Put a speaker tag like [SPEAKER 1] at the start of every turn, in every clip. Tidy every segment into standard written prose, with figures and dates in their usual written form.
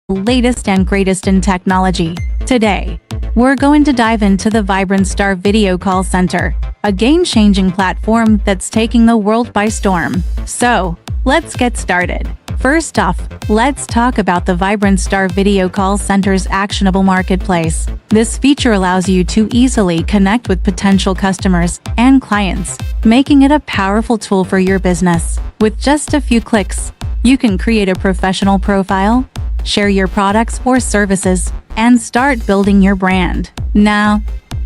[SPEAKER 1] latest and greatest in technology. Today, we're going to dive into the Vibrant Star Video Call Center, a game-changing platform that's taking the world by storm. So, let's get started. First off, let's talk about the Vibrant Star Video Call Center's actionable marketplace. This feature allows you to easily connect with potential customers and clients, making it a powerful tool for your business. With just a few clicks, you can create a professional profile, share your products or services, and start building your brand. Now,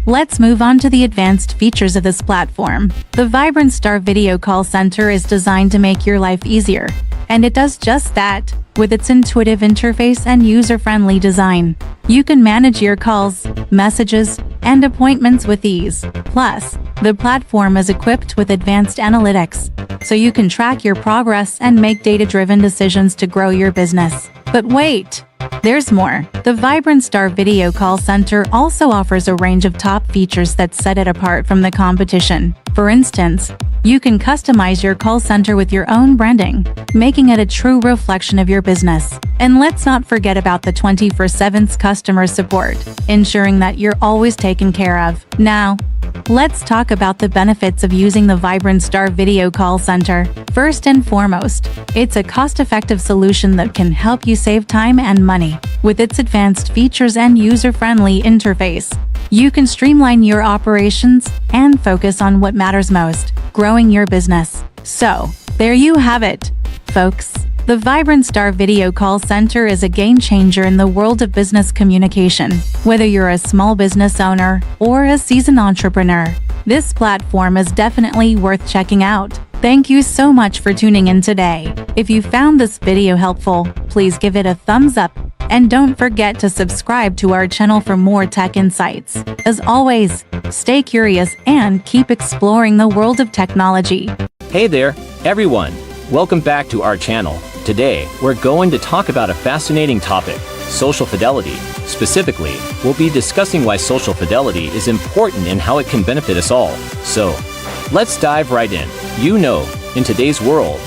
[SPEAKER 1] let's move on to the advanced features of this platform. The Vibrant Star Video Call Center is designed to make your life easier, and it does just that. With its intuitive interface and user-friendly design, you can manage your calls, messages, and appointments with ease. Plus, the platform is equipped with advanced analytics, so you can track your progress and make data-driven decisions to grow your business. But wait! There's more. The Vibrant Star Video Call Center also offers a range of top features that set it apart from the competition. For instance, you can customize your call center with your own branding, making it a true reflection of your business. And let's not forget about the 24/7 customer support, ensuring that you're always taken care of. Now, let's talk about the benefits of using the Vibrant Star Video Call Center. First and foremost, it's a cost-effective solution that can help you save time and money. With its advanced features and user-friendly interface, you can streamline your operations and focus on what matters most, growing your business. So, there you have it, folks. The Vibrant Star Video Call Center is a game-changer in the world of business communication. Whether you're a small business owner or a seasoned entrepreneur, this platform is definitely worth checking out. Thank you so much for tuning in today. If you found this video helpful, please give it a thumbs up. And don't forget to subscribe to our channel for more tech insights. As always, stay curious and keep exploring the world of technology.
[SPEAKER 2] Hey there, everyone! Welcome back to our channel. Today, we're going to talk about a fascinating topic, social fidelity. Specifically, we'll be discussing why social fidelity is important and how it can benefit us all. So, let's dive right in. You know, in today's world,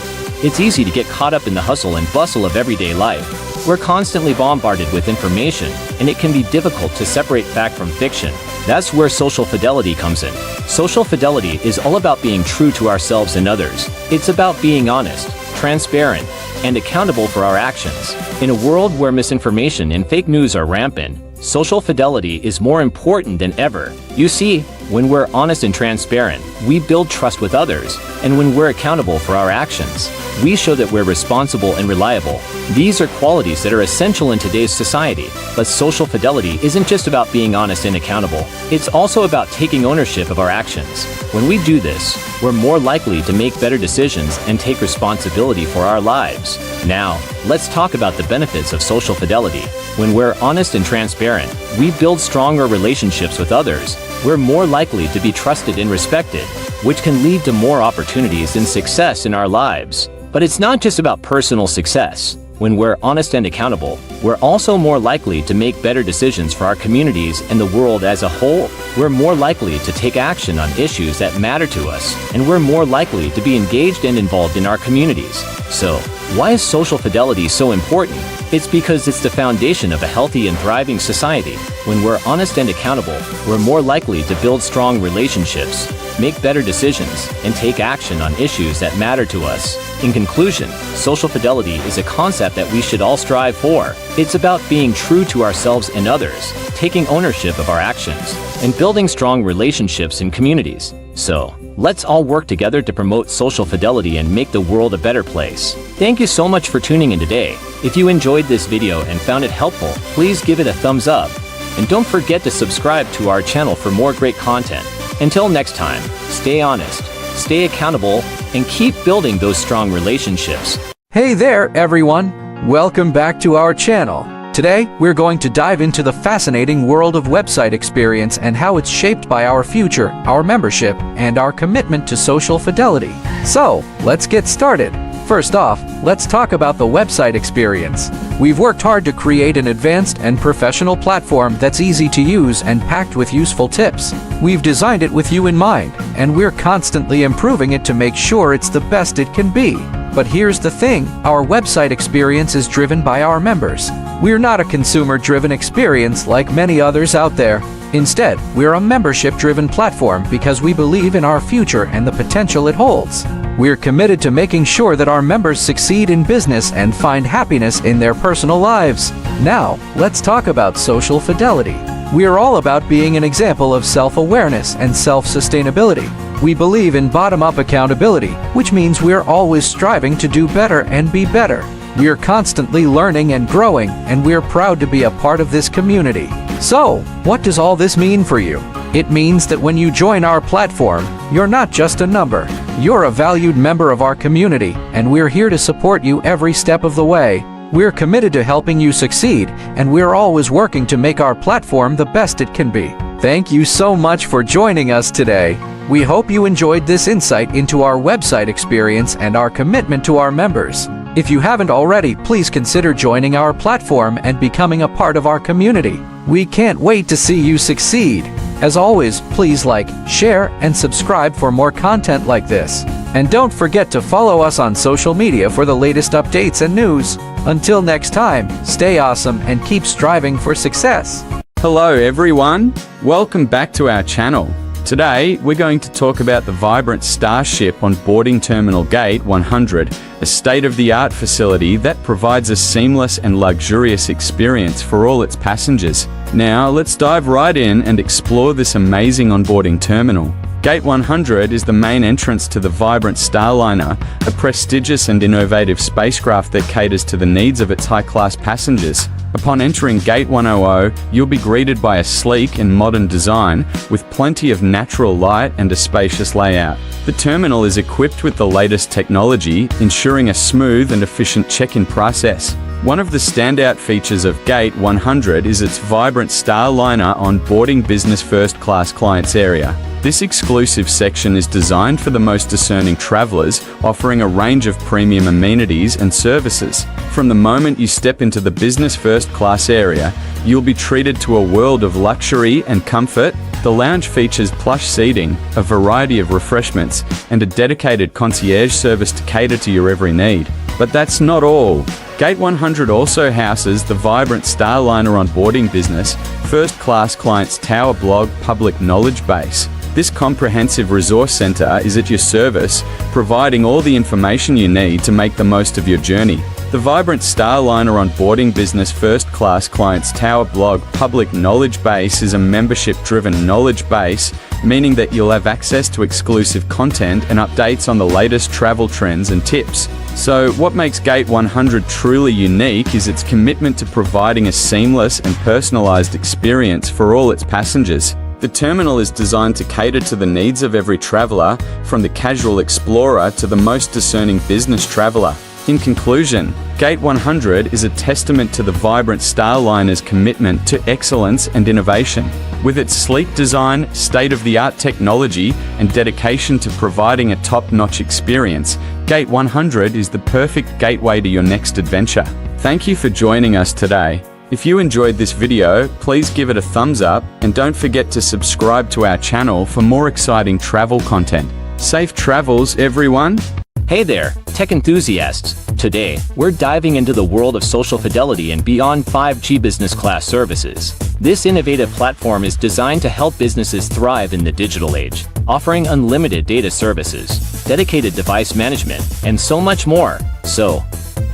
[SPEAKER 2] it's easy to get caught up in the hustle and bustle of everyday life. We're constantly bombarded with information, and it can be difficult to separate fact from fiction. That's where social fidelity comes in. Social fidelity is all about being true to ourselves and others. It's about being honest, transparent, and accountable for our actions. In a world where misinformation and fake news are rampant, social fidelity is more important than ever. You see, when we're honest and transparent, we build trust with others, and when we're accountable for our actions, we show that we're responsible and reliable. These are qualities that are essential in today's society. But social fidelity isn't just about being honest and accountable. It's also about taking ownership of our actions. When we do this, we're more likely to make better decisions and take responsibility for our lives. Now, let's talk about the benefits of social fidelity. When we're honest and transparent, we build stronger relationships with others. We're more likely to be trusted and respected, which can lead to more opportunities and success in our lives. But it's not just about personal success. When we're honest and accountable, we're also more likely to make better decisions for our communities and the world as a whole. We're more likely to take action on issues that matter to us, and we're more likely to be engaged and involved in our communities. So, why is social fidelity so important? It's because it's the foundation of a healthy and thriving society. When we're honest and accountable, we're more likely to build strong relationships, make better decisions, and take action on issues that matter to us. In conclusion, social fidelity is a concept that we should all strive for. It's about being true to ourselves and others, taking ownership of our actions, and building strong relationships in communities. So, let's all work together to promote social fidelity and make the world a better place. Thank you so much for tuning in today. If you enjoyed this video and found it helpful, please give it a thumbs up. And don't forget to subscribe to our channel for more great content. Until next time, stay honest, stay accountable, and keep building those strong relationships.
[SPEAKER 3] Hey there, everyone! Welcome back to our channel. Today, we're going to dive into the fascinating world of website experience and how it's shaped by our future, our membership, and our commitment to social fidelity. So, let's get started. First off, let's talk about the website experience. We've worked hard to create an advanced and professional platform that's easy to use and packed with useful tips. We've designed it with you in mind, and we're constantly improving it to make sure it's the best it can be. But here's the thing, our website experience is driven by our members. We're not a consumer-driven experience like many others out there. Instead, we're a membership-driven platform because we believe in our future and the potential it holds. We're committed to making sure that our members succeed in business and find happiness in their personal lives. Now, let's talk about social fidelity. We're all about being an example of self-awareness and self-sustainability. We believe in bottom-up accountability, which means we're always striving to do better and be better. We're constantly learning and growing, and we're proud to be a part of this community. So, what does all this mean for you? It means that when you join our platform, you're not just a number. You're a valued member of our community, and we're here to support you every step of the way. We're committed to helping you succeed, and we're always working to make our platform the best it can be. Thank you so much for joining us today. We hope you enjoyed this insight into our website experience and our commitment to our members. If you haven't already, please consider joining our platform and becoming a part of our community. We can't wait to see you succeed. As always, please like, share, and subscribe for more content like this. And don't forget to follow us on social media for the latest updates and news. Until next time, stay awesome and keep striving for success.
[SPEAKER 4] Hello everyone, welcome back to our channel. Today we're going to talk about the vibrant Starship on boarding terminal gate 100, a state-of-the-art facility that provides a seamless and luxurious experience for all its passengers. Now let's dive right in and explore this amazing onboarding terminal. Gate 100 is the main entrance to the vibrant Starliner, a prestigious and innovative spacecraft that caters to the needs of its high-class passengers. Upon entering Gate 100, you'll be greeted by a sleek and modern design with plenty of natural light and a spacious layout. The terminal is equipped with the latest technology, ensuring a smooth and efficient check-in process. One of the standout features of Gate 100 is its vibrant Starliner on-boarding business first-class clients area. This exclusive section is designed for the most discerning travelers, offering a range of premium amenities and services. From the moment you step into the business first-class area, you'll be treated to a world of luxury and comfort. The lounge features plush seating, a variety of refreshments, and a dedicated concierge service to cater to your every need. But that's not all. Gate 100 also houses the vibrant Starliner onboarding business first-class clients tower blog public knowledge base. This comprehensive resource center is at your service, providing all the information you need to make the most of your journey. The vibrant Starliner onboarding business first-class clients tower blog public knowledge base is a membership-driven knowledge base, meaning that you'll have access to exclusive content and updates on the latest travel trends and tips. So, what makes Gate 100 truly unique is its commitment to providing a seamless and personalized experience for all its passengers. The terminal is designed to cater to the needs of every traveler, from the casual explorer to the most discerning business traveler. In conclusion, Gate 100 is a testament to the vibrant Starliner's commitment to excellence and innovation. With its sleek design, state-of-the-art technology, and dedication to providing a top-notch experience, Gate 100 is the perfect gateway to your next adventure. Thank you for joining us today. If you enjoyed this video, please give it a thumbs up and don't forget to subscribe to our channel for more exciting travel content. Safe travels, everyone!
[SPEAKER 2] Hey there, tech enthusiasts! Today, we're diving into the world of social fidelity and beyond 5G business class services. This innovative platform is designed to help businesses thrive in the digital age, offering unlimited data services, dedicated device management, and so much more. So,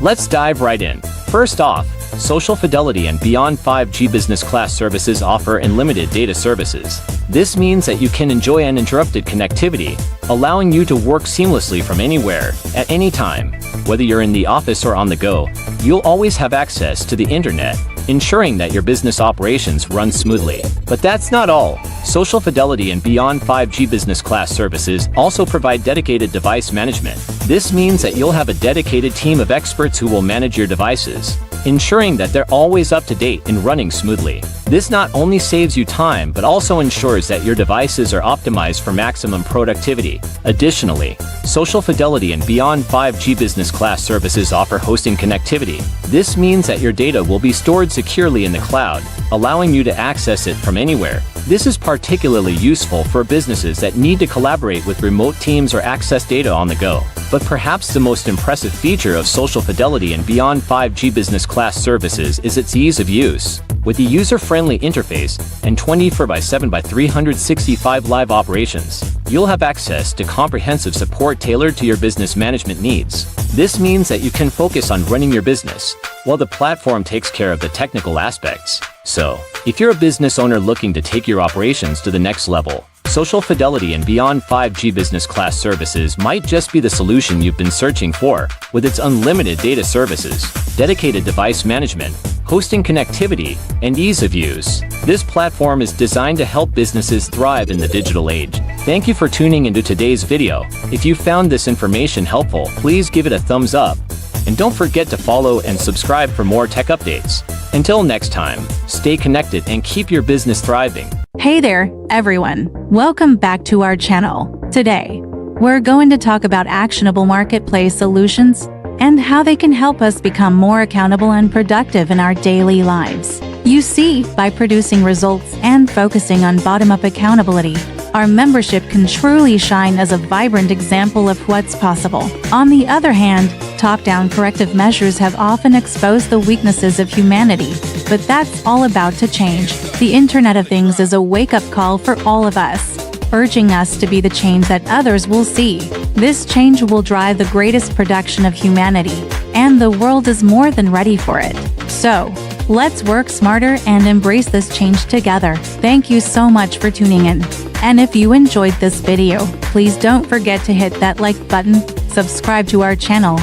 [SPEAKER 2] let's dive right in. First off, Social Fidelity and Beyond 5G Business Class services offer unlimited data services. This means that you can enjoy uninterrupted connectivity, allowing you to work seamlessly from anywhere, at any time. Whether you're in the office or on the go, you'll always have access to the internet, ensuring that your business operations run smoothly. But that's not all. Social Fidelity and Beyond 5G Business Class services also provide dedicated device management. This means that you'll have a dedicated team of experts who will manage your devices, ensuring that they're always up to date and running smoothly. This not only saves you time but also ensures that your devices are optimized for maximum productivity. Additionally, Social Fidelity and Beyond 5G business class services offer hosting connectivity. This means that your data will be stored securely in the cloud, allowing you to access it from anywhere. This is particularly useful for businesses that need to collaborate with remote teams or access data on the go. But perhaps the most impressive feature of Social Fidelity and Beyond 5G business class services is its ease of use. With a user-friendly interface and 24/7/365 live operations, you'll have access to comprehensive support tailored to your business management needs. This means that you can focus on running your business, while the platform takes care of the technical aspects. So, if you're a business owner looking to take your operations to the next level, Social Fidelity and Beyond 5G business class services might just be the solution you've been searching for. With its unlimited data services, dedicated device management, hosting connectivity, and ease of use, this platform is designed to help businesses thrive in the digital age. Thank you for tuning into today's video. If you found this information helpful, please give it a thumbs up. And don't forget to follow and subscribe for more tech updates. Until next time, stay connected and keep your business thriving.
[SPEAKER 1] Hey there, everyone. Welcome back to our channel. Today, we're going to talk about actionable marketplace solutions and how they can help us become more accountable and productive in our daily lives. You see, by producing results and focusing on bottom-up accountability, our membership can truly shine as a vibrant example of what's possible. On the other hand, top-down corrective measures have often exposed the weaknesses of humanity, but that's all about to change. The Internet of Things is a wake-up call for all of us, urging us to be the change that others will see. This change will drive the greatest production of humanity, and the world is more than ready for it. So, let's work smarter and embrace this change together. Thank you so much for tuning in. And if you enjoyed this video, please don't forget to hit that like button, subscribe to our channel,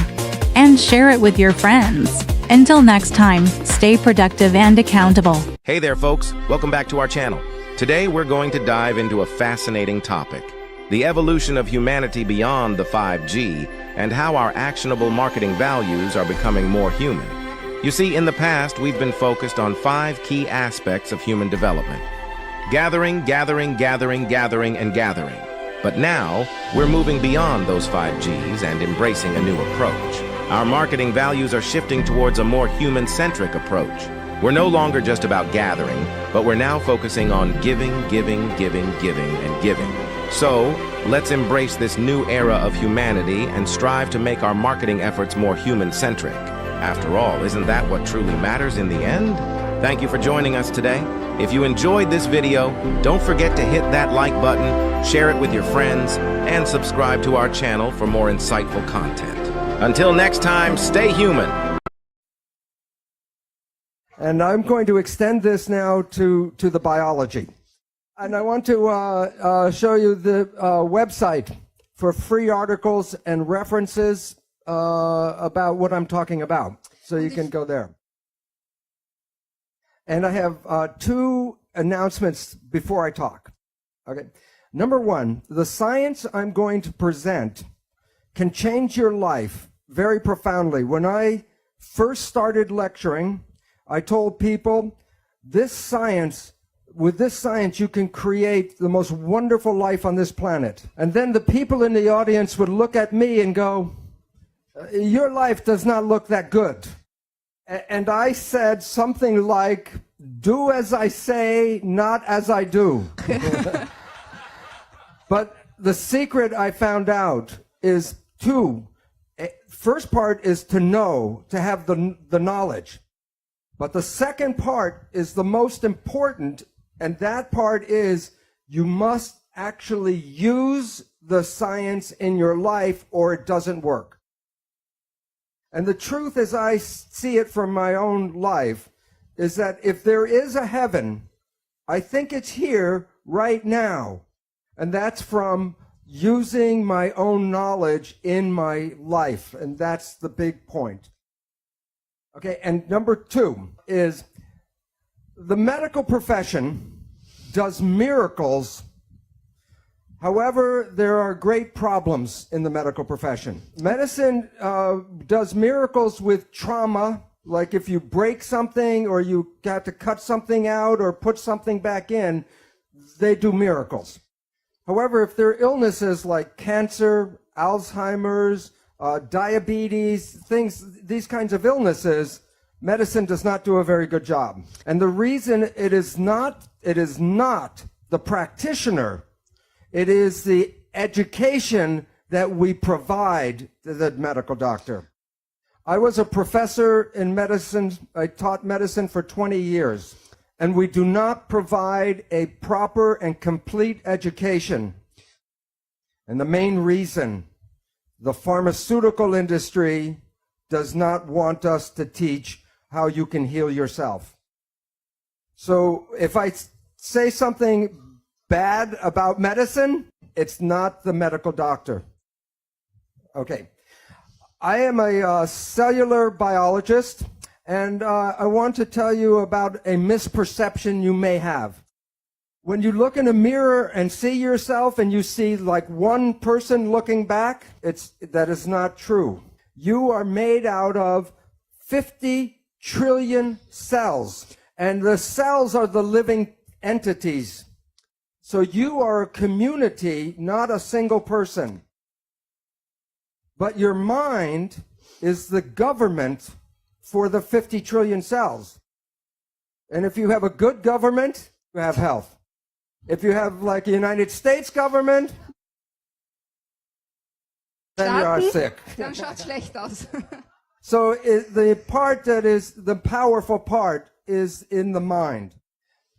[SPEAKER 1] and share it with your friends. Until next time, stay productive and accountable.
[SPEAKER 5] Hey there, folks. Welcome back to our channel. Today, we're going to dive into a fascinating topic: the evolution of humanity beyond the 5G and how our actionable marketing values are becoming more human. You see, in the past, we've been focused on 5 key aspects of human development: gathering, gathering, gathering, gathering, and gathering. But now, we're moving beyond those 5Gs and embracing a new approach. Our marketing values are shifting towards a more human-centric approach. We're no longer just about gathering, but we're now focusing on giving, giving, giving, giving, and giving. So, let's embrace this new era of humanity and strive to make our marketing efforts more human-centric. After all, isn't that what truly matters in the end? Thank you for joining us today. If you enjoyed this video, don't forget to hit that like button, share it with your friends, and subscribe to our channel for more insightful content. Until next time, stay human.
[SPEAKER 6] And I'm going to extend this now to the biology. And I want to show you the website for free articles and references about what I'm talking about. So you can go there. And I have 2 announcements before I talk. Okay. Number 1, the science I'm going to present can change your life very profoundly. When I first started lecturing, I told people, with this science, you can create the most wonderful life on this planet. And then the people in the audience would look at me and go, your life does not look that good. And I said something like, do as I say, not as I do. But the secret I found out is 2. First part is to know, to have the knowledge. But the second part is the most important, and that part is you must actually use the science in your life or it doesn't work. And the truth, as I see it from my own life, is that if there is a heaven, I think it's here right now. And that's from using my own knowledge in my life. And that's the big point. Okay, and number 2 is the medical profession does miracles. However, there are great problems in the medical profession. Medicine does miracles with trauma like if you break something or you got to cut something out or put something back in, they do miracles. However, if there are illnesses like cancer, Alzheimer's, diabetes, these kinds of illnesses, medicine does not do a very good job. And the reason it is not the practitioner, it is the education that we provide to the medical doctor. I was a professor in medicine. I taught medicine for 20 years, and we do not provide a proper and complete education. And the main reason, the pharmaceutical industry does not want us to teach how you can heal yourself. So if I say something bad about medicine, it's not the medical doctor. Okay. I am a cellular biologist, and I want to tell you about a misperception you may have. When you look in a mirror and see yourself and you see like one person looking back, that is not true. You are made out of 50 trillion cells, and the cells are the living entities. So you are a community, not a single person. But your mind is the government for the 50 trillion cells. And if you have a good government, you have health. If you have like a United States government, then you are sick.
[SPEAKER 7] Dann schaut's schlecht aus.
[SPEAKER 6] So the part that is the powerful part is in the mind.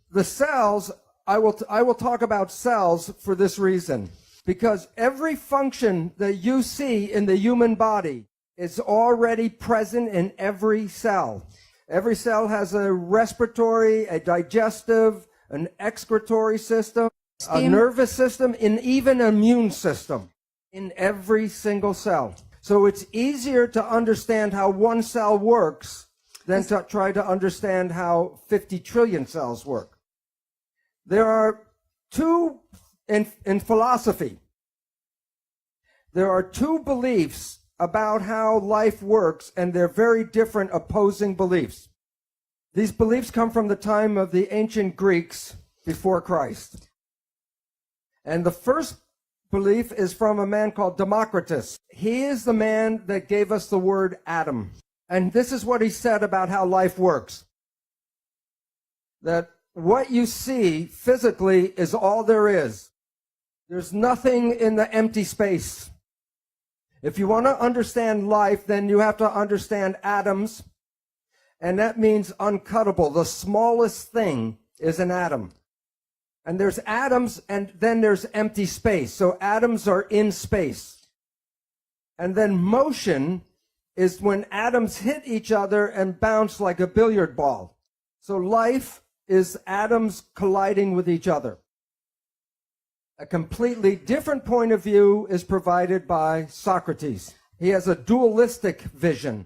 [SPEAKER 6] The cells, I will talk about cells for this reason. Because every function that you see in the human body is already present in every cell. Every cell has a respiratory, a digestive, an excretory system, a nervous system, and even an immune system in every single cell. So it's easier to understand how one cell works than to try to understand how 50 trillion cells work. There are two in philosophy. There are two beliefs about how life works, and they're very different opposing beliefs. These beliefs come from the time of the ancient Greeks before Christ. And the first belief is from a man called Democritus. He is the man that gave us the word Adam. And this is what he said about how life works. That what you see physically is all there is. There's nothing in the empty space. If you want to understand life, then you have to understand atoms. And that means uncuttable. The smallest thing is an atom. And there's atoms, and then there's empty space. So atoms are in space. And then motion is when atoms hit each other and bounce like a billiard ball. So life is atoms colliding with each other. A completely different point of view is provided by Socrates. He has a dualistic vision.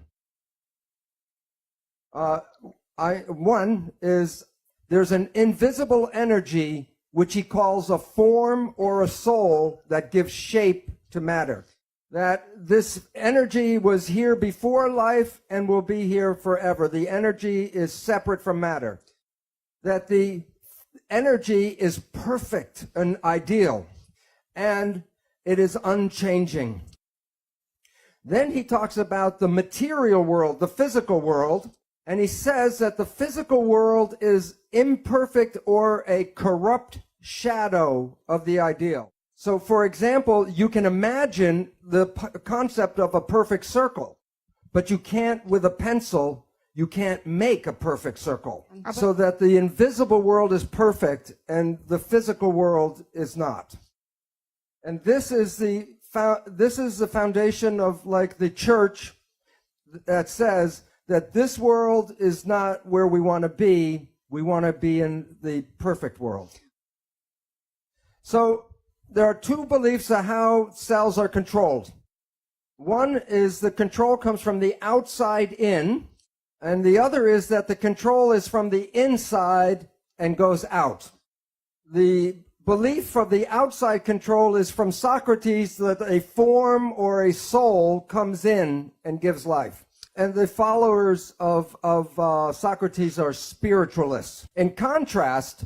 [SPEAKER 6] One is there's an invisible energy which he calls a form or a soul that gives shape to matter. That this energy was here before life and will be here forever. The energy is separate from matter. That the energy is perfect and ideal, and it is unchanging. Then he talks about the material world, the physical world, and he says that the physical world is imperfect or a corrupt shadow of the ideal. So, for example, you can imagine the concept of a perfect circle, but you can't, with a pencil, you can't make a perfect circle. So that the invisible world is perfect and the physical world is not. And this is the foundation of like the church that says that this world is not where we want to be. We want to be in the perfect world. So there are two beliefs of how cells are controlled. One is the control comes from the outside in, and the other is that the control is from the inside and goes out. The belief of the outside control is from Socrates, that a form or a soul comes in and gives life. and the followers of Socrates are spiritualists. In contrast,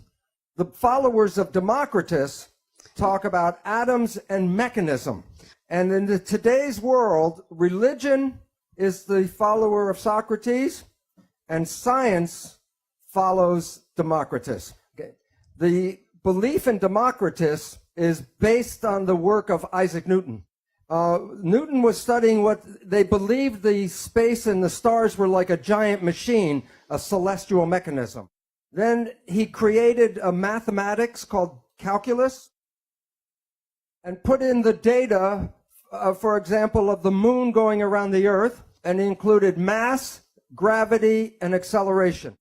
[SPEAKER 6] the followers of Democritus talk about atoms and mechanism. And in today's world, religion is the follower of Socrates, and science follows Democritus. Okay. The belief in Democritus is based on the work of Isaac Newton. Newton was studying what they believed the space and the stars were like a giant machine, a celestial mechanism. Then he created a mathematics called calculus and put in the data, for example, of the moon going around the earth, and he included mass, gravity, and acceleration.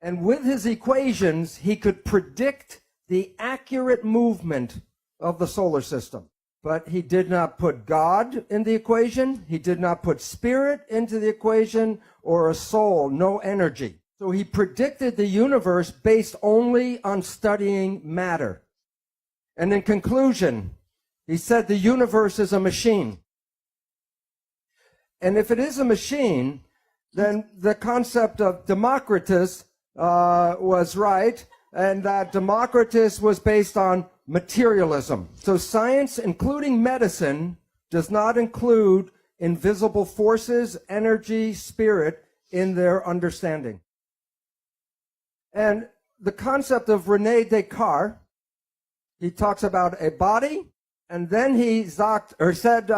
[SPEAKER 6] And with his equations, he could predict the accurate movement of the solar system. But he did not put God in the equation. He did not put spirit into the equation, or a soul, no energy. So he predicted the universe based only on studying matter. And in conclusion, he said the universe is a machine. And if it is a machine, then the concept of Democritus was right, and that Democritus was based on materialism. So science, including medicine, does not include invisible forces, energy, spirit in their understanding. And the concept of René Descartes, he talks about a body, and then he said,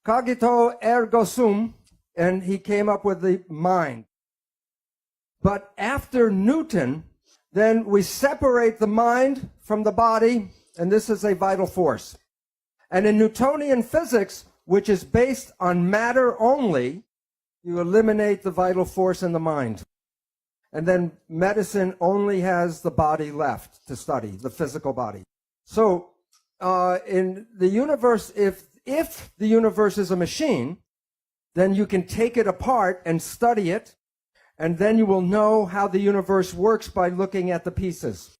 [SPEAKER 6] cogito ergo sum, and he came up with the mind. But after Newton, then we separate the mind from the body, and this is a vital force. And in Newtonian physics, which is based on matter only, you eliminate the vital force in the mind. And then medicine only has the body left to study, the physical body. So in the universe, if the universe is a machine, then you can take it apart and study it, and then you will know how the universe works by looking at the pieces.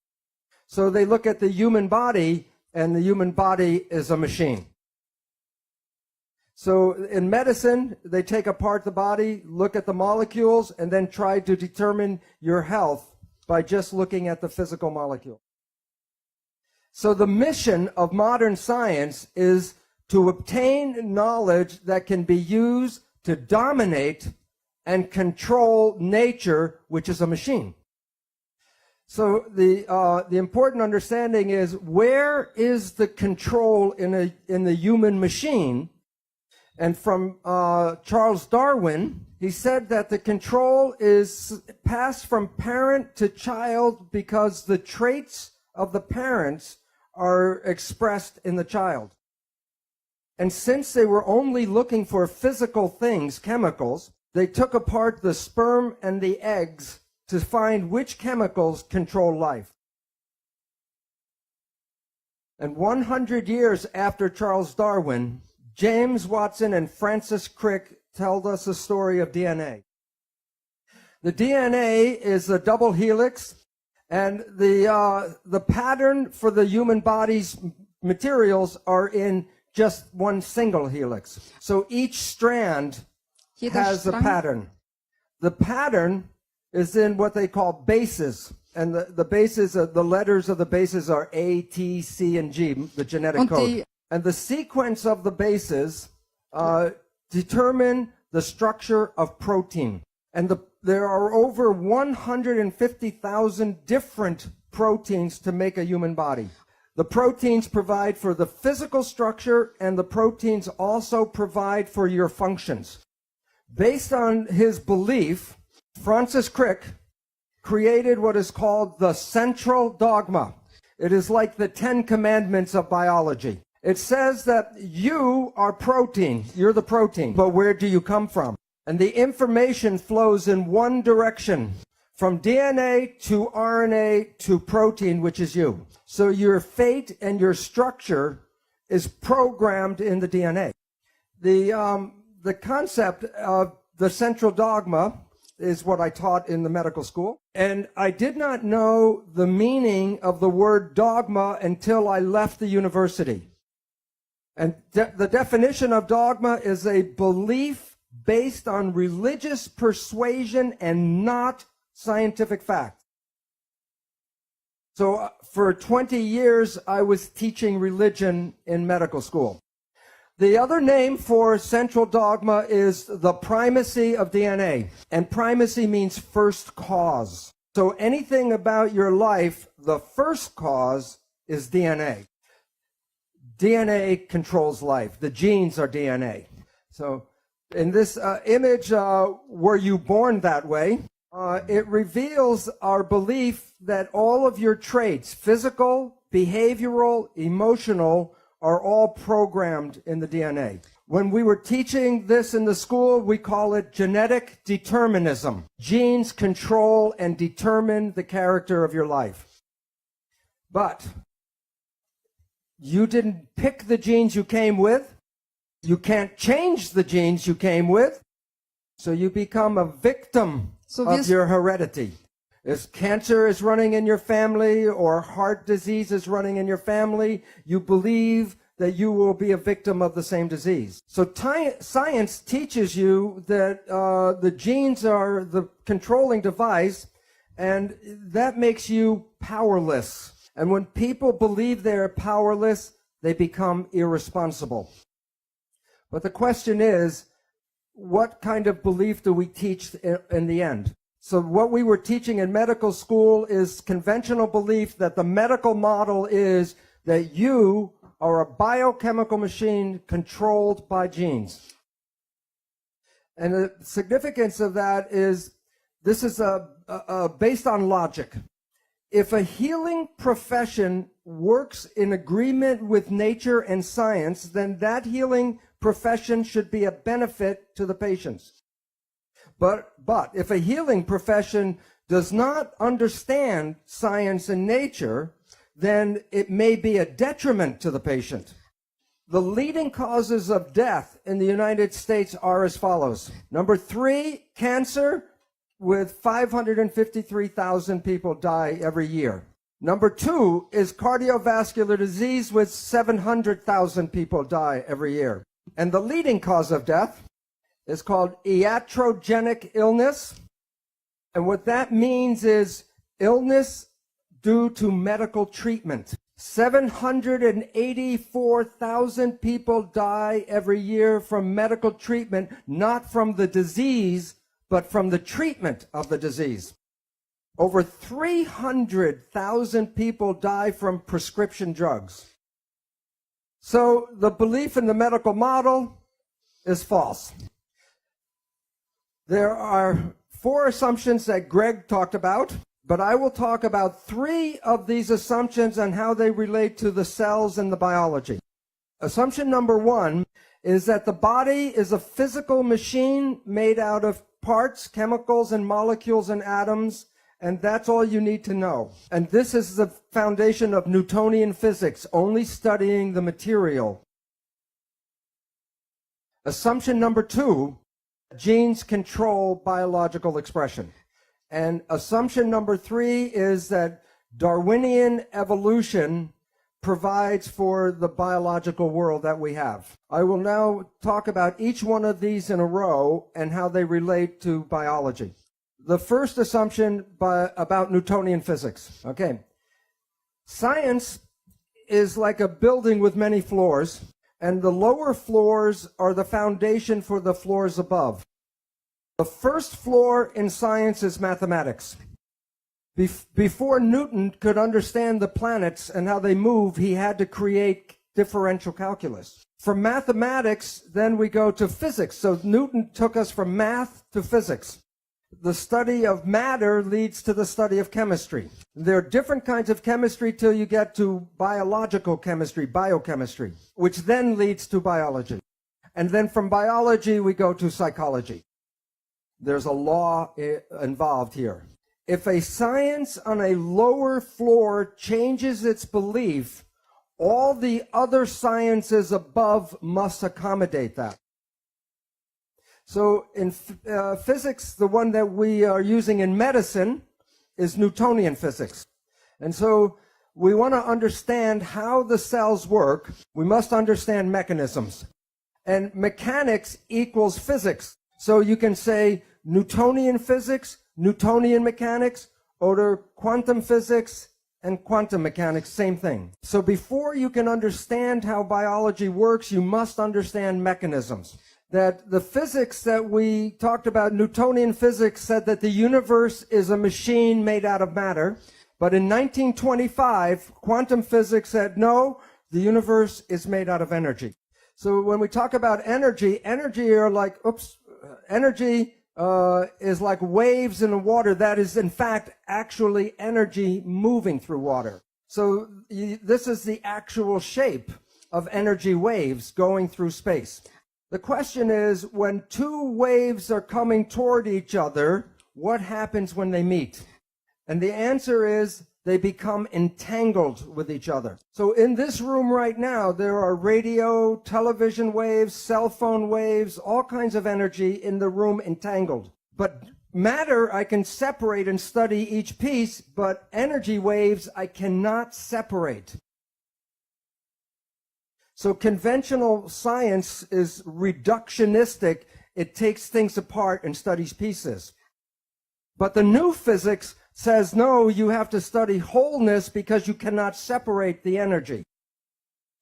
[SPEAKER 6] So they look at the human body, and the human body is a machine. So in medicine, they take apart the body, look at the molecules, and then try to determine your health by just looking at the physical molecule. So the mission of modern science is to obtain knowledge that can be used to dominate and control nature, which is a machine. So the important understanding is, where is the control in the human machine? And from Charles Darwin, he said that the control is passed from parent to child because the traits of the parents are expressed in the child. And since they were only looking for physical things, chemicals, they took apart the sperm and the eggs to find which chemicals control life. And 100 years after Charles Darwin, James Watson and Francis Crick told us the story of DNA. The DNA is a double helix, and the pattern for the human body's materials are in just one single helix. So each strand has a pattern. The pattern is in what they call bases. And the bases, the letters of the bases are A, T, C, and G, the genetic code. And the sequence of the bases determine the structure of protein. And there are over 150,000 different proteins to make a human body. The proteins provide for the physical structure, and the proteins also provide for your functions. Based on his belief, Francis Crick created what is called the central dogma. It is like the 10 commandments of biology. It says that you are protein. You're the protein. But where do you come from? And the information flows in one direction, from DNA to RNA to protein, which is you. So your fate and your structure is programmed in the DNA. The concept of the central dogma is what I taught in the medical school. And I did not know the meaning of the word dogma until I left the university. And the definition of dogma is a belief based on religious persuasion and not scientific fact. So for 20 years, I was teaching religion in medical school. The other name for central dogma is the primacy of DNA. And primacy means first cause. So anything about your life, the first cause is DNA. DNA controls life. The genes are DNA. So in this image, were you born that way? It reveals our belief that all of your traits, physical, behavioral, emotional, are all programmed in the DNA. When we were teaching this in the school, we call it genetic determinism. Genes control and determine the character of your life. But you didn't pick the genes you came with. You can't change the genes you came with. So you become a victim of your heredity. If cancer is running in your family or heart disease is running in your family, you believe that you will be a victim of the same disease. So science teaches you that the genes are the controlling device, and that makes you powerless. And when people believe they're powerless, they become irresponsible. But the question is, what kind of belief do we teach in the end? So what we were teaching in medical school is conventional belief that the medical model is that you are a biochemical machine controlled by genes. And the significance of that is this is based on logic. If a healing profession works in agreement with nature and science, then that healing profession should be a benefit to the patients. But if a healing profession does not understand science and nature, then it may be a detriment to the patient. The leading causes of death in the United States are as follows. Number 3, cancer, with 553,000 people die every year. Number 2 is cardiovascular disease, with 700,000 people die every year. And the leading cause of death is called iatrogenic illness. And what that means is illness due to medical treatment. 784,000 people die every year from medical treatment, not from the disease, but from the treatment of the disease. Over 300,000 people die from prescription drugs. So the belief in the medical model is false. There are 4 assumptions that Greg talked about, but I will talk about 3 of these assumptions and how they relate to the cells and the biology. Assumption number 1 is that the body is a physical machine made out of parts, chemicals, and molecules and atoms, and that's all you need to know. And this is the foundation of Newtonian physics, only studying the material. Assumption number 2, genes control biological expression. And assumption number 3 is that Darwinian evolution provides for the biological world that we have. I will now talk about each one of these in a row and how they relate to biology. The first assumption about Newtonian physics. Okay. Science is like a building with many floors, and the lower floors are the foundation for the floors above. The first floor in science is mathematics. Before Newton could understand the planets and how they move, he had to create differential calculus. From mathematics, then we go to physics. So Newton took us from math to physics. The study of matter leads to the study of chemistry. There are different kinds of chemistry till you get to biological chemistry, biochemistry, which then leads to biology. And then from biology, we go to psychology. There's a law involved here. If a science on a lower floor changes its belief, all the other sciences above must accommodate that. So in physics, the one that we are using in medicine is Newtonian physics. And so we want to understand how the cells work. We must understand mechanisms. And mechanics equals physics. So you can say Newtonian physics, Newtonian mechanics, or quantum physics and quantum mechanics, same thing. So before you can understand how biology works, you must understand mechanisms. That the physics that we talked about, Newtonian physics, said that the universe is a machine made out of matter. But in 1925, quantum physics said, no, the universe is made out of energy. So when we talk about energy, energy is like waves in the water. That is, in fact, actually energy moving through water. So this is the actual shape of energy waves going through space. The question is, when two waves are coming toward each other, what happens when they meet? And the answer is they become entangled with each other. So in this room right now, there are radio, television waves, cell phone waves, all kinds of energy in the room entangled. But matter, I can separate and study each piece, but energy waves, I cannot separate. So conventional science is reductionistic. It takes things apart and studies pieces. But the new physics says, no, you have to study wholeness because you cannot separate the energy.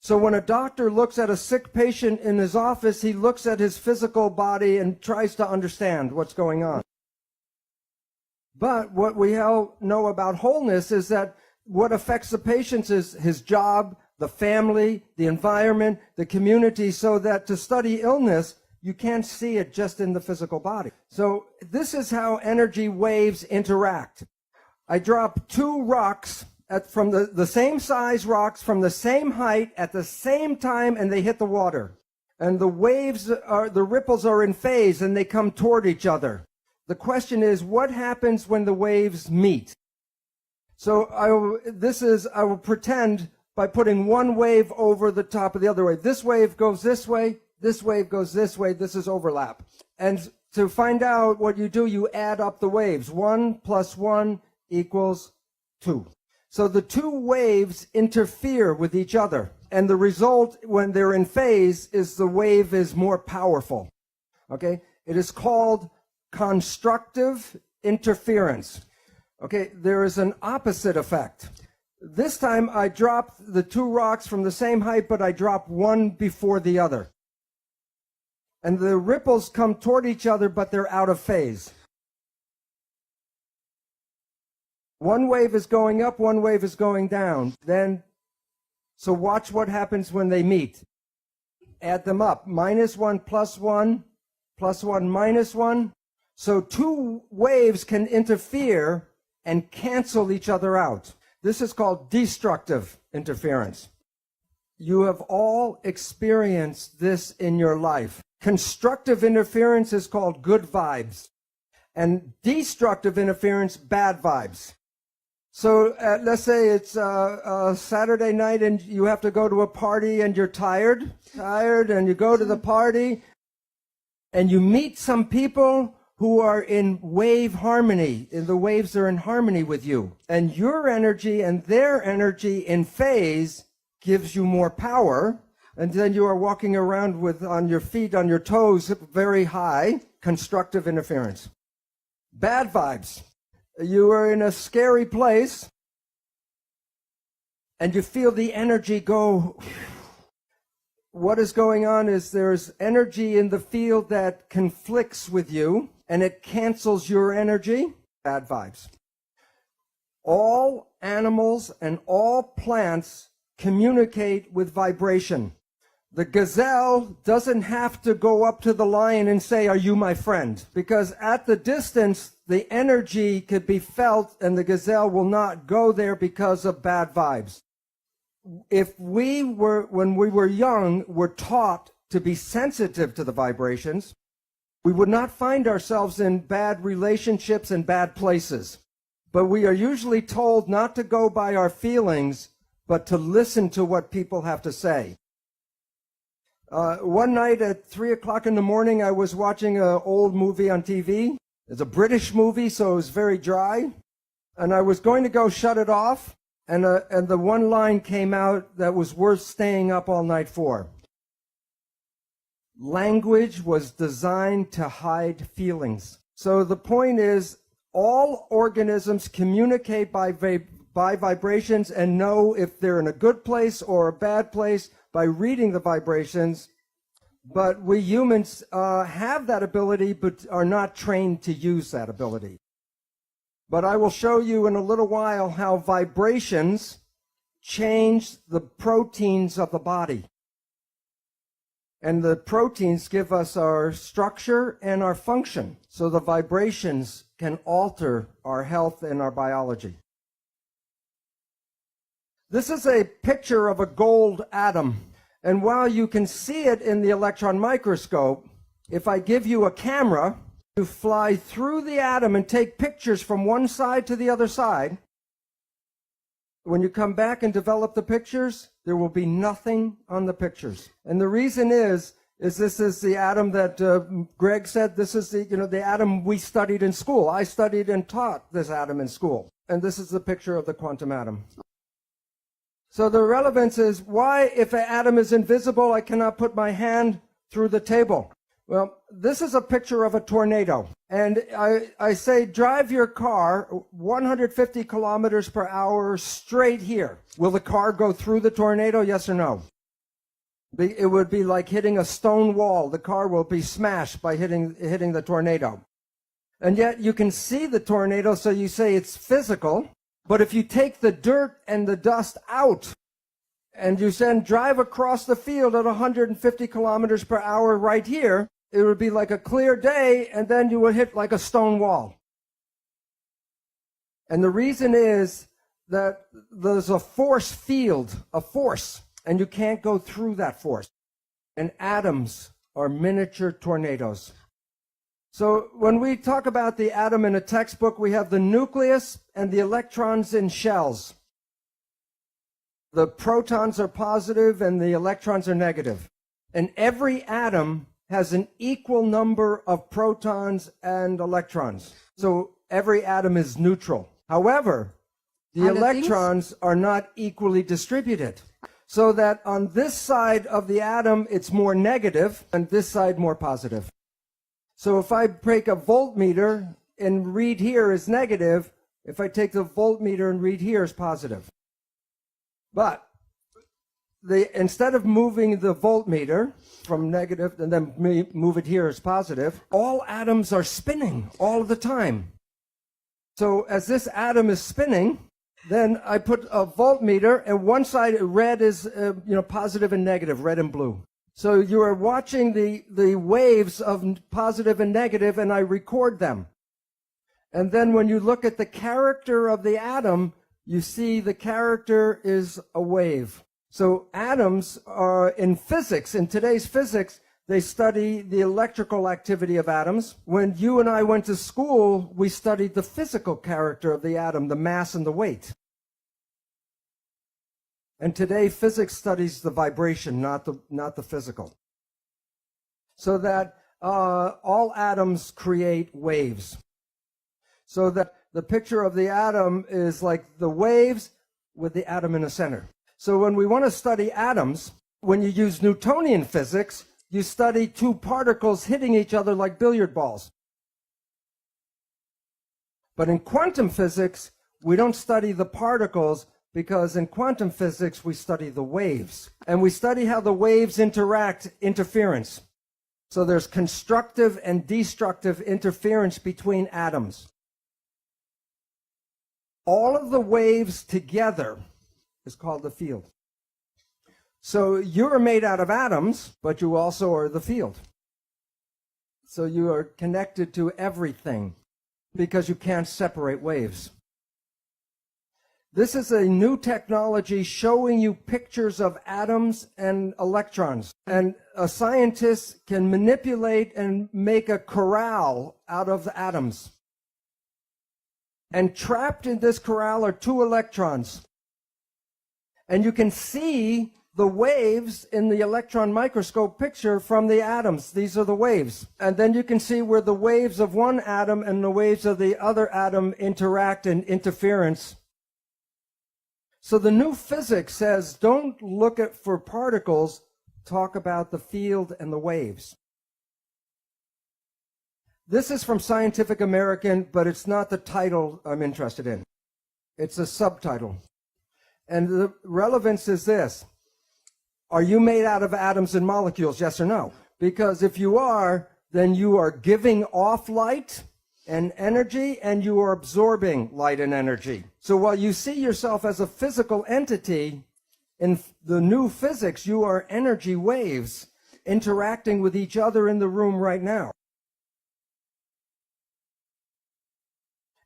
[SPEAKER 6] So when a doctor looks at a sick patient in his office, he looks at his physical body and tries to understand what's going on. But what we all know about wholeness is that what affects the patient is his job, the family, the environment, the community, so that to study illness, you can't see it just in the physical body. So this is how energy waves interact. I drop two rocks from the same size rocks from the same height at the same time, and they hit the water. And the ripples are in phase and they come toward each other. The question is, what happens when the waves meet? So I will pretend by putting one wave over the top of the other wave. This wave goes this way, this wave goes this way, this is overlap. And to find out what you do, you add up the waves. 1 plus 1 equals 2. So the two waves interfere with each other. And the result when they're in phase is the wave is more powerful. Okay? It is called constructive interference. Okay? There is an opposite effect. This time I drop the two rocks from the same height, but I drop one before the other. And the ripples come toward each other, but they're out of phase. One wave is going up, one wave is going down. So watch what happens when they meet. Add them up. -1 plus 1 plus 1 minus 1. So two waves can interfere and cancel each other out. This is called destructive interference. You have all experienced this in your life. Constructive interference is called good vibes, and destructive interference, bad vibes. So let's say it's Saturday night and you have to go to a party and you're tired, and you go to the party and you meet some people who are in wave harmony, and the waves are in harmony with you. And your energy and their energy in phase gives you more power. And then you are walking around on your feet, on your toes, very high, constructive interference. Bad vibes. You are in a scary place, and you feel the energy go. What is going on is there's energy in the field that conflicts with you, and it cancels your energy. Bad vibes. All animals and all plants communicate with vibration. The gazelle doesn't have to go up to the lion and say, "Are you my friend?" Because at the distance, the energy could be felt and the gazelle will not go there because of bad vibes. If when we were young, were taught to be sensitive to the vibrations, we would not find ourselves in bad relationships and bad places. But we are usually told not to go by our feelings, but to listen to what people have to say. One night at 3 o'clock in the morning, I was watching an old movie on TV. It's a British movie, so it was very dry. And I was going to go shut it off, and the one line came out that was worth staying up all night for. Language was designed to hide feelings. So the point is, all organisms communicate by vibrations and know if they're in a good place or a bad place by reading the vibrations. But we humans have that ability, but are not trained to use that ability. But I will show you in a little while how vibrations change the proteins of the body. And the proteins give us our structure and our function. So the vibrations can alter our health and our biology. This is a picture of a gold atom. And while you can see it in the electron microscope, if I give you a camera, you fly through the atom and take pictures from one side to the other side. When you come back and develop the pictures, there will be nothing on the pictures. And the reason is this is the atom that Greg said, this is the atom we studied in school. I studied and taught this atom in school. And this is the picture of the quantum atom. So the relevance is, why, if an atom is invisible, I cannot put my hand through the table? Well, this is a picture of a tornado. And I say, drive your car 150 kilometers per hour straight here. Will the car go through the tornado? Yes or no? It would be like hitting a stone wall. The car will be smashed by hitting the tornado. And yet you can see the tornado, so you say it's physical. But if you take the dirt and the dust out, and you then drive across the field at 150 kilometers per hour right here, it would be like a clear day, and then you would hit like a stone wall. And the reason is that there's a force field, a force, and you can't go through that force. And atoms are miniature tornadoes. So when we talk about the atom in a textbook, we have the nucleus and the electrons in shells. The protons are positive and the electrons are negative. And every atom has an equal number of protons and electrons. So every atom is neutral. However, the electrons are not equally distributed. So that on this side of the atom, it's more negative, and this side more positive. So if I break a voltmeter and read here is negative, if I take the voltmeter and read here is positive. But instead of moving the voltmeter from negative and then move it here as positive, all atoms are spinning all the time. So as this atom is spinning, then I put a voltmeter, and one side red is positive and negative, red and blue. So you are watching the waves of positive and negative, and I record them. And then when you look at the character of the atom, you see the character is a wave. So atoms are in physics, in today's physics, they study the electrical activity of atoms. When you and I went to school, we studied the physical character of the atom, the mass and the weight. And today, physics studies the vibration, not the physical. So that all atoms create waves. So that the picture of the atom is like the waves with the atom in the center. So when we want to study atoms, when you use Newtonian physics, you study two particles hitting each other like billiard balls. But in quantum physics, we don't study the particles, because in quantum physics, we study the waves. And we study how the waves interact, interference. So there's constructive and destructive interference between atoms. All of the waves together is called the field. So you're made out of atoms, but you also are the field. So you are connected to everything because you can't separate waves. This is a new technology showing you pictures of atoms and electrons. And a scientist can manipulate and make a corral out of the atoms. And trapped in this corral are two electrons. And you can see the waves in the electron microscope picture from the atoms. These are the waves. And then you can see where the waves of one atom and the waves of the other atom interact and interference. So the new physics says don't look for particles, talk about the field and the waves. This is from Scientific American, but it's not the title I'm interested in. It's a subtitle. And the relevance is this. Are you made out of atoms and molecules, yes or no? Because if you are, then you are giving off light and energy, and you are absorbing light and energy. So while you see yourself as a physical entity, in the new physics, you are energy waves interacting with each other in the room right now.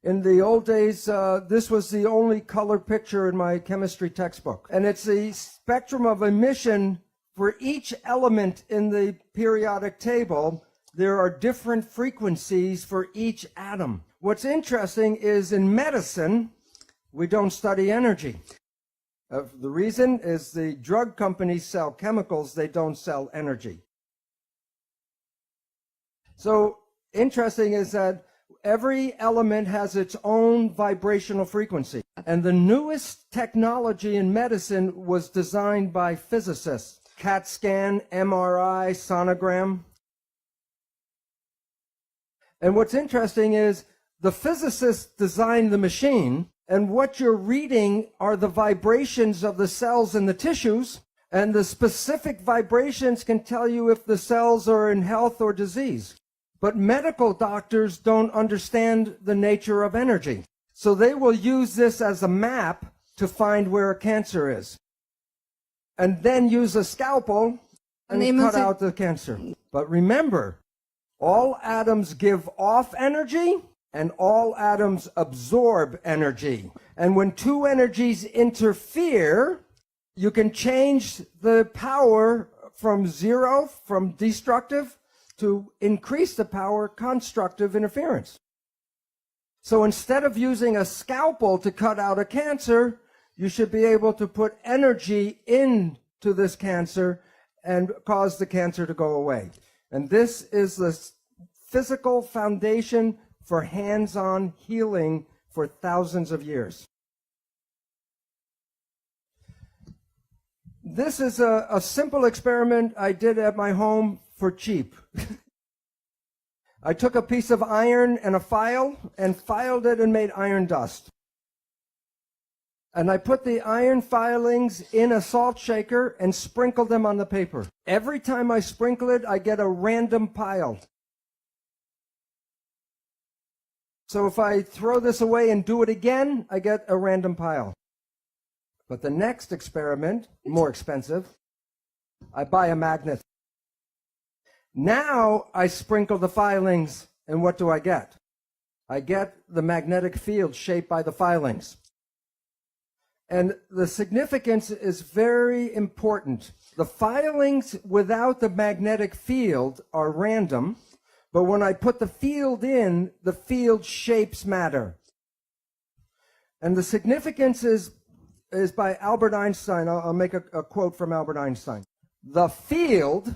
[SPEAKER 6] In the old days, this was the only color picture in my chemistry textbook. And it's the spectrum of emission for each element in the periodic table. There are different frequencies for each atom. What's interesting is in medicine, we don't study energy. The reason is the drug companies sell chemicals, they don't sell energy. So interesting is that every element has its own vibrational frequency. And the newest technology in medicine was designed by physicists. CAT scan, MRI, sonogram. And what's interesting is the physicists designed the machine, and what you're reading are the vibrations of the cells in the tissues, and the specific vibrations can tell you if the cells are in health or disease. But medical doctors don't understand the nature of energy. So they will use this as a map to find where a cancer is. And then use a scalpel and cut out the cancer. But remember, all atoms give off energy and all atoms absorb energy. And when two energies interfere, you can change the power from zero, from destructive, to increase the power, constructive interference. So instead of using a scalpel to cut out a cancer, you should be able to put energy into this cancer and cause the cancer to go away. And this is the physical foundation for hands-on healing for thousands of years. This is a simple experiment I did at my home for cheap. I took a piece of iron and a file and filed it and made iron dust. And I put the iron filings in a salt shaker and sprinkled them on the paper. Every time I sprinkle it, I get a random pile. So if I throw this away and do it again, I get a random pile. But the next experiment, more expensive, I buy a magnet. Now I sprinkle the filings, and what do I get? I get the magnetic field shaped by the filings. And the significance is very important. The filings without the magnetic field are random, but when I put the field in, the field shapes matter. And the significance is by Albert Einstein. I'll make a quote from Albert Einstein. The field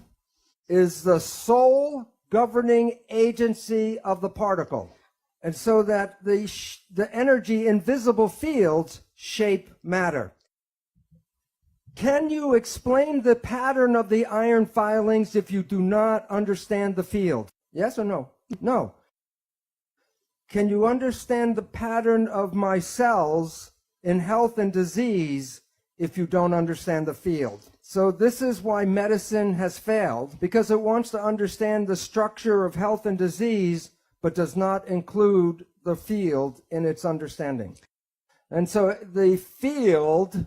[SPEAKER 6] is the sole governing agency of the particle. And so that the energy in visible fields shape matter. Can you explain the pattern of the iron filings if you do not understand the field? Yes or no? No. Can you understand the pattern of my cells in health and disease if you don't understand the field? So this is why medicine has failed, because it wants to understand the structure of health and disease, but does not include the field in its understanding. And so the field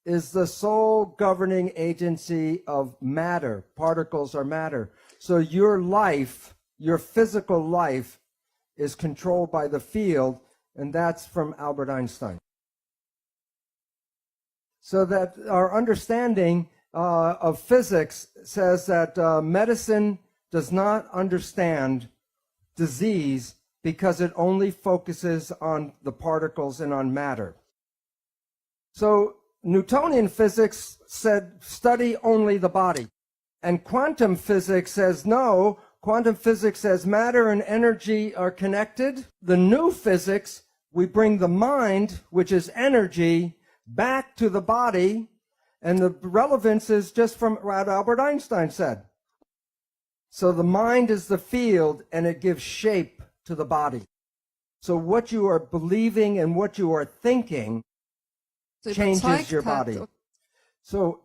[SPEAKER 6] is the sole governing agency of matter. Particles are matter. So your life, your physical life, is controlled by the field, and that's from Albert Einstein. So that our understanding of physics says that medicine does not understand disease because it only focuses on the particles and on matter. So Newtonian physics said study only the body. And quantum physics says no. Quantum physics says matter and energy are connected. The new physics, we bring the mind, which is energy, back to the body, And the relevance is just from what Albert Einstein said. So the mind is the field, and it gives shape to the body. So what you are believing and what you are thinking
[SPEAKER 7] So
[SPEAKER 6] changes
[SPEAKER 7] überzeugt
[SPEAKER 6] your
[SPEAKER 7] hat.
[SPEAKER 6] body. So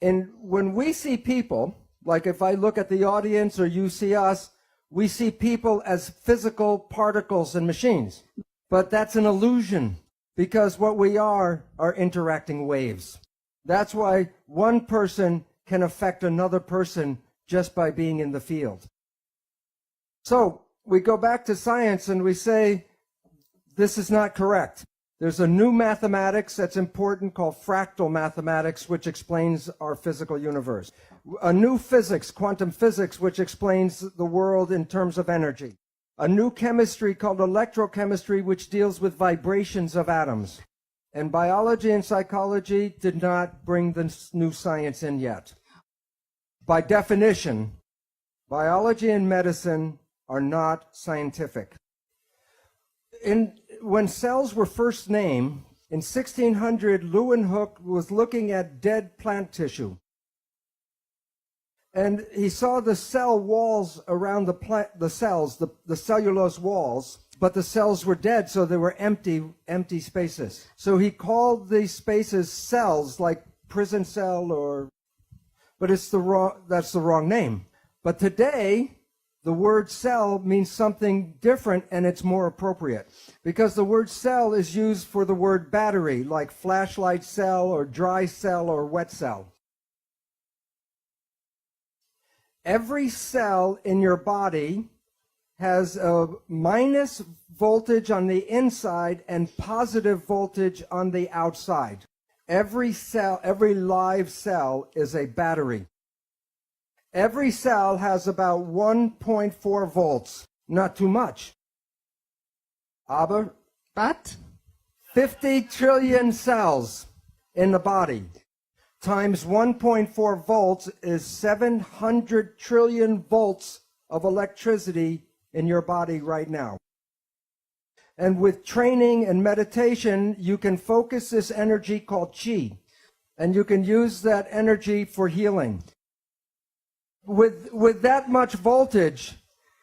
[SPEAKER 6] when we see people, like if I look at the audience or you see us, we see people as physical particles and machines. But that's an illusion, because what we are interacting waves. That's why one person can affect another person just by being in the field. So we go back to science and we say, this is not correct. There's a new mathematics that's important called fractal mathematics, which explains our physical universe. A new physics, quantum physics, which explains the world in terms of energy. A new chemistry called electrochemistry, which deals with vibrations of atoms. And biology and psychology did not bring this new science in yet. By definition, biology and medicine are not scientific. When cells were first named, in 1600, Leeuwenhoek was looking at dead plant tissue. And he saw the cell walls around the cells, the cellulose walls, but the cells were dead, so they were empty spaces. So he called these spaces cells, like prison cell, but that's the wrong name. But today, the word cell means something different, and it's more appropriate, because the word cell is used for the word battery, like flashlight cell or dry cell or wet cell. Every cell in your body has a minus voltage on the inside and positive voltage on the outside. Every cell, every live cell is a battery. Every cell has about 1.4 volts, not too much. Aber
[SPEAKER 7] But
[SPEAKER 6] 50 trillion cells in the body times 1.4 volts is 700 trillion volts of electricity in your body right now. And with training and meditation, you can focus this energy called chi, and you can use that energy for healing. With that much voltage,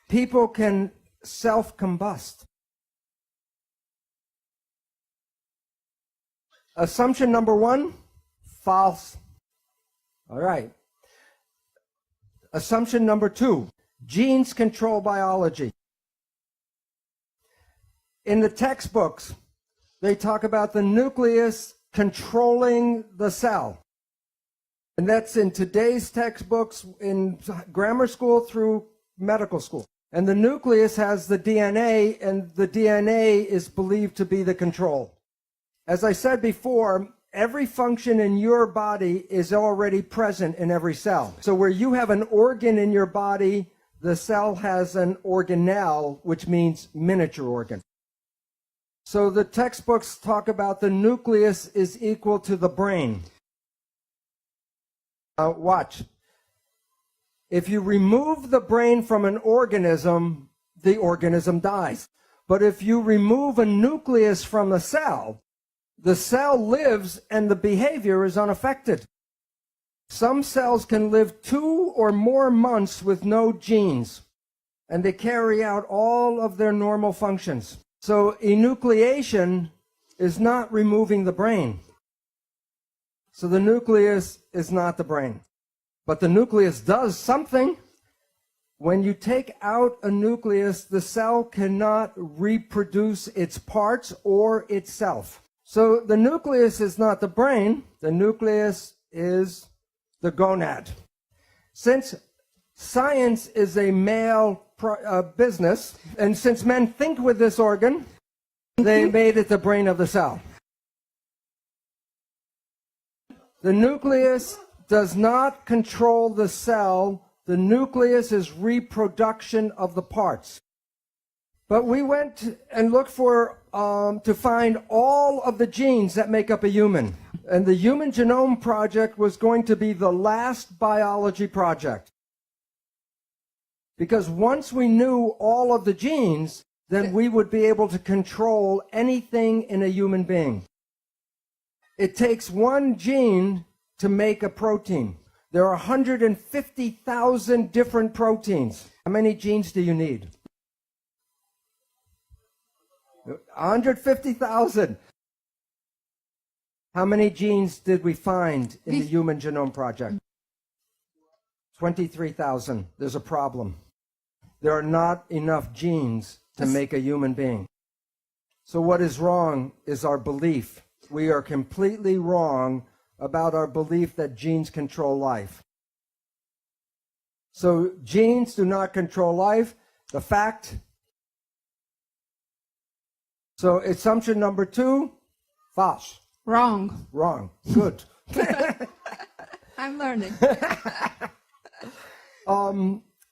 [SPEAKER 6] people can self-combust. Assumption number one, false. All right. Assumption number two, genes control biology. In the textbooks, they talk about the nucleus controlling the cell. And that's in today's textbooks, in grammar school through medical school. And the nucleus has the DNA, and the DNA is believed to be the control. As I said before, every function in your body is already present in every cell. So where you have an organ in your body, the cell has an organelle, which means miniature organ. So the textbooks talk about the nucleus is equal to the brain. Watch. If you remove the brain from an organism, the organism dies. But if you remove a nucleus from a cell, the cell lives and the behavior is unaffected. Some cells can live 2 or more months with no genes, and they carry out all of their normal functions. So enucleation is not removing the brain. So the nucleus is not the brain. But the nucleus does something. When you take out a nucleus, the cell cannot reproduce its parts or itself. So the nucleus is not the brain. The nucleus is the gonad. Since science is a male business, and since men think with this organ, they made it the brain of the cell. The nucleus does not control the cell. The nucleus is reproduction of the parts. But we went and looked for to find all of the genes that make up a human. And the Human Genome Project was going to be the last biology project. Because once we knew all of the genes, then we would be able to control anything in a human being. It takes one gene to make a protein. There are 150,000 different proteins. How many genes do you need? 150,000. How many genes did we find in the Human Genome Project? 23,000. There's a problem. There are not enough genes to make a human being. So what is wrong is our belief. We are completely wrong about our belief that genes control life. So genes do not control life. The fact. So assumption number 2, false.
[SPEAKER 7] Wrong.
[SPEAKER 6] Wrong. Good.
[SPEAKER 7] I'm learning.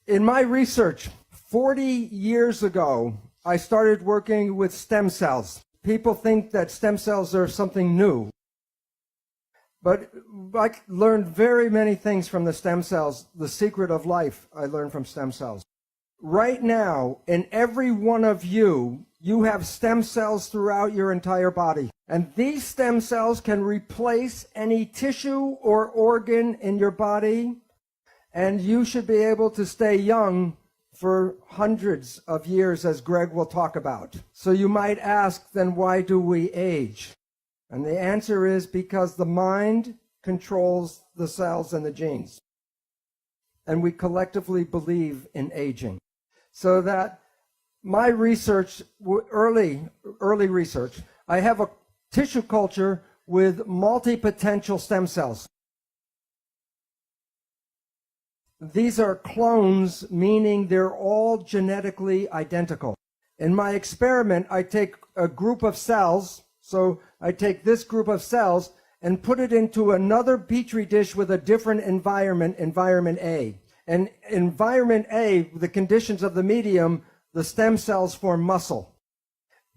[SPEAKER 6] In my research, 40 years ago, I started working with stem cells. People think that stem cells are something new. But I learned very many things from the stem cells. The secret of life I learned from stem cells. Right now, in every one of you, you have stem cells throughout your entire body. And these stem cells can replace any tissue or organ in your body. And you should be able to stay young for hundreds of years, as Greg will talk about. So you might ask, then why do we age? And the answer is because the mind controls the cells and the genes. And we collectively believe in aging. So that my research, early research, I have a tissue culture with multipotential stem cells. These are clones, meaning they're all genetically identical. In my experiment, I take a group of cells, so I take this group of cells and put it into another petri dish with a different environment, environment A. And environment A, the conditions of the medium, the stem cells form muscle.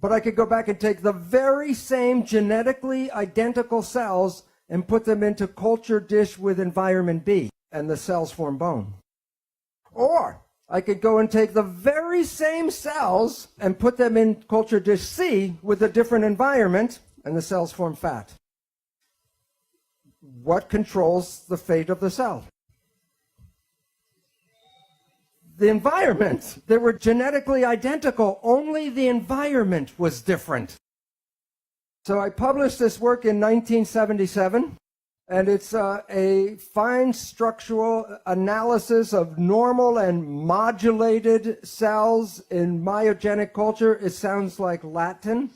[SPEAKER 6] But I could go back and take the very same genetically identical cells and put them into culture dish with environment B, and the cells form bone. Or I could go and take the very same cells and put them in culture dish C with a different environment, and the cells form fat. What controls the fate of the cell? The environment. They were genetically identical, only the environment was different. So I published this work in 1977, and it's a fine structural analysis of normal and modulated cells in myogenic culture. It sounds like Latin,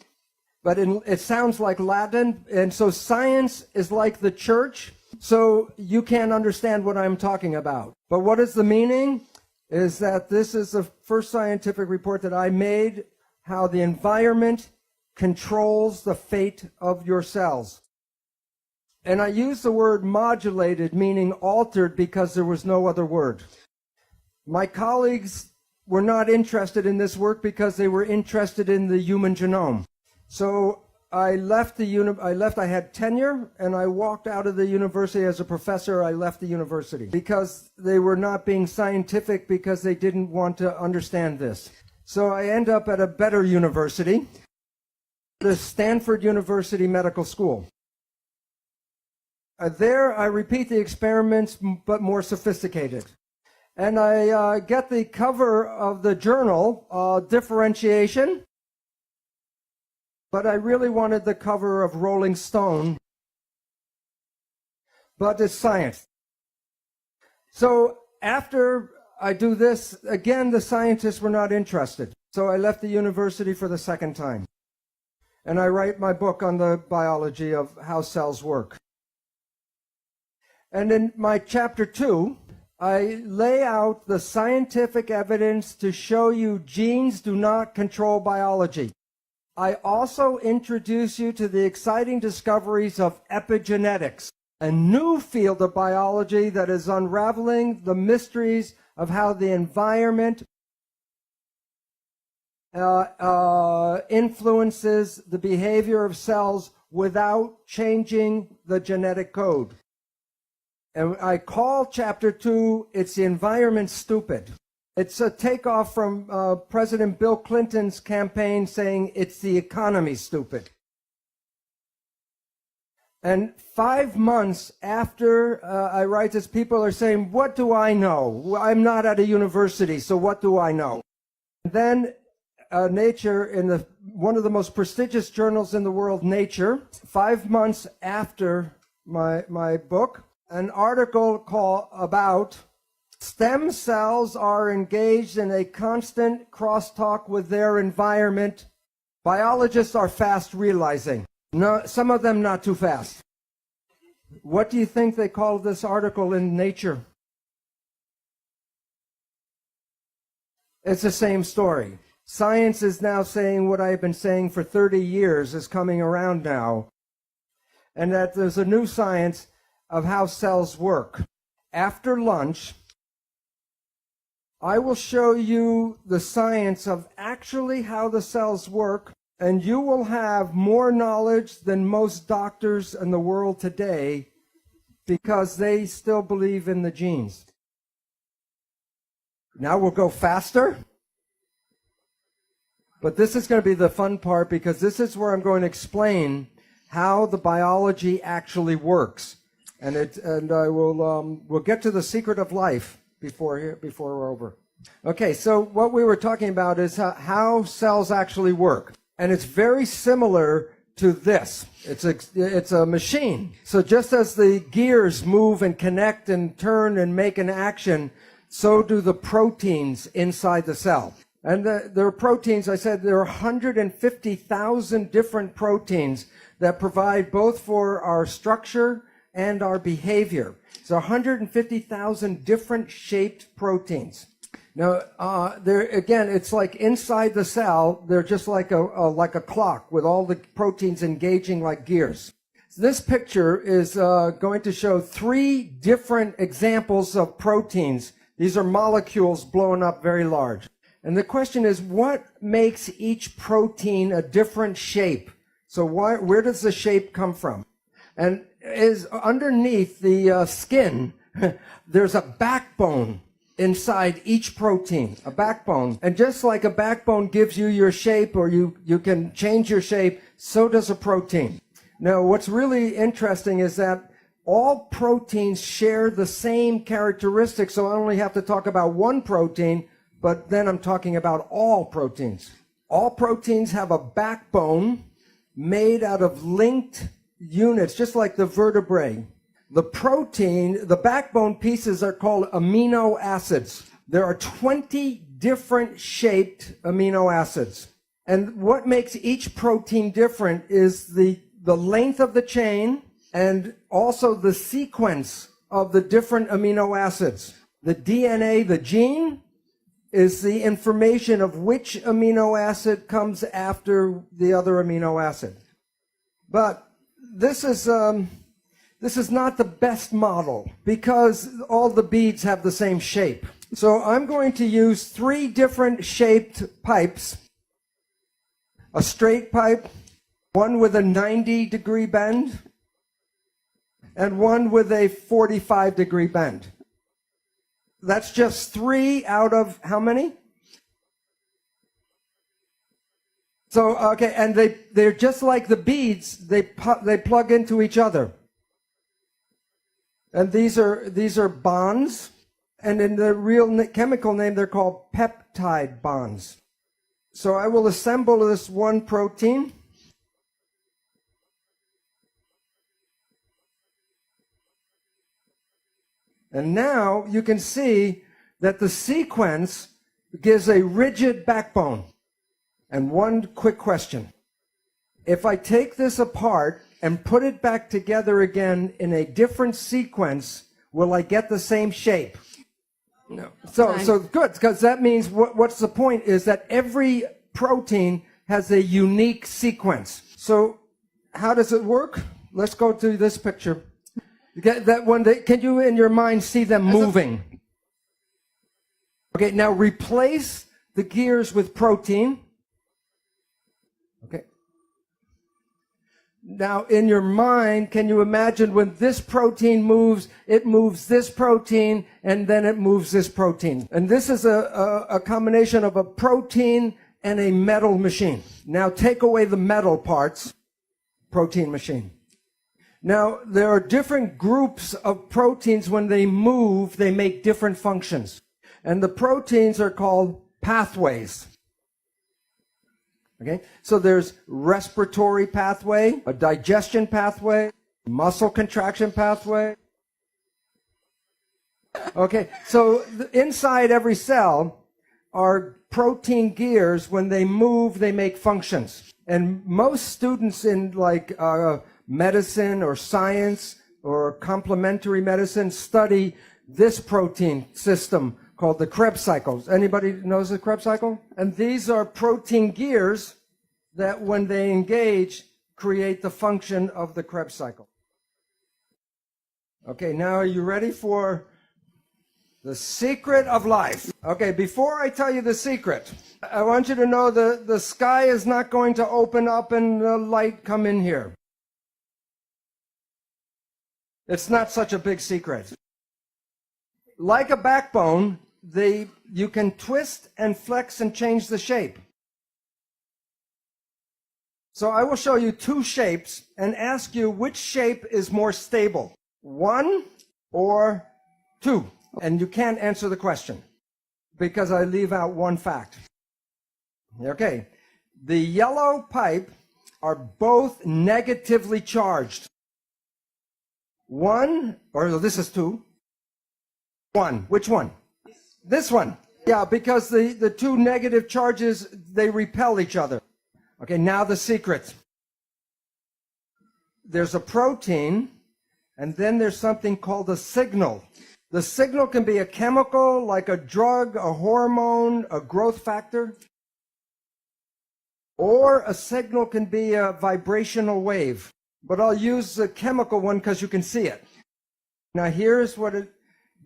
[SPEAKER 6] but it sounds like Latin, and so science is like the church, so you can't understand what I'm talking about. But what is the meaning? Is that this is the first scientific report that I made, how the environment controls the fate of your cells. And I use the word modulated, meaning altered, because there was no other word. My colleagues were not interested in this work because they were interested in the human genome. So I left I had tenure, and I walked out of the university as a professor. I left the university because they were not being scientific, because they didn't want to understand this. So I end up at a better university, the Stanford University Medical School. There I repeat the experiments, but more sophisticated. And I get the cover of the journal, Differentiation. But I really wanted the cover of Rolling Stone. But it's science. So after I do this, again, the scientists were not interested. So I left the university for the second time. And I write my book on the biology of how cells work. And in my chapter 2, I lay out the scientific evidence to show you genes do not control biology. I also introduce you to the exciting discoveries of epigenetics, a new field of biology that is unraveling the mysteries of how the environment influences the behavior of cells without changing the genetic code. And I call chapter 2, It's the Environment Stupid. It's a takeoff from President Bill Clinton's campaign saying it's the economy stupid. And 5 months after I write this, people are saying, what do I know? I'm not at a university, so what do I know? And then Nature, in one of the most prestigious journals in the world, Nature, 5 months after my book, an article about stem cells are engaged in a constant crosstalk with their environment. Biologists are fast realizing. No, some of them not too fast. What do you think they call this article in Nature? It's the same story. Science is now saying what I've been saying for 30 years is coming around now, and that there's a new science of how cells work. After lunch, I will show you the science of actually how the cells work, and you will have more knowledge than most doctors in the world today because they still believe in the genes. Now we'll go faster. But this is going to be the fun part because this is where I'm going to explain how the biology actually works. And I will we'll get to the secret of life before we're over. Okay, so what we were talking about is how cells actually work. And it's very similar to this. It's a machine. So just as the gears move and connect and turn and make an action, so do the proteins inside the cell. And there are proteins, I said there are 150,000 different proteins that provide both for our structure and our behavior. So 150,000 different shaped proteins. Now, again, it's like inside the cell, they're just like a clock with all the proteins engaging like gears. So this picture is going to show 3 different examples of proteins. These are molecules blown up very large. And the question is, what makes each protein a different shape? So where does the shape come from? And is underneath the skin, there's a backbone inside each protein, a backbone. And just like a backbone gives you your shape, or you can change your shape, so does a protein. Now, what's really interesting is that all proteins share the same characteristics, so I only have to talk about one protein, but then I'm talking about all proteins. All proteins have a backbone made out of linked units, just like the vertebrae. The backbone pieces are called amino acids. There are 20 different shaped amino acids. And what makes each protein different is the length of the chain and also the sequence of the different amino acids. The DNA, the gene, is the information of which amino acid comes after the other amino acid. But this is not the best model because all the beads have the same shape. So I'm going to use 3 different shaped pipes. A straight pipe, one with a 90-degree bend, and one with a 45-degree bend. That's just 3 out of how many? So, okay, and they're just like the beads, they plug into each other. And these are bonds, and in the real chemical name, they're called peptide bonds. So I will assemble this one protein. And now you can see that the sequence gives a rigid backbone. And one quick question. If I take this apart and put it back together again in a different sequence, will I get the same shape? No. So good, because that means what's the point is that every protein has a unique sequence. So how does it work? Let's go to this picture. That one, can you in your mind see them moving? Okay, now replace the gears with protein. Okay. Now in your mind, can you imagine when this protein moves, it moves this protein, and then it moves this protein. And this is a combination of a protein and a metal machine. Now take away the metal parts, protein machine. Now, there are different groups of proteins. When they move, they make different functions. And the proteins are called pathways. Okay? So there's respiratory pathway, a digestion pathway, muscle contraction pathway. Okay, so inside every cell are protein gears. When they move, they make functions. And most students in medicine or science or complementary medicine study this protein system called the Krebs cycles. Anybody knows the Krebs cycle? And these are protein gears that when they engage create the function of the Krebs cycle. Okay, now are you ready for the secret of life? Okay, before I tell you the secret, I want you to know the sky is not going to open up and the light come in here. It's not such a big secret. Like a backbone, you can twist and flex and change the shape. So I will show you two shapes and ask you which shape is more stable, 1 or 2. And you can't answer the question because I leave out one fact. Okay, the yellow pipe are both negatively charged. 1, or this is 2. 1, which one? This one. Yeah, because the two negative charges, they repel each other. Okay, now the secret. There's a protein, and then there's something called a signal. The signal can be a chemical, like a drug, a hormone, a growth factor. Or a signal can be a vibrational wave. But I'll use the chemical one because you can see it. Now here's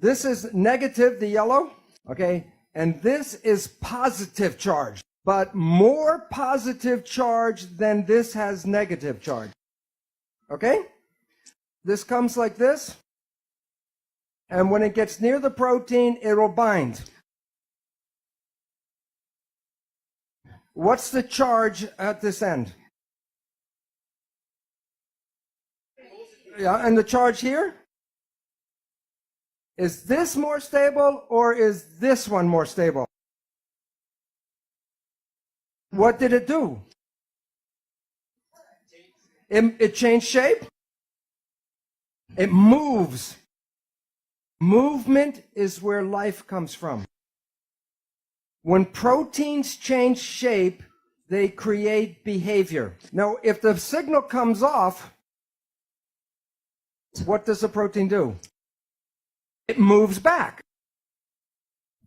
[SPEAKER 6] this is negative, the yellow, okay? And this is positive charge, but more positive charge than this has negative charge. Okay? This comes like this. And when it gets near the protein, it will bind. What's the charge at this end? Yeah, and the charge here? Is this more stable or is this one more stable? What did it do? It changed shape? It moves. Movement is where life comes from. When proteins change shape, they create behavior. Now, if the signal comes off, what does the protein do? It moves back.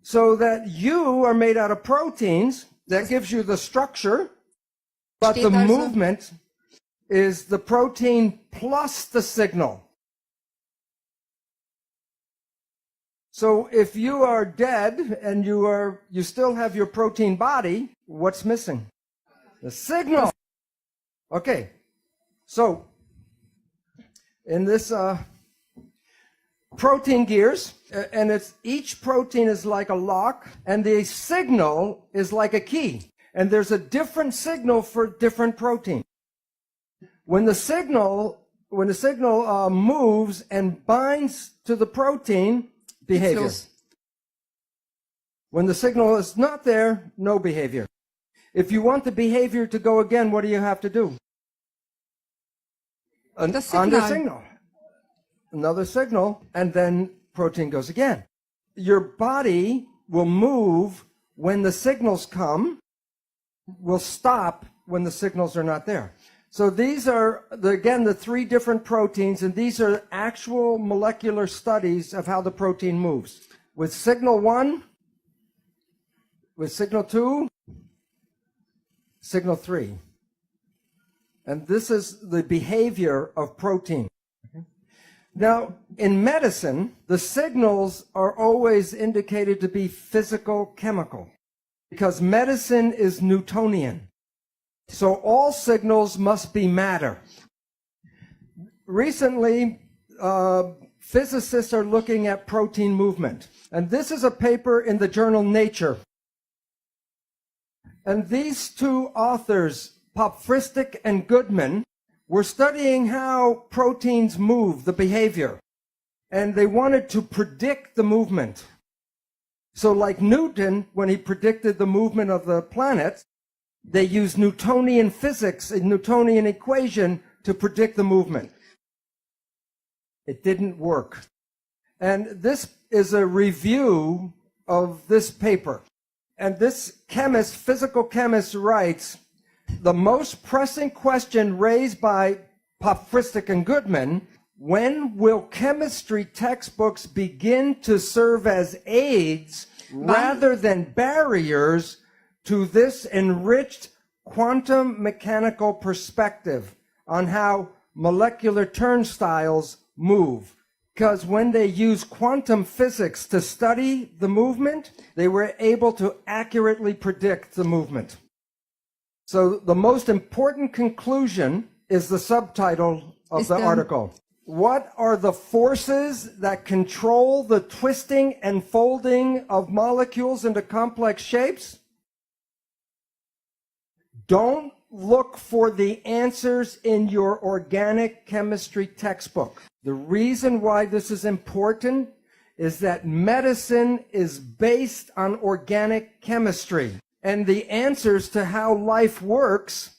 [SPEAKER 6] So that you are made out of proteins, that gives you the structure, but the movement is the protein plus the signal. So if you are dead and you still have your protein body, what's missing? The signal. Okay. So in this protein gears, and each protein is like a lock, and the signal is like a key. And there's a different signal for different protein. When the signal moves and binds to the protein, behavior. When the signal is not there, no behavior. If you want the behavior to go again, what do you have to do? Under signal. Another signal, and then protein goes again. Your body will move when the signals come, will stop when the signals are not there. So these are, again, the three different proteins, and these are actual molecular studies of how the protein moves. With signal 1, with signal 2, signal 3. And this is the behavior of protein. Now, in medicine, the signals are always indicated to be physical chemical, because medicine is Newtonian. So all signals must be matter. Recently, physicists are looking at protein movement. And this is a paper in the journal Nature. And these two authors, Popfristic and Goodman, were studying how proteins move, the behavior, and they wanted to predict the movement. So like Newton, when he predicted the movement of the planets, they used Newtonian physics, a Newtonian equation, to predict the movement. It didn't work. And this is a review of this paper. And this chemist, physical chemist, writes, the most pressing question raised by Pahintulot and Goodman: when will chemistry textbooks begin to serve as aids rather than barriers to this enriched quantum mechanical perspective on how molecular turnstiles move? Because when they used quantum physics to study the movement, they were able to accurately predict the movement. So the most important conclusion is the subtitle of the article. What are the forces that control the twisting and folding of molecules into complex shapes? Don't look for the answers in your organic chemistry textbook. The reason why this is important is that medicine is based on organic chemistry, and the answers to how life works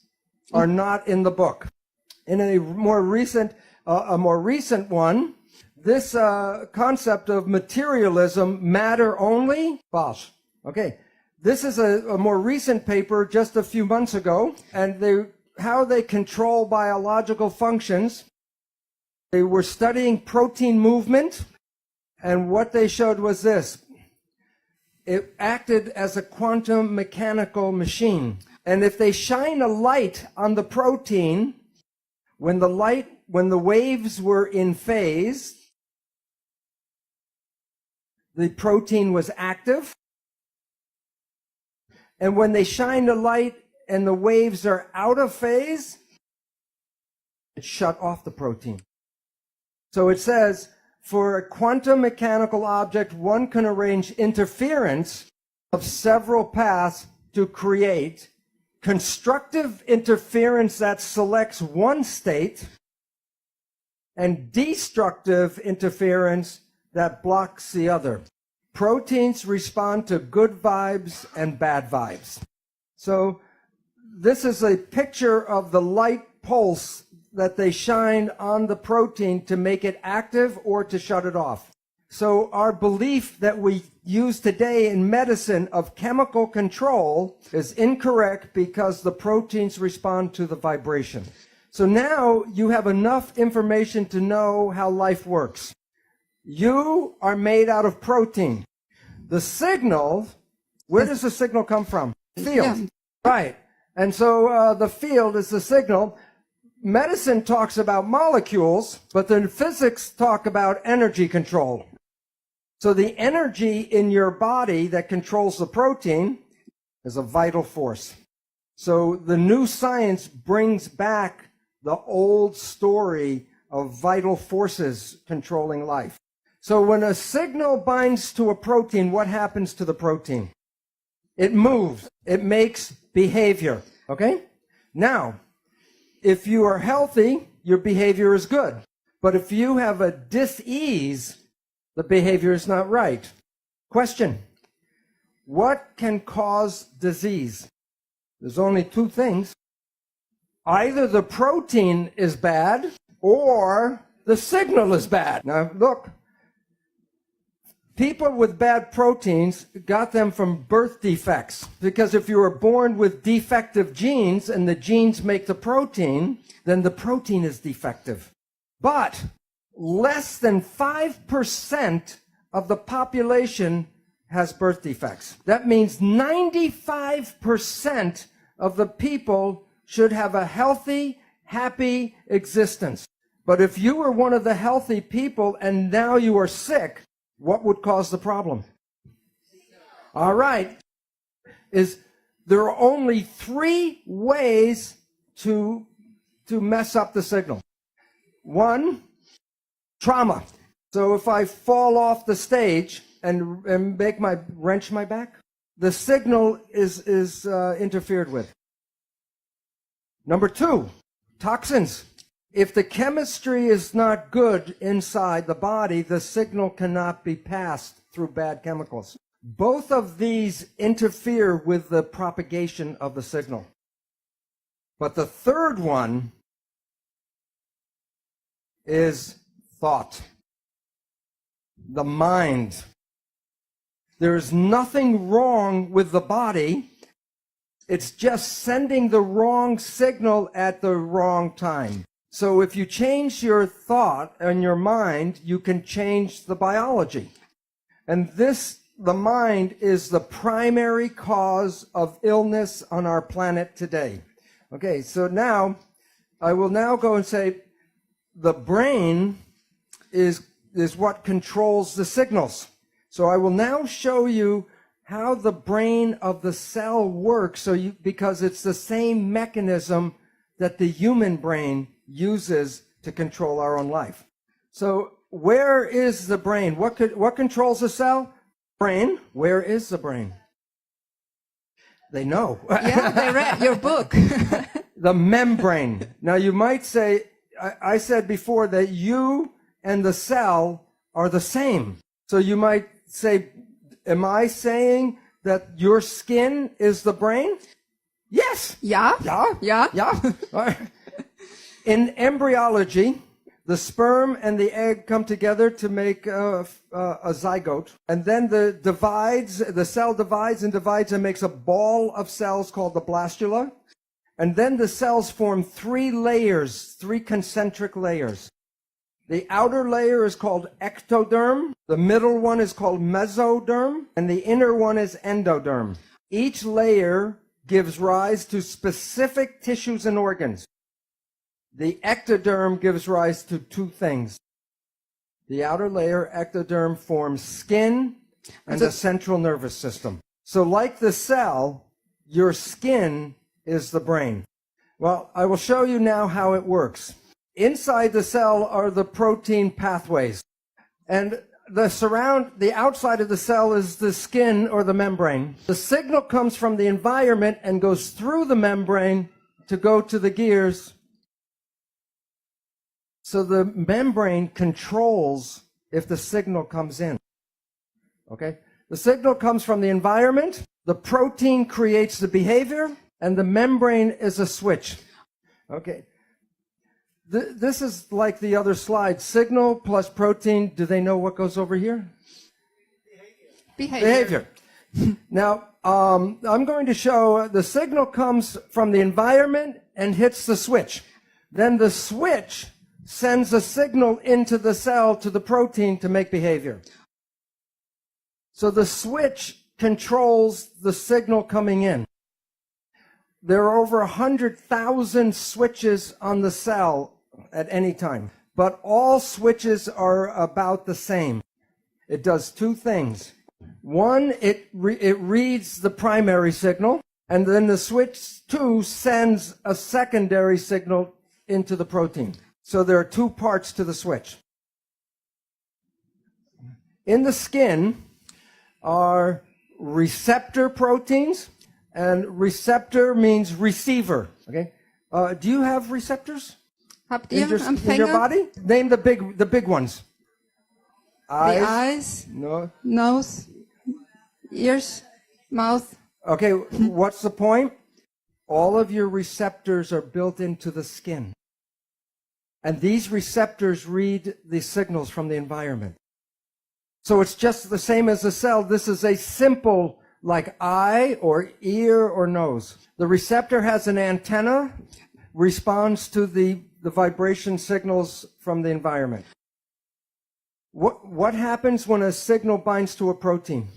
[SPEAKER 6] are not in the book. In a more recent one, this concept of materialism, matter only, false. Okay, this is a more recent paper just a few months ago, and how they control biological functions. They were studying protein movement, and what they showed was this. It acted as a quantum mechanical machine. And if they shine a light on the protein, when the waves were in phase, the protein was active. And when they shine a light and the waves are out of phase, it shut off the protein. So it says, for a quantum mechanical object, one can arrange interference of several paths to create constructive interference that selects one state and destructive interference that blocks the other. Proteins respond to good vibes and bad vibes. So this is a picture of the light pulse that they shine on the protein to make it active or to shut it off. So our belief that we use today in medicine of chemical control is incorrect because the proteins respond to the vibration. So now you have enough information to know how life works. You are made out of protein. The signal, where does the signal come from? Field. Yeah. Right. And so the field is the signal. Medicine talks about molecules, but then physics talk about energy control. So the energy in your body that controls the protein is a vital force. So the new science brings back the old story of vital forces controlling life. So when a signal binds to a protein, what happens to the protein? It moves. It makes behavior. Okay? Now, if you are healthy, your behavior is good. But if you have a dis-ease, the behavior is not right. Question: what can cause disease? There's only two things. Either the protein is bad or the signal is bad. Now look, people with bad proteins got them from birth defects, because if you were born with defective genes and the genes make the protein, then the protein is defective. But less than 5% of the population has birth defects. That means 95% of the people should have a healthy, happy existence. But if you were one of the healthy people and now you are sick, what would cause the problem? All right. There are only 3 ways to mess up the signal. 1, trauma. So if I fall off the stage and wrench my back, the signal is interfered with. Number 2, toxins. if the chemistry is not good inside the body, the signal cannot be passed through bad chemicals. Both of these interfere with the propagation of the signal. But the third one is thought, the mind. There is nothing wrong with the body. It's just sending the wrong signal at the wrong time. So if you change your thought and your mind, you can change the biology. And the mind is the primary cause of illness on our planet today. Okay, so now, I will now go and say, the brain is what controls the signals. So I will now show you how the brain of the cell works, because it's the same mechanism that the human brain uses to control our own life. So where is the brain? What controls the cell? Brain. Where is the brain? They know.
[SPEAKER 7] Yeah, they read your book.
[SPEAKER 6] The membrane. Now you might say, I said before that you and the cell are the same. So you might say, am I saying that your skin is the brain? Yes.
[SPEAKER 7] Yeah.
[SPEAKER 6] Yeah.
[SPEAKER 7] Yeah.
[SPEAKER 6] Yeah. In embryology, the sperm and the egg come together to make a zygote. And then the cell divides and makes a ball of cells called the blastula. And then the cells form three concentric layers. The outer layer is called ectoderm, the middle one is called mesoderm, and the inner one is endoderm. Each layer gives rise to specific tissues and organs. The ectoderm gives rise to two things. The outer layer, ectoderm, forms skin and the central nervous system. So like the cell, your skin is the brain. Well, I will show you now how it works. Inside the cell are the protein pathways. And the outside of the cell is the skin or the membrane. The signal comes from the environment and goes through the membrane to go to the gears. So the membrane controls if the signal comes in. Okay? The signal comes from the environment, the protein creates the behavior, and the membrane is a switch. Okay. This is like the other slide. Signal plus protein. Do they know what goes over here? Behavior. Now, I'm going to show the signal comes from the environment and hits the switch. Then the switch sends a signal into the cell to the protein to make behavior. So the switch controls the signal coming in. There are over 100,000 switches on the cell at any time, but all switches are about the same. It does two things. One, it reads the primary signal, and then the switch 2 sends a secondary signal into the protein. So there are two parts to the switch. In the skin are receptor proteins, and receptor means receiver. Okay, do you have receptors
[SPEAKER 7] Habt ihr
[SPEAKER 6] in
[SPEAKER 7] Empfänger?
[SPEAKER 6] your body? Name the big ones.
[SPEAKER 7] The eyes,
[SPEAKER 6] No.
[SPEAKER 7] nose, ears, mouth.
[SPEAKER 6] Okay, what's the point? All of your receptors are built into the skin. And these receptors read the signals from the environment. So it's just the same as a cell. This is a simple, like eye or ear or nose. The receptor has an antenna, responds to the vibration signals from the environment. What happens when a signal binds to a protein?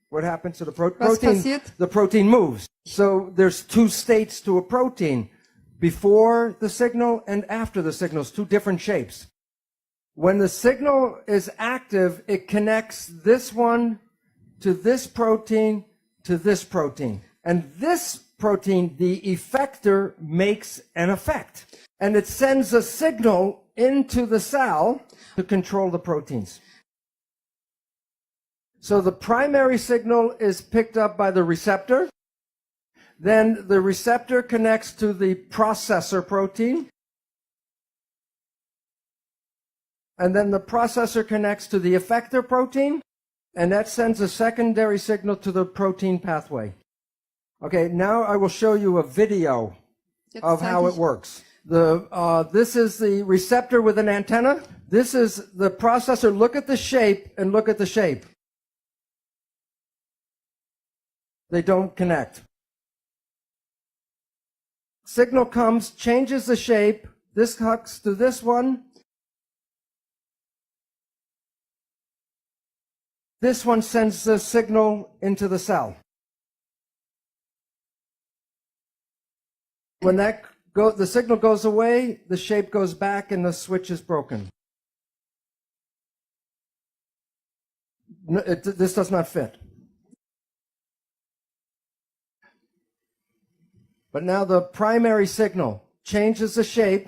[SPEAKER 6] What happens to the protein?
[SPEAKER 7] passiert?
[SPEAKER 6] The protein moves. So there's two states to a protein. Before the signal and after the signals, two different shapes. When the signal is active, it connects this one to this protein to this protein. And this protein, the effector, makes an effect. And it sends a signal into the cell to control the proteins. So the primary signal is picked up by the receptor. Then the receptor connects to the processor protein. and then the processor connects to the effector protein, and that sends a secondary signal to the protein pathway. Okay, now I will show you a video of how it works. This is the receptor with an antenna. This is the processor. Look at the shape and look at the shape. They don't connect. Signal comes, changes the shape. This hooks to this one. This one sends the signal into the cell. When the signal goes away, the shape goes back and the switch is broken. This does not fit. But now the primary signal changes the shape,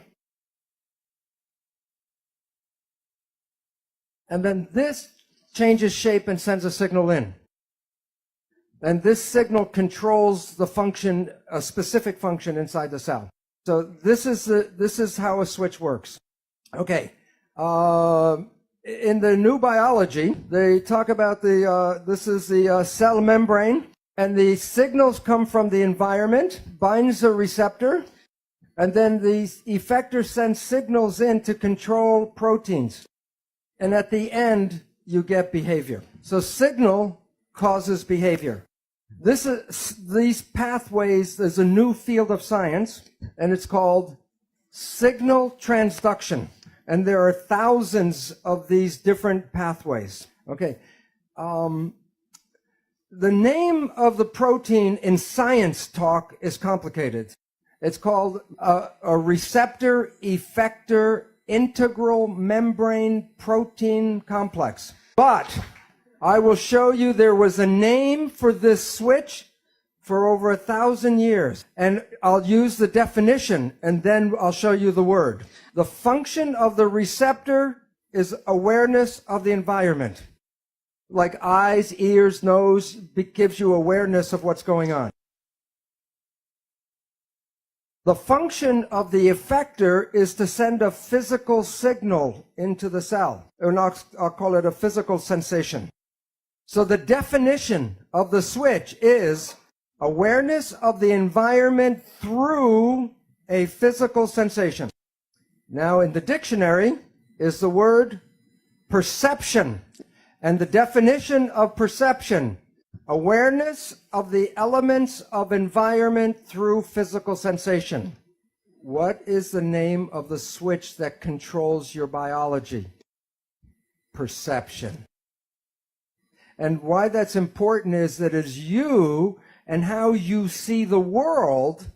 [SPEAKER 6] and then this changes shape and sends a signal in. And this signal controls the function, a specific function inside the cell. So this is how a switch works. Okay. In the new biology, they talk about this is the cell membrane, and the signals come from the environment, binds a receptor, and then the effector sends signals in to control proteins. And at the end, you get behavior. So signal causes behavior. These pathways, there's a new field of science, and it's called signal transduction. And there are thousands of these different pathways. Okay. The name of the protein in science talk is complicated. It's called a receptor effector integral membrane protein complex. But I will show you there was a name for this switch for over 1,000 years. And I'll use the definition, and then I'll show you the word. The function of the receptor is awareness of the environment. Like eyes, ears, nose, gives you awareness of what's going on. The function of the effector is to send a physical signal into the cell. Or I'll call it a physical sensation. So the definition of the switch is awareness of the environment through a physical sensation. Now in the dictionary is the word perception. And the definition of perception, awareness of the elements of environment through physical sensation. What is the name of the switch that controls your biology? Perception. And why that's important is that it's you and how you see the world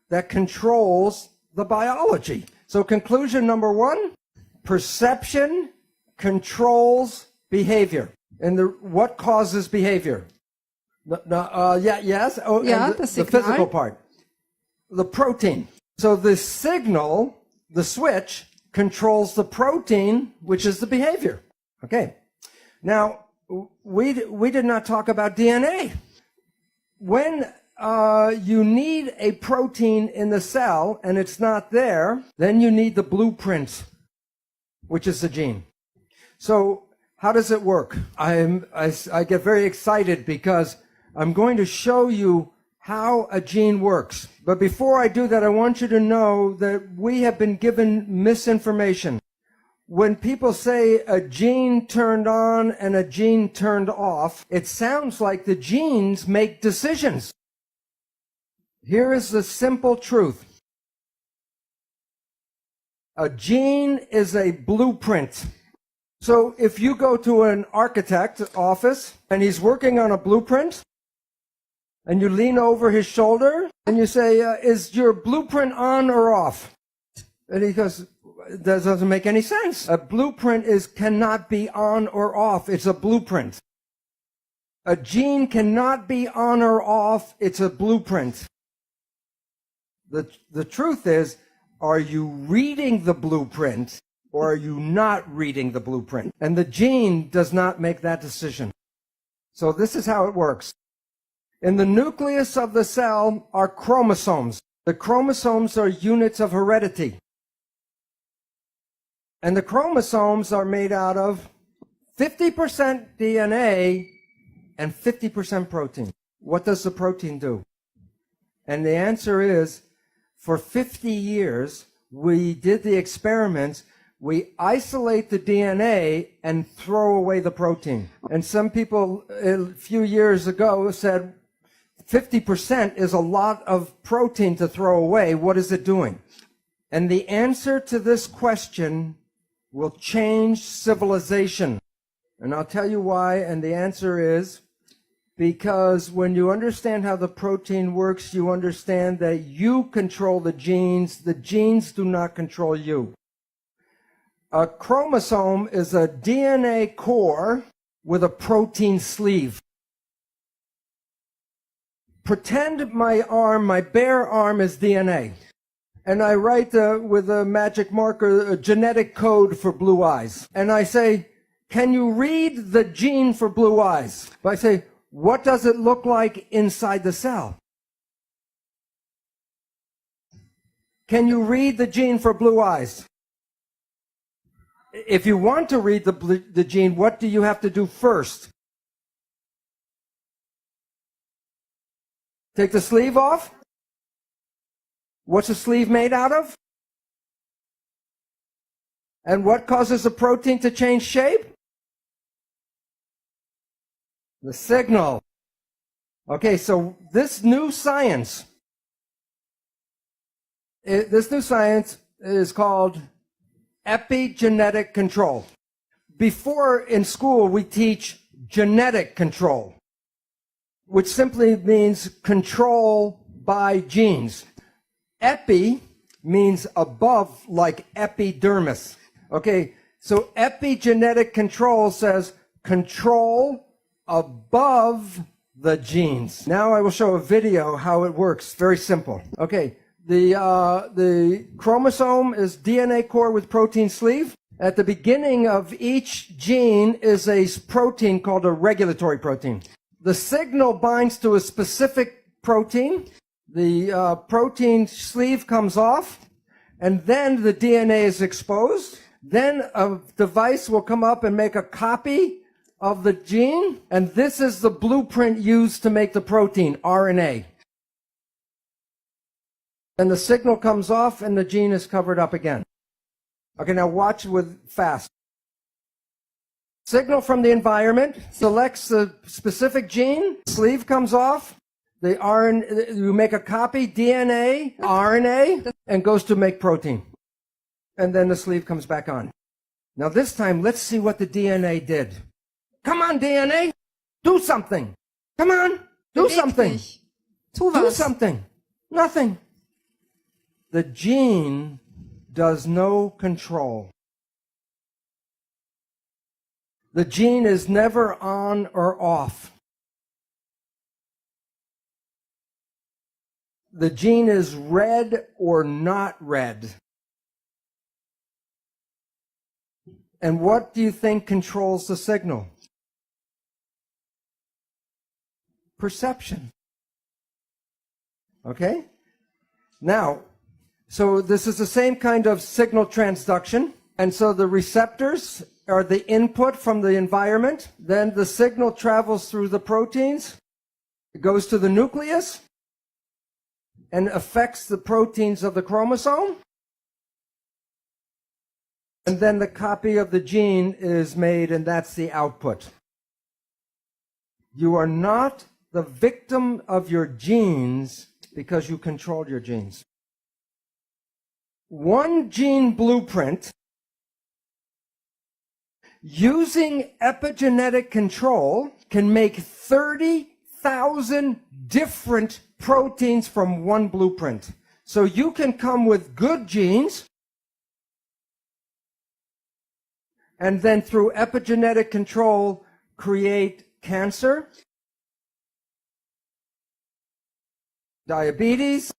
[SPEAKER 6] that controls the biology. So conclusion number one, perception controls behavior. And what causes behavior? Yes. Oh,
[SPEAKER 7] yeah,
[SPEAKER 6] the physical part. The protein. So the signal, the switch, controls the protein, which is the behavior. Okay. Now, we did not talk about DNA. When you need a protein in the cell and it's not there, then you need the blueprint, which is the gene. So how does it work? I get very excited because I'm going to show you how a gene works. But before I do that, I want you to know that we have been given misinformation. When people say a gene turned on and a gene turned off, it sounds like the genes make decisions. Here is the simple truth. A gene is a blueprint. So if you go to an architect office and he's working on a blueprint, and you lean over his shoulder and you say, is your blueprint on or off? And he goes, that doesn't make any sense. A blueprint cannot be on or off. It's a blueprint. A gene cannot be on or off. It's a blueprint. The truth is, are you reading the blueprint or are you not reading the blueprint? And the gene does not make that decision. So this is how it works. In the nucleus of the cell are chromosomes. The chromosomes are units of heredity. And the chromosomes are made out of 50% DNA and 50% protein. What does the protein do? And the answer is, for 50 years, we did the experiments. We isolate the DNA and throw away the protein. And some people a few years ago said 50% is a lot of protein to throw away. What is it doing? And the answer to this question will change civilization. And I'll tell you why, and the answer is because when you understand how the protein works, you understand that you control the genes do not control you. A chromosome is a DNA core with a protein sleeve. Pretend my arm, my bare arm, is DNA. And I write with a magic marker a genetic code for blue eyes. And I say, can you read the gene for blue eyes? I say, what does it look like inside the cell? Can you read the gene for blue eyes? If you want to read the gene, what do you have to do first? Take the sleeve off? What's the sleeve made out of? And what causes a protein to change shape? The signal. Okay, so this new science is called epigenetic control. Before in school we teach genetic control, which simply means control by genes. Epi means above, like epidermis. Okay, so epigenetic control says control above the genes. Now I will show a video how it works. Very simple. Okay, the chromosome is DNA core with protein sleeve. At the beginning of each gene is a protein called a regulatory protein. The signal binds to a specific protein. The protein sleeve comes off, and then the DNA is exposed. Then a device will come up and make a copy of the gene, and this is the blueprint used to make the protein, RNA. And the signal comes off, and the gene is covered up again. Okay, now watch with fast. Signal from the environment selects the specific gene, sleeve comes off, the RNA, you make a copy, DNA, RNA, and goes to make protein. And then the sleeve comes back on. Now this time, let's see what the DNA did. Come on, DNA, do something. Come on, do something. Do something. Nothing. The gene does no control. The gene is never on or off. The gene is read or not read. And what do you think controls the signal? Perception. Okay? Now, so this is the same kind of signal transduction. And so the receptors are the input from the environment. Then the signal travels through the proteins. It goes to the nucleus and affects the proteins of the chromosome. And then the copy of the gene is made, and that's the output. You are not the victim of your genes because you control your genes. One gene blueprint using epigenetic control can make 30,000 different proteins from one blueprint. So you can come with good genes, and then through epigenetic control create cancer, diabetes,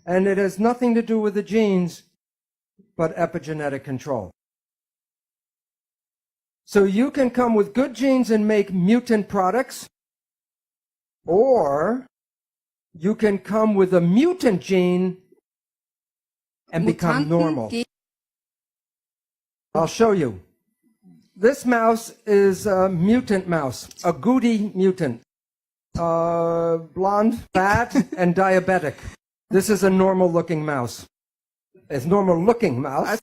[SPEAKER 6] and it has nothing to do with the genes but epigenetic control. So you can come with good genes and make mutant products, or you can come with a mutant gene and become normal. I'll show you. This mouse is a mutant mouse, a goody mutant. Blonde, fat, and diabetic. This is a normal-looking mouse. It's normal-looking mouse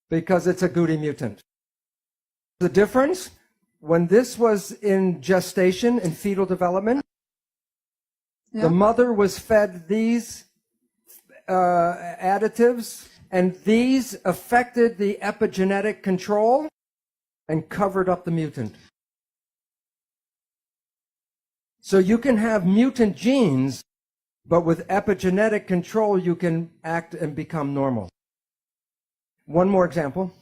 [SPEAKER 6] because it's a goody mutant. The difference, when this was in gestation, in fetal development, the mother was fed these additives, and these affected the epigenetic control and covered up the mutant. So you can have mutant genes, but with epigenetic control, you can act and become normal. One more example.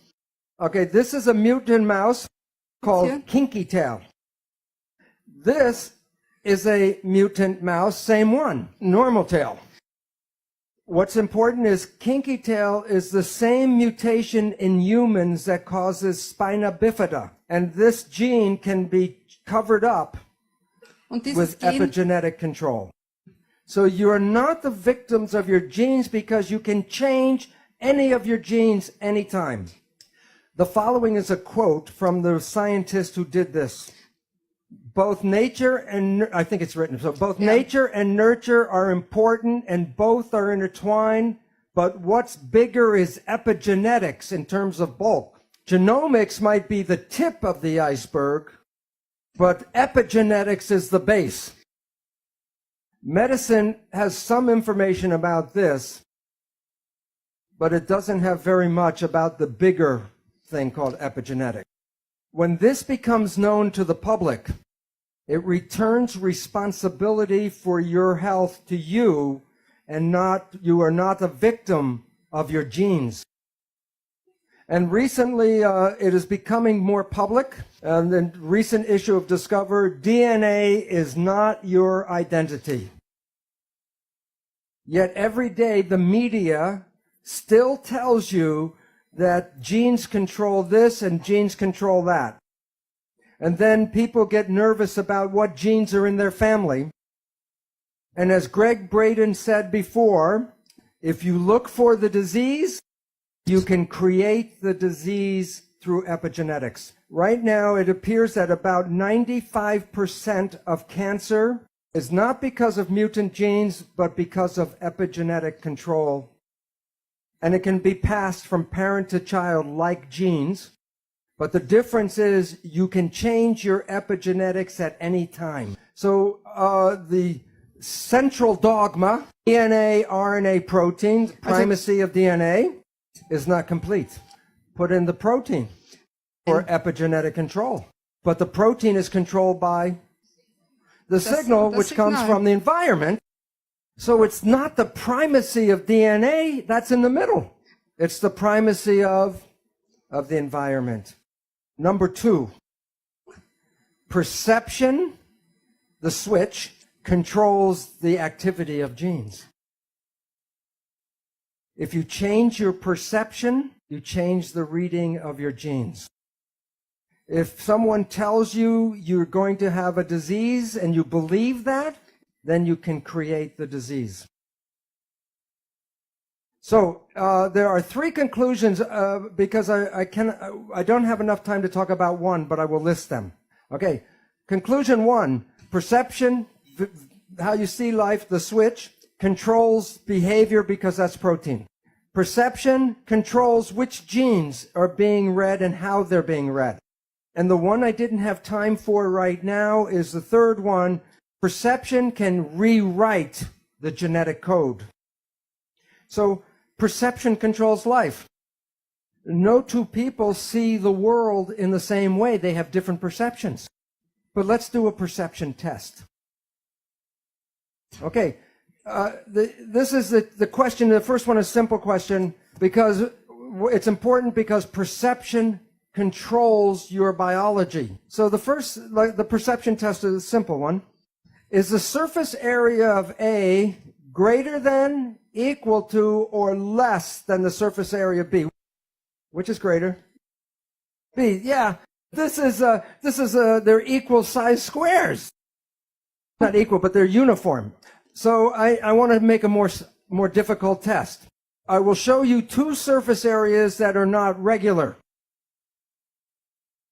[SPEAKER 6] Okay, this is a mutant mouse called Kinky Tail. This is a mutant mouse, same one, normal tail. What's important is Kinky Tail is the same mutation in humans that causes spina bifida. And this gene can be covered up with epigenetic control. So you're not the victims of your genes because you can change any of your genes anytime. The following is a quote from the scientist who did this. Both nature and, I think it's written, so both nature and nurture are important and both are intertwined, but what's bigger is epigenetics in terms of bulk. Genomics might be the tip of the iceberg, but epigenetics is the base. Medicine has some information about this, but it doesn't have very much about the bigger thing called epigenetics. When this becomes known to the public, it returns responsibility for your health to you, and you are not a victim of your genes. And recently, it is becoming more public. And the recent issue of Discover, DNA is not your identity. Yet every day, the media still tells you that genes control this and genes control that. And then people get nervous about what genes are in their family. And as Greg Braden said before, if you look for the disease, you can create the disease through epigenetics. Right now, it appears that about 95% of cancer is not because of mutant genes, but because of epigenetic control. And it can be passed from parent to child like genes. But the difference is you can change your epigenetics at any time. So the central dogma, DNA, RNA, protein, primacy of DNA, is not complete. Put in the protein for epigenetic control. But the protein is controlled by the signal, which comes from the environment. So it's not the primacy of DNA that's in the middle. It's the primacy of the environment. Number 2, perception, the switch, controls the activity of genes. If you change your perception, you change the reading of your genes. If someone tells you you're going to have a disease and you believe that, then you can create the disease. So there are 3 conclusions because I don't have enough time to talk about one, but I will list them. Okay, conclusion 1, perception, how you see life, the switch, controls behavior because that's protein. Perception controls which genes are being read and how they're being read. And the one I didn't have time for right now is the 3rd one. Perception can rewrite the genetic code. So perception controls life. No 2 people see the world in the same way. They have different perceptions. But let's do a perception test. Okay, this is the question. The first one is a simple question because it's important because perception controls your biology. So the perception test is a simple one. Is the surface area of A greater than, equal to, or less than the surface area of B? Which is greater? B, yeah. They're equal size squares. Not equal, but they're uniform. So I want to make a more difficult test. I will show you 2 surface areas that are not regular.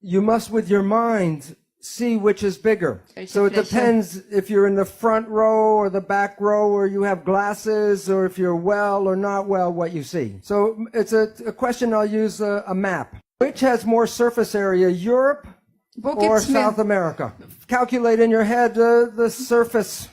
[SPEAKER 6] you must, with your mind, see which is bigger. So it
[SPEAKER 7] Articulation.
[SPEAKER 6] depends if you're in the front row or the back row, or you have glasses, or if you're well or not well, what you see. So it's a question. I'll use a map. Which has more surface area, Europe or South America? Calculate in your head the surface.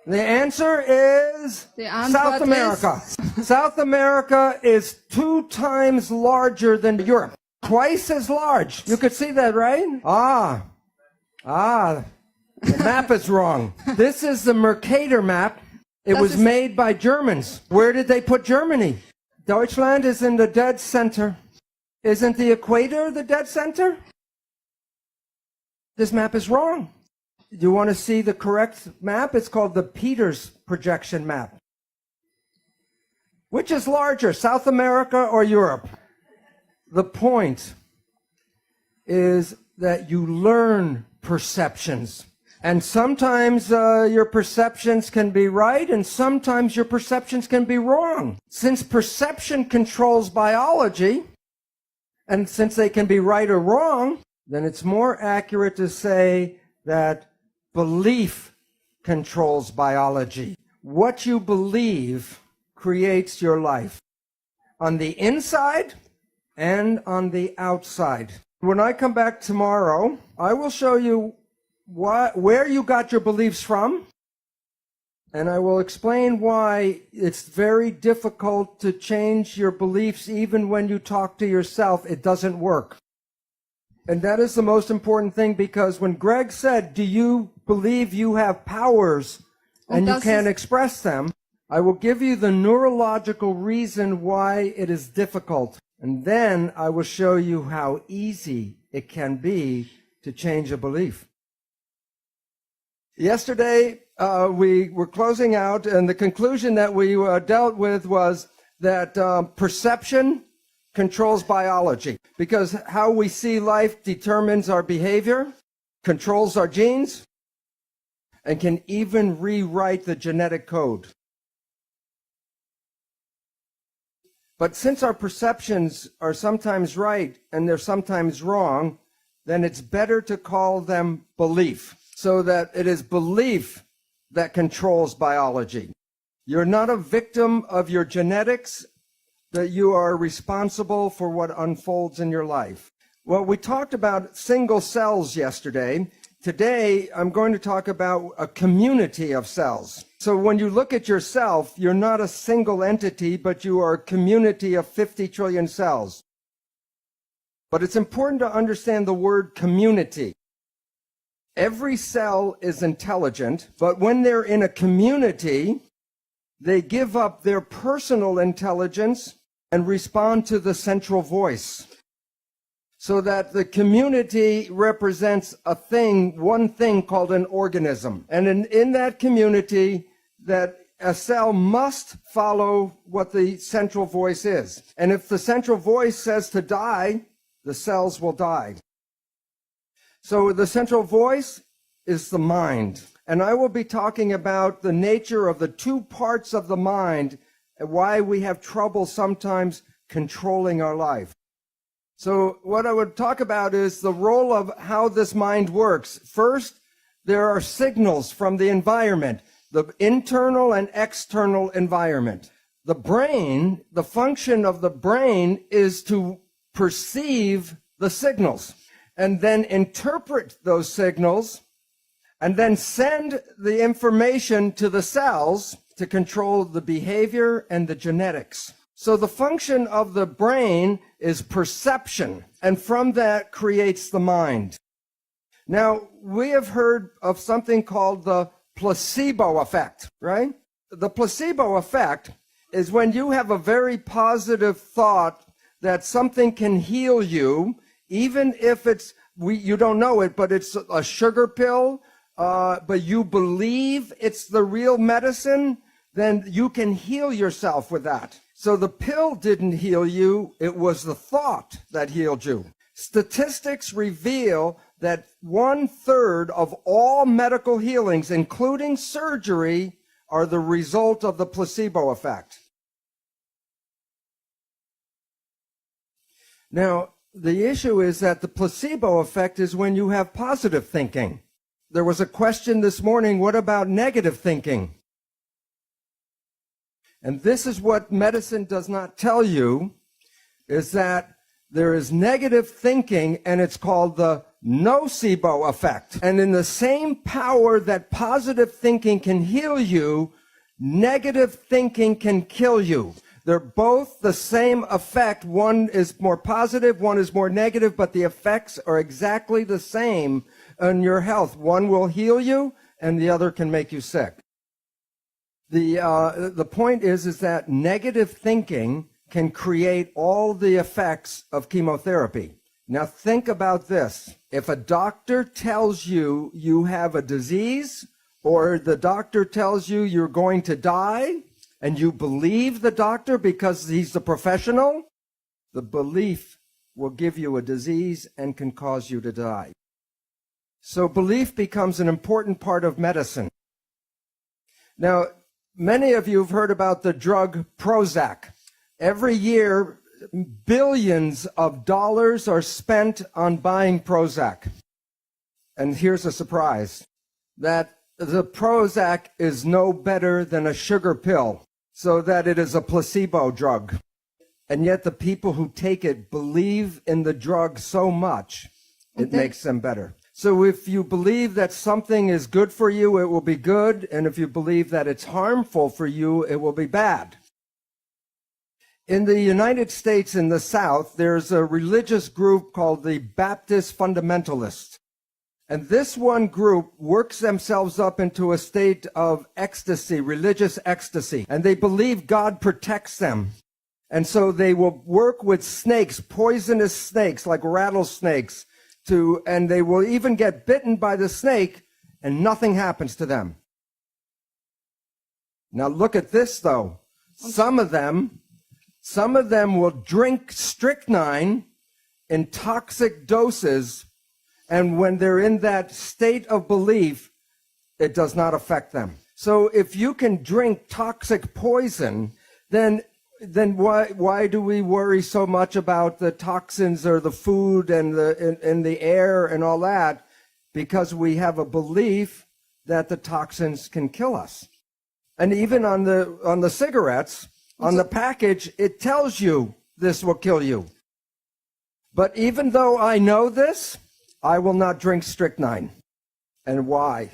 [SPEAKER 6] The answer is South America. South America is 2 times larger than Europe. Twice as large. You could see that, right? The map is wrong. This is the Mercator map. It was made by Germans. Where did they put Germany? Deutschland is in the dead center. Isn't the equator the dead center? This map is wrong. You want to see the correct map? It's called the Peters projection map. Which is larger, South America or Europe? The point is that you learn perceptions. And sometimes your perceptions can be right, and sometimes your perceptions can be wrong. Since perception controls biology, and since they can be right or wrong, then it's more accurate to say that belief controls biology. What you believe creates your life on the inside and on the outside. When I come back tomorrow, I will show you where you got your beliefs from, and I will explain why it's very difficult to change your beliefs. Even when you talk to yourself, it doesn't work. And that is the most important thing, because when Greg said, do you believe you have powers and you can't express them, I will give you the neurological reason why it is difficult. And then I will show you how easy it can be to change a belief. Yesterday, we were closing out, and the conclusion that we dealt with was that perception controls biology, because how we see life determines our behavior, controls our genes, and can even rewrite the genetic code. But since our perceptions are sometimes right and they're sometimes wrong, then it's better to call them belief, so that it is belief that controls biology. You're not a victim of your genetics, that you are responsible for what unfolds in your life. Well, we talked about single cells yesterday. Today, I'm going to talk about a community of cells. So when you look at yourself, you're not a single entity, but you are a community of 50 trillion cells. But it's important to understand the word community. Every cell is intelligent, but when they're in a community, they give up their personal intelligence and respond to the central voice. So that the community represents a thing, one thing called an organism. And in that community, that a cell must follow what the central voice is. And if the central voice says to die, the cells will die. So the central voice is the mind. And I will be talking about the nature of the 2 parts of the mind and why we have trouble sometimes controlling our life. So what I would talk about is the role of how this mind works. First, there are signals from the environment, the internal and external environment. The brain, the function of the brain is to perceive the signals and then interpret those signals and then send the information to the cells to control the behavior and the genetics. So the function of the brain is perception, and from that creates the mind. Now, we have heard of something called the placebo effect, right? The placebo effect is when you have a very positive thought that something can heal you, even if you don't know it, but it's a sugar pill, but you believe it's the real medicine, then you can heal yourself with that. So the pill didn't heal you, it was the thought that healed you. Statistics reveal that 1/3 of all medical healings, including surgery, are the result of the placebo effect. Now, the issue is that the placebo effect is when you have positive thinking. There was a question this morning, what about negative thinking? And this is what medicine does not tell you, is that there is negative thinking, and it's called the nocebo effect. And in the same power that positive thinking can heal you, negative thinking can kill you. They're both the same effect. One is more positive, one is more negative, but the effects are exactly the same on your health. One will heal you, and the other can make you sick. The point is that negative thinking can create all the effects of chemotherapy. Now think about this. If a doctor tells you you have a disease, or the doctor tells you you're going to die, and you believe the doctor because he's the professional, the belief will give you a disease and can cause you to die. So belief becomes an important part of medicine. Now, many of you have heard about the drug Prozac. Every year, billions of dollars are spent on buying Prozac. And here's a surprise, that the Prozac is no better than a sugar pill, so that it is a placebo drug. And yet the people who take it believe in the drug so much, it makes them better. So if you believe that something is good for you, it will be good. And if you believe that it's harmful for you, it will be bad. In the United States, in the South, there's a religious group called the Baptist Fundamentalists. And this one group works themselves up into a state of ecstasy, religious ecstasy. And they believe God protects them. And so they will work with snakes, poisonous snakes like rattlesnakes, and they will even get bitten by the snake and nothing happens to them. Now look at this though. Some of them will drink strychnine in toxic doses, and when they're in that state of belief, it does not affect them. So if you can drink toxic poison, then why do we worry so much about the toxins or the food and the air and all that? Because we have a belief that the toxins can kill us. And even on the cigarettes, on the package, it tells you this will kill you. But even though I know this, I will not drink strychnine. And why?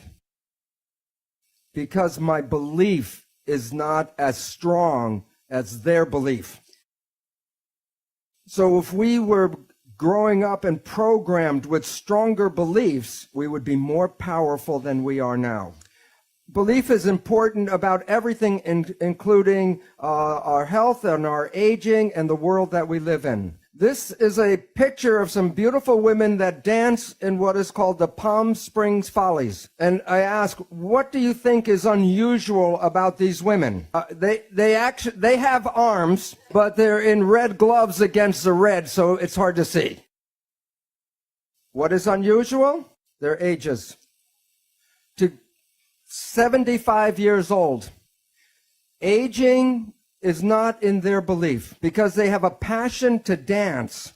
[SPEAKER 6] Because my belief is not as strong as their belief. So if we were growing up and programmed with stronger beliefs, we would be more powerful than we are now. Belief is important about everything, including our health and our aging and the world that we live in. This is a picture of some beautiful women that dance in what is called the Palm Springs Follies. And I ask, what do you think is unusual about these women? They have arms, but they're in red gloves against the red, so it's hard to see. What is unusual? Their ages. To 75 years old. Aging is not in their belief because they have a passion to dance.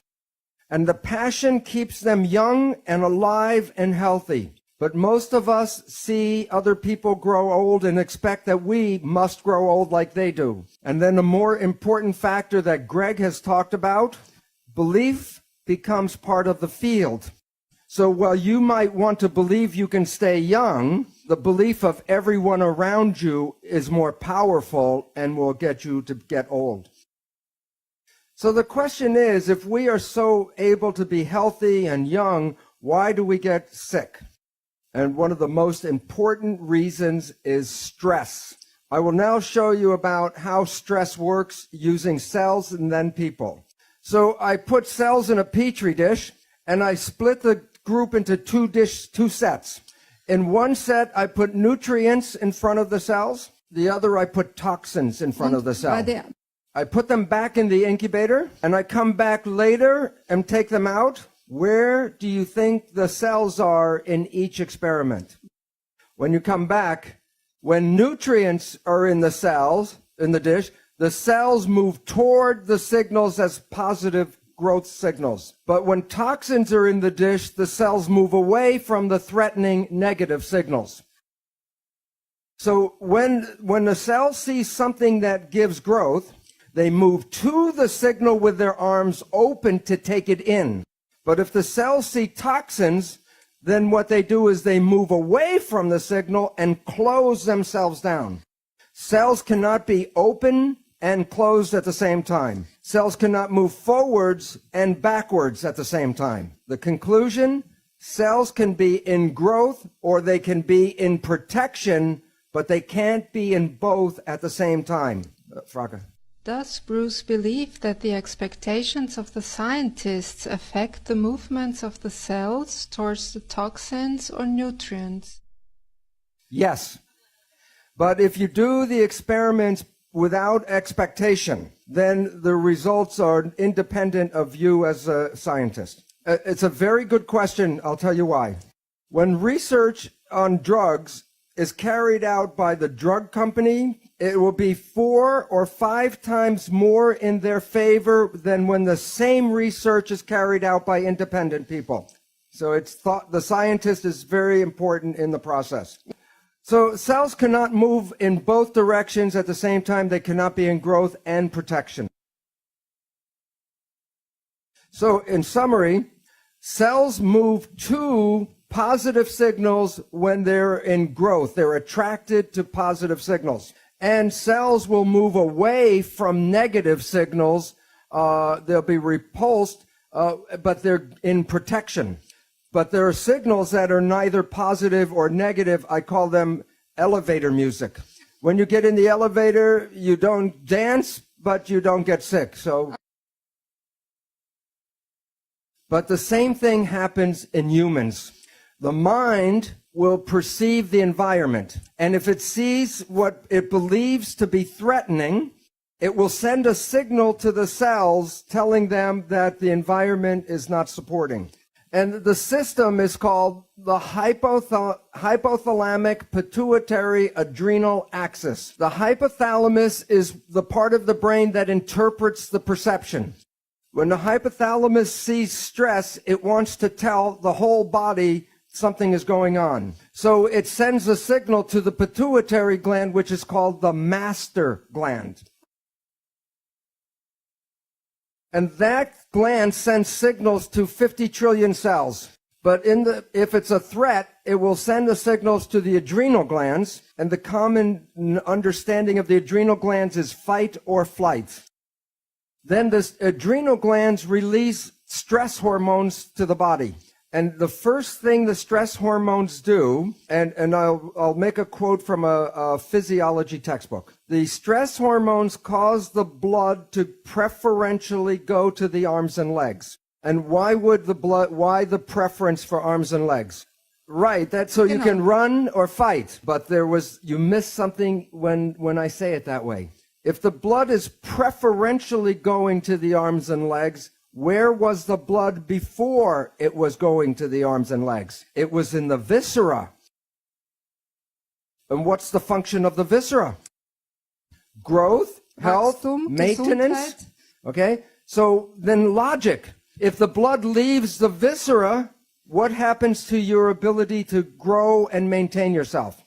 [SPEAKER 6] And the passion keeps them young and alive and healthy. But most of us see other people grow old and expect that we must grow old like they do. And then a more important factor that Greg has talked about, belief becomes part of the field. So while you might want to believe you can stay young, the belief of everyone around you is more powerful and will get you to get old. So the question is, if we are so able to be healthy and young, why do we get sick? And one of the most important reasons is stress. I will now show you about how stress works using cells and then people. So I put cells in a petri dish and I split the group into two sets. In one set, I put nutrients in front of the cells. The other, I put toxins in front of the cell. I put them back in the incubator, and I come back later and take them out. Where do you think the cells are in each experiment? When you come back, when nutrients are in the cells, in the dish, the cells move toward the signals as positive growth signals. But when toxins are in the dish, the cells move away from the threatening negative signals. So when the cells see something that gives growth, they move to the signal with their arms open to take it in. But if the cells see toxins, then what they do is they move away from the signal and close themselves down. Cells cannot be open and closed at the same time. Cells cannot move forwards and backwards at the same time. The conclusion, cells can be in growth or they can be in protection, but they can't be in both at the same time. Frage.
[SPEAKER 7] Does Bruce believe that the expectations of the scientists affect the movements of the cells towards the toxins or nutrients?
[SPEAKER 6] Yes. But if you do the experiments without expectation, then the results are independent of you as a scientist. It's a very good question. I'll tell you why. When research on drugs is carried out by the drug company, it will be 4 or 5 times more in their favor than when the same research is carried out by independent people. So it's thought the scientist is very important in the process. So cells cannot move in both directions at the same time. They cannot be in growth and protection. So in summary, cells move to positive signals when they're in growth. They're attracted to positive signals. And cells will move away from negative signals. They'll be repulsed, but they're in protection. But there are signals that are neither positive or negative. I call them elevator music. When you get in the elevator, you don't dance, but you don't get sick. But the same thing happens in humans. The mind will perceive the environment, and if it sees what it believes to be threatening, it will send a signal to the cells telling them that the environment is not supporting. And the system is called the hypothalamic pituitary adrenal axis. The hypothalamus is the part of the brain that interprets the perception. When the hypothalamus sees stress, it wants to tell the whole body something is going on. So it sends a signal to the pituitary gland, which is called the master gland. And that gland sends signals to 50 trillion cells. But if it's a threat, it will send the signals to the adrenal glands. And the common understanding of the adrenal glands is fight or flight. Then the adrenal glands release stress hormones to the body. And the first thing the stress hormones do, and I'll make a quote from a physiology textbook. The stress hormones cause the blood to preferentially go to the arms and legs. And why the preference for arms and legs? Right, that's so you can run or fight. But you missed something when I say it that way. If the blood is preferentially going to the arms and legs, where was the blood before it was going to the arms and legs? It was in the viscera. And what's the function of the viscera? Growth, health, maintenance. Okay, so then logic. If the blood leaves the viscera, what happens to your ability to grow and maintain yourself?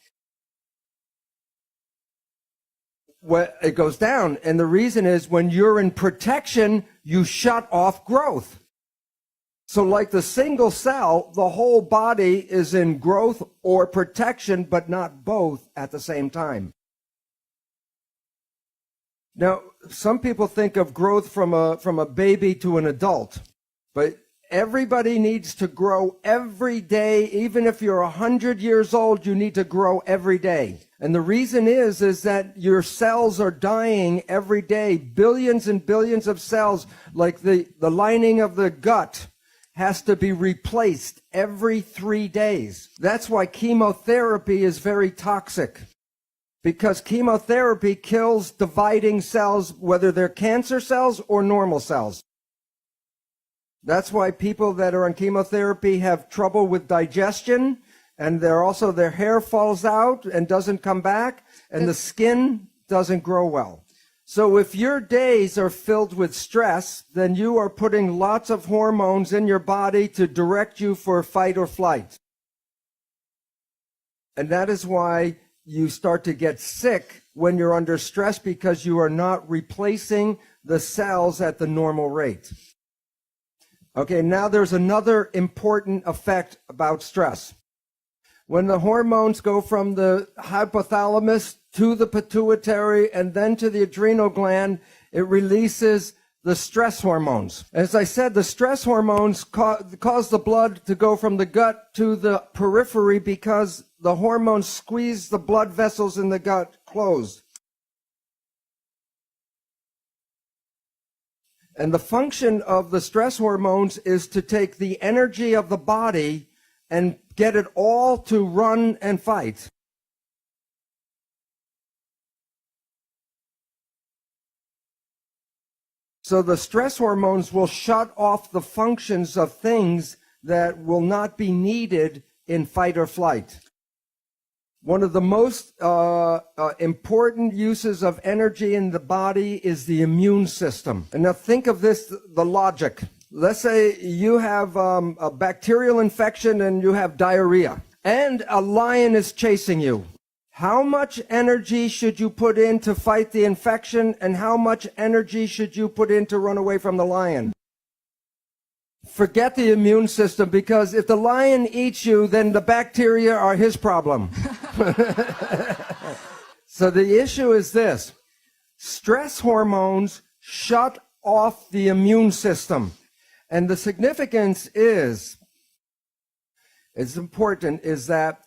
[SPEAKER 6] Well, it goes down. And the reason is when you're in protection, you shut off growth. So like the single cell, the whole body is in growth or protection, but not both at the same time. Now, some people think of growth from a baby to an adult, but everybody needs to grow every day. Even if you're 100 years old, you need to grow every day. And the reason is that your cells are dying every day. Billions and billions of cells, like the lining of the gut, has to be replaced every 3 days. That's why chemotherapy is very toxic. Because chemotherapy kills dividing cells, whether they're cancer cells or normal cells. That's why people that are on chemotherapy have trouble with digestion, and their hair falls out and doesn't come back, and the skin doesn't grow well. So if your days are filled with stress, then you are putting lots of hormones in your body to direct you for fight or flight. And that is why you start to get sick when you're under stress, because you are not replacing the cells at the normal rate. Okay, now there's another important effect about stress. When the hormones go from the hypothalamus to the pituitary and then to the adrenal gland, it releases the stress hormones. As I said, the stress hormones cause the blood to go from the gut to the periphery because the hormones squeeze the blood vessels in the gut closed. And the function of the stress hormones is to take the energy of the body and get it all to run and fight. So the stress hormones will shut off the functions of things that will not be needed in fight or flight. One of the most important uses of energy in the body is the immune system. And now think of this, the logic. Let's say you have a bacterial infection and you have diarrhea, and a lion is chasing you. How much energy should you put in to fight the infection, and how much energy should you put in to run away from the lion? Forget the immune system, because if the lion eats you, then the bacteria are his problem. So the issue is this. Stress hormones shut off the immune system. And the significance is, it's important, is that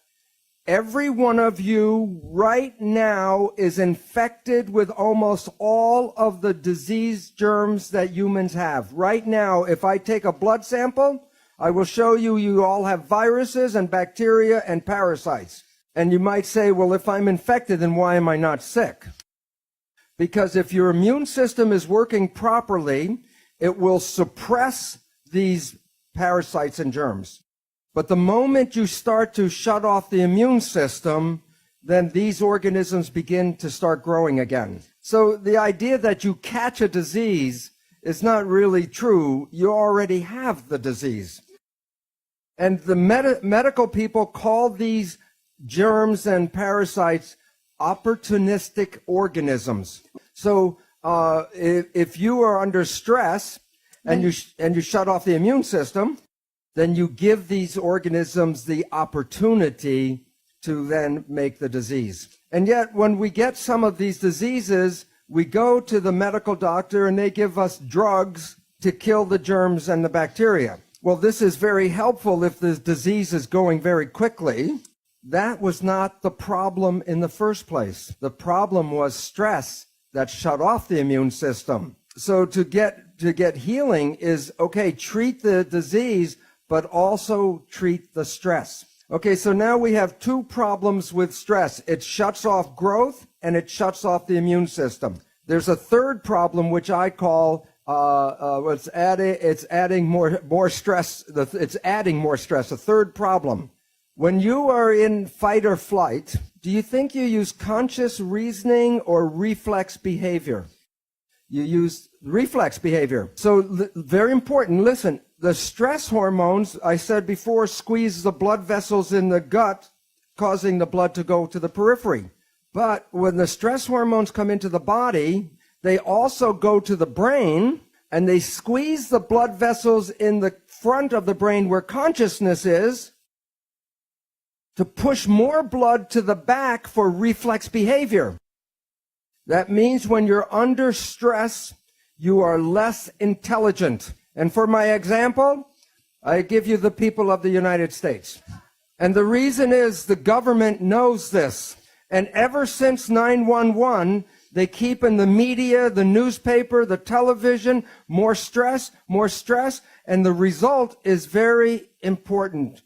[SPEAKER 6] every one of you right now is infected with almost all of the disease germs that humans have. Right now, if I take a blood sample, I will show you you all have viruses and bacteria and parasites. And you might say, well, if I'm infected, then why am I not sick? Because if your immune system is working properly, it will suppress these parasites and germs. But the moment you start to shut off the immune system, then these organisms begin to start growing again. So the idea that you catch a disease is not really true. You already have the disease. And the medical people call these germs and parasites opportunistic organisms. So if you are under stress and you shut off the immune system, then you give these organisms the opportunity to then make the disease. And yet, when we get some of these diseases, we go to the medical doctor and they give us drugs to kill the germs and the bacteria. Well, this is very helpful if the disease is going very quickly. That was not the problem in the first place. The problem was stress that shut off the immune system. So to get healing is, okay, treat the disease, but also treat the stress. Okay, so now we have two problems with stress. It shuts off growth and it shuts off the immune system. There's a third problem, which I call it's adding more stress. It's adding more stress. A third problem. When you are in fight or flight, do you think you use conscious reasoning or reflex behavior? You use reflex behavior. So very important. Listen. The stress hormones, I said before, squeeze the blood vessels in the gut, causing the blood to go to the periphery. But when the stress hormones come into the body, they also go to the brain, and they squeeze the blood vessels in the front of the brain where consciousness is, to push more blood to the back for reflex behavior. That means when you're under stress, you are less intelligent. And for my example, I give you the people of the United States. And the reason is the government knows this. And ever since 9/11, they keep in the media, the newspaper, the television, more stress, and the result is very important.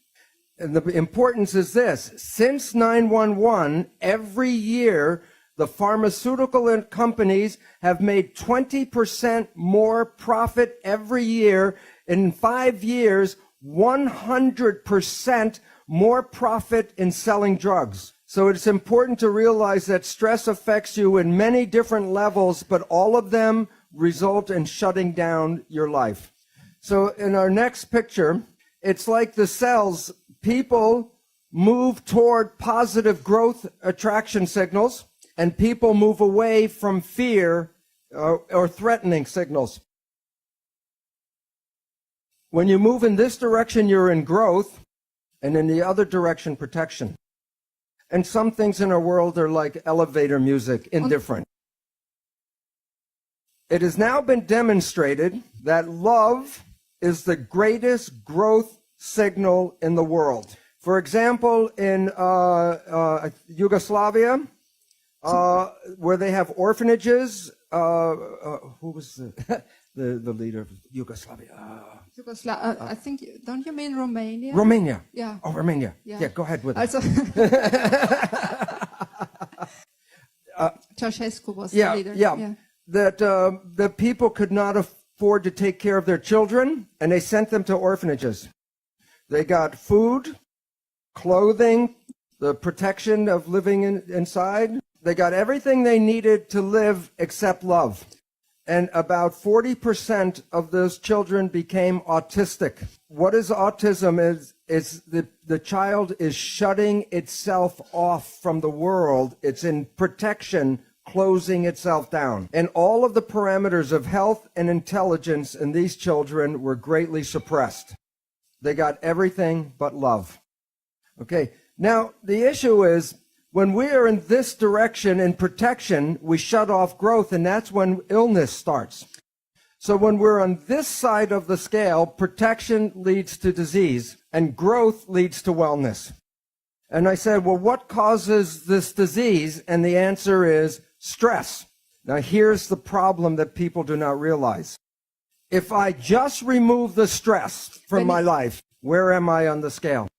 [SPEAKER 6] And the importance is this. Since 9/11, every year, the pharmaceutical companies have made 20% more profit every year. In 5 years, 100% more profit in selling drugs. So it's important to realize that stress affects you in many different levels, but all of them result in shutting down your life. So in our next picture, it's like the cells. People move toward positive growth attraction signals, and people move away from fear or threatening signals. When you move in this direction, you're in growth, and in the other direction, protection. And some things in our world are like elevator music, indifferent. It has now been demonstrated that love is the greatest growth signal in the world. For example, in Yugoslavia, where they have orphanages, who was the leader of Yugoslavia?
[SPEAKER 7] I think, don't you mean Romania?
[SPEAKER 6] Romania.
[SPEAKER 7] Yeah.
[SPEAKER 6] Oh, Romania. Yeah, go ahead with it.
[SPEAKER 7] Also, Ceausescu was the leader.
[SPEAKER 6] Yeah. That the people could not afford to take care of their children, and they sent them to orphanages. They got food, clothing, the protection of living inside. They got everything they needed to live except love. And about 40% of those children became autistic. What is autism is the child is shutting itself off from the world. It's in protection, closing itself down. And all of the parameters of health and intelligence in these children were greatly suppressed. They got everything but love. Okay, now the issue is, when we are in this direction in protection, we shut off growth, and that's when illness starts. So when we're on this side of the scale, protection leads to disease, and growth leads to wellness. And I said, well, what causes this disease? And the answer is stress. Now, here's the problem that people do not realize. If I just remove the stress from my life, where am I on the scale?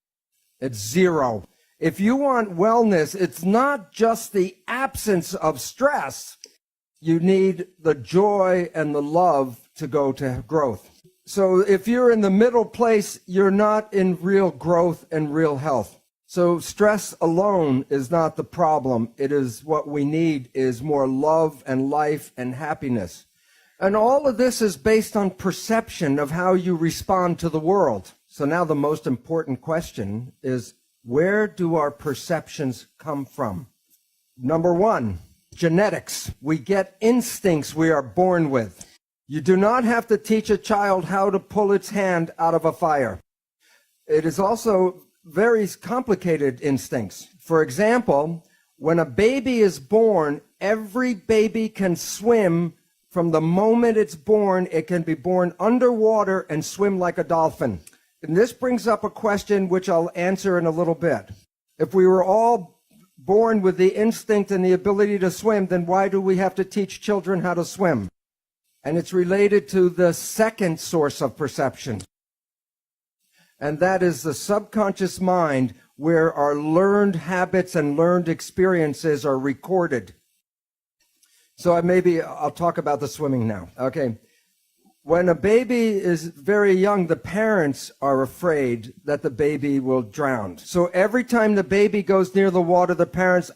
[SPEAKER 6] It's 0. If you want wellness, it's not just the absence of stress. You need the joy and the love to go to growth. So if you're in the middle place, you're not in real growth and real health. So stress alone is not the problem. It is what we need is more love and life and happiness. And all of this is based on perception of how you respond to the world. So now the most important question is, where do our perceptions come from? Number 1, genetics. We get instincts we are born with. You do not have to teach a child how to pull its hand out of a fire. It is also very complicated instincts. For example, when a baby is born, every baby can swim. From the moment it's born, it can be born underwater and swim like a dolphin. And this brings up a question which I'll answer in a little bit. If we were all born with the instinct and the ability to swim, then why do we have to teach children how to swim? And it's related to the second source of perception. And that is the subconscious mind, where our learned habits and learned experiences are recorded. So I'll talk about the swimming now. Okay. When a baby is very young, the parents are afraid that the baby will drown. So every time the baby goes near the water, the parents,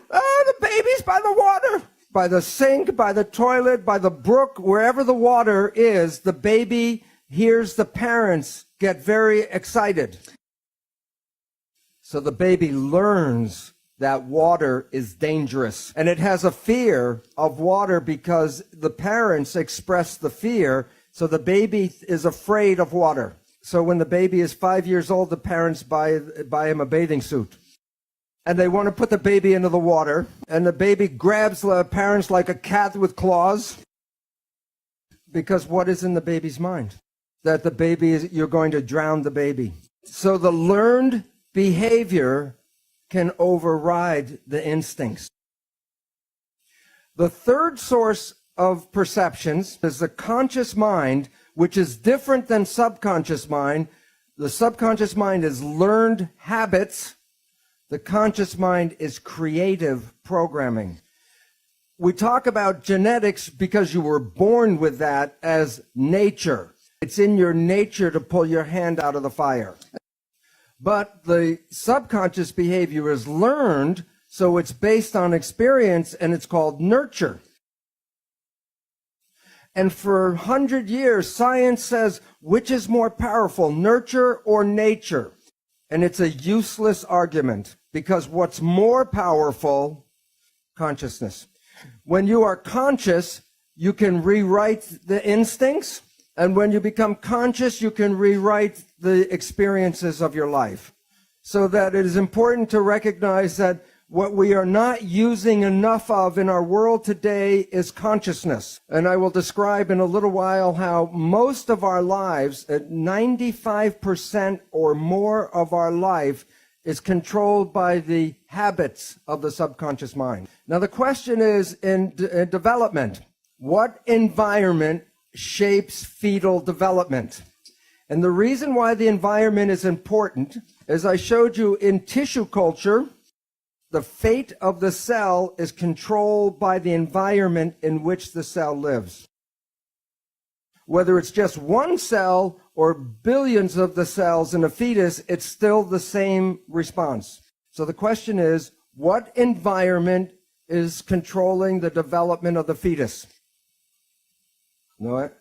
[SPEAKER 6] the baby's by the water. By the sink, by the toilet, by the brook, wherever the water is, the baby hears the parents get very excited. So the baby learns that water is dangerous. And it has a fear of water because the parents express the fear, so the baby is afraid of water. So when the baby is 5 years old, the parents buy him a bathing suit. And they want to put the baby into the water, and the baby grabs the parents like a cat with claws. Because what is in the baby's mind? That the baby you're going to drown the baby. So the learned behavior can override the instincts. The third source of perceptions is the conscious mind, which is different than subconscious mind. The subconscious mind is learned habits. The conscious mind is creative programming. We talk about genetics because you were born with that as nature. It's in your nature to pull your hand out of the fire. But the subconscious behavior is learned, so it's based on experience, and it's called nurture. And for 100 years, science says, which is more powerful, nurture or nature? And it's a useless argument, because what's more powerful? Consciousness. When you are conscious, you can rewrite the instincts, and when you become conscious, you can rewrite the experiences of your life. So that it is important to recognize that what we are not using enough of in our world today is consciousness. And I will describe in a little while how most of our lives, 95% or more of our life, is controlled by the habits of the subconscious mind. Now the question is, in development, what environment shapes fetal development? And the reason why the environment is important, as I showed you in tissue culture, the fate of the cell is controlled by the environment in which the cell lives. Whether it's just one cell or billions of the cells in a fetus, it's still the same response. So the question is, what environment is controlling the development of the fetus? Know it?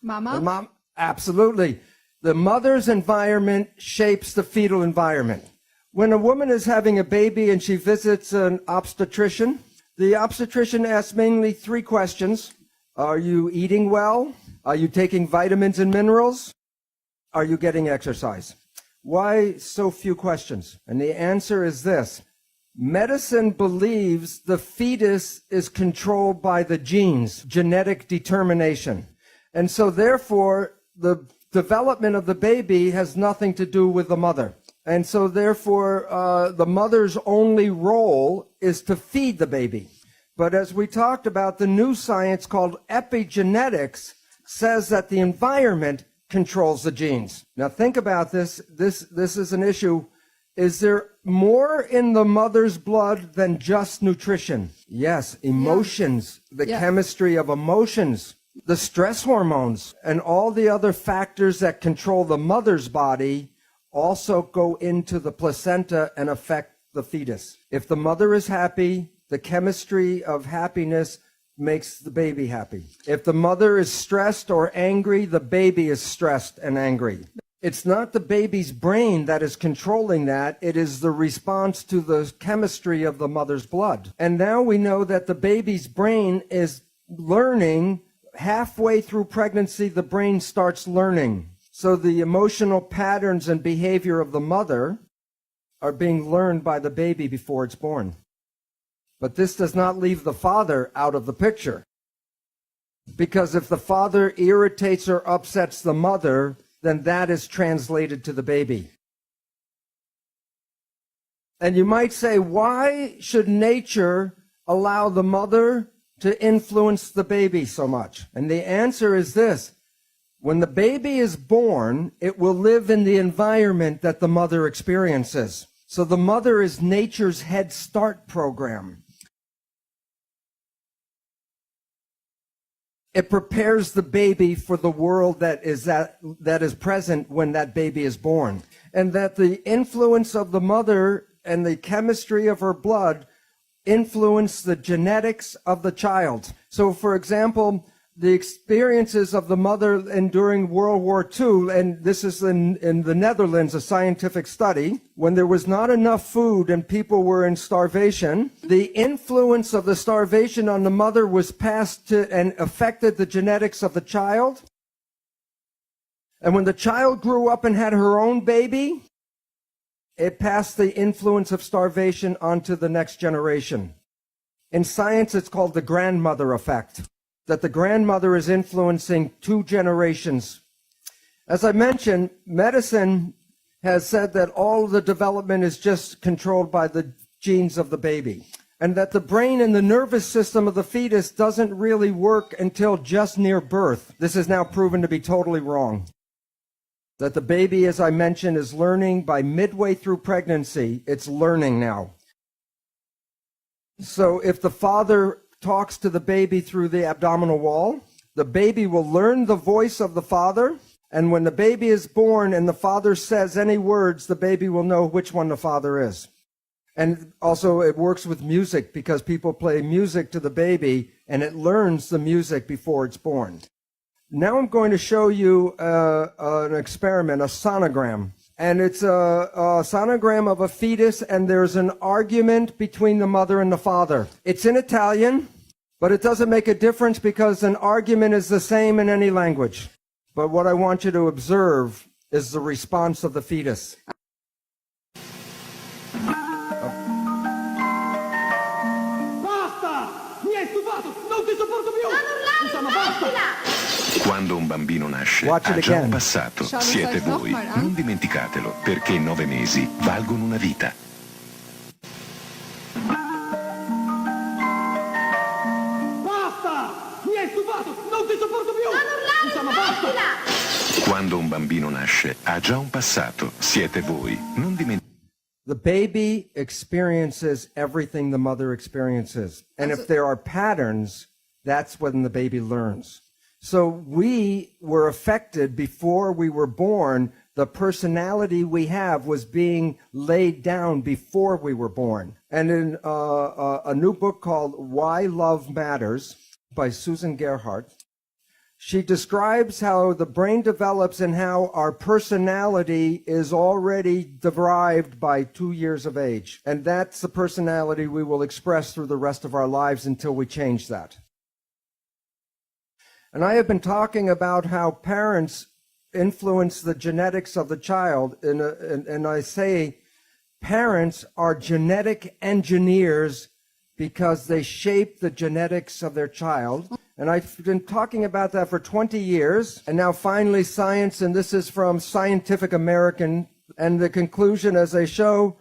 [SPEAKER 7] Mama?
[SPEAKER 6] The mom? Absolutely. The mother's environment shapes the fetal environment. When a woman is having a baby and she visits an obstetrician, the obstetrician asks mainly 3 questions. Are you eating well? Are you taking vitamins and minerals? Are you getting exercise? Why so few questions? And the answer is this. Medicine believes the fetus is controlled by the genes, genetic determination. And so therefore, the development of the baby has nothing to do with the mother. And so therefore, the mother's only role is to feed the baby. But as we talked about, the new science called epigenetics says that the environment controls the genes. Now think about this. This is an issue. Is there more in the mother's blood than just nutrition? Yes, emotions, the chemistry of emotions, the stress hormones, and all the other factors that control the mother's body also go into the placenta and affect the fetus. If the mother is happy, the chemistry of happiness makes the baby happy. If the mother is stressed or angry, the baby is stressed and angry. It's not the baby's brain that is controlling that. It is the response to the chemistry of the mother's blood. And now we know that the baby's brain is learning. Halfway through pregnancy, the brain starts learning. So the emotional patterns and behavior of the mother are being learned by the baby before it's born. But this does not leave the father out of the picture. Because if the father irritates or upsets the mother, then that is translated to the baby. And you might say, why should nature allow the mother to influence the baby so much? And the answer is this. When the baby is born, it will live in the environment that the mother experiences. So the mother is nature's Head Start program. It prepares the baby for the world that is present when that baby is born. And that the influence of the mother and the chemistry of her blood influence the genetics of the child. So, for example, the experiences of the mother during World War II, and this is in the Netherlands, a scientific study, when there was not enough food and people were in starvation, the influence of the starvation on the mother was passed to and affected the genetics of the child. And when the child grew up and had her own baby, it passed the influence of starvation onto the next generation. In science, it's called the grandmother effect, that the grandmother is influencing 2 generations. As I mentioned, medicine has said that all the development is just controlled by the genes of the baby, and that the brain and the nervous system of the fetus doesn't really work until just near birth. This is now proven to be totally wrong. That the baby, as I mentioned, is learning by midway through pregnancy. It's learning now. So if the father talks to the baby through the abdominal wall, the baby will learn the voice of the father, And when the baby is born and the father says any words, the baby will know which one the father is. And also it works with music because people play music to the baby and it learns the music before it's born. Now I'm going to show you an experiment, a sonogram. And it's a sonogram of a fetus, and there's an argument between the mother and the father. It's in Italian, but it doesn't make a difference because an argument is the same in any language. But what I want you to observe is the response of the fetus.
[SPEAKER 8] Quando un bambino nasce, ha già un passato. Siete voi. Non dimenticatelo, perché 9 mesi valgono una vita.
[SPEAKER 9] Basta! Mi hai stufato! Non ti sopporto più!
[SPEAKER 8] Non urlare, smettila! Quando un bambino nasce, ha già un passato. Siete voi. Non dimenticatelo.
[SPEAKER 6] The baby experiences everything the mother experiences. And if there are patterns, that's when the baby learns. So we were affected before we were born. The personality we have was being laid down before we were born. And in a new book called Why Love Matters by Susan Gerhardt, she describes how the brain develops and how our personality is already derived by 2 years of age. And that's the personality we will express through the rest of our lives until we change that. And I have been talking about how parents influence the genetics of the child. And I say parents are genetic engineers because they shape the genetics of their child. And I've been talking about that for 20 years. And now finally science, and this is from Scientific American, and the conclusion, as they show,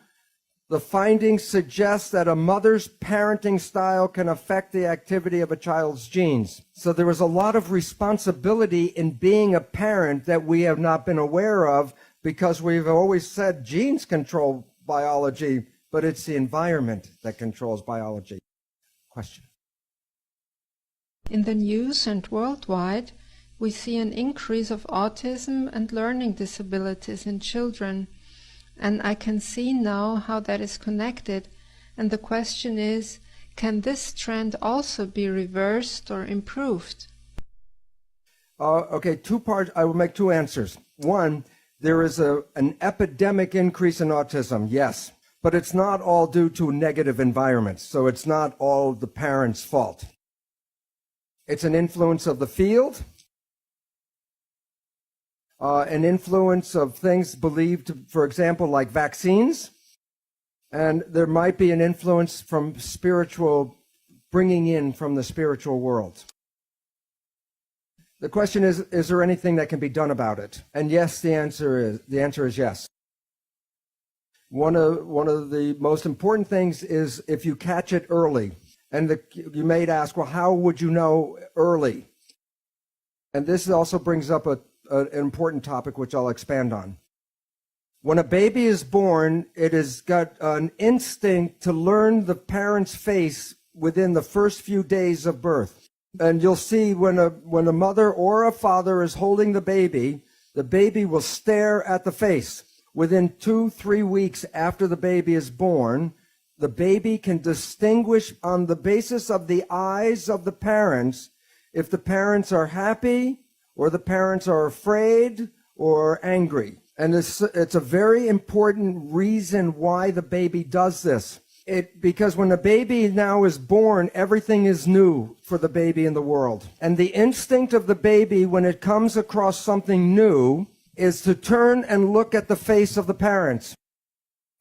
[SPEAKER 6] the findings suggest that a mother's parenting style can affect the activity of a child's genes. So there is a lot of responsibility in being a parent that we have not been aware of because we've always said genes control biology, but it's the environment that controls biology. Question.
[SPEAKER 7] In the news and worldwide, we see an increase of autism and learning disabilities in children. And I can see now how that is connected. And the question is, can this trend also be reversed or improved?
[SPEAKER 6] Okay, two parts. I will make two answers. One, there is an epidemic increase in autism, yes. But it's not all due to negative environments. So it's not all the parents' fault. It's an influence of the field. An influence of things believed, for example, like vaccines. And there might be an influence from spiritual, bringing in from the spiritual world. The question is there anything that can be done about it? And yes, the answer is yes. One of the most important things is if you catch it early. And you may ask, well, how would you know early? And this also brings up an important topic which I'll expand on. When a baby is born, it has got an instinct to learn the parent's face within the first few days of birth. And you'll see when a mother or a father is holding the baby will stare at the face. Within 2-3 weeks after the baby is born, the baby can distinguish on the basis of the eyes of the parents if the parents are happy or the parents are afraid or angry. And it's a very important reason why the baby does this. Because when a baby now is born, everything is new for the baby in the world. And the instinct of the baby when it comes across something new is to turn and look at the face of the parents.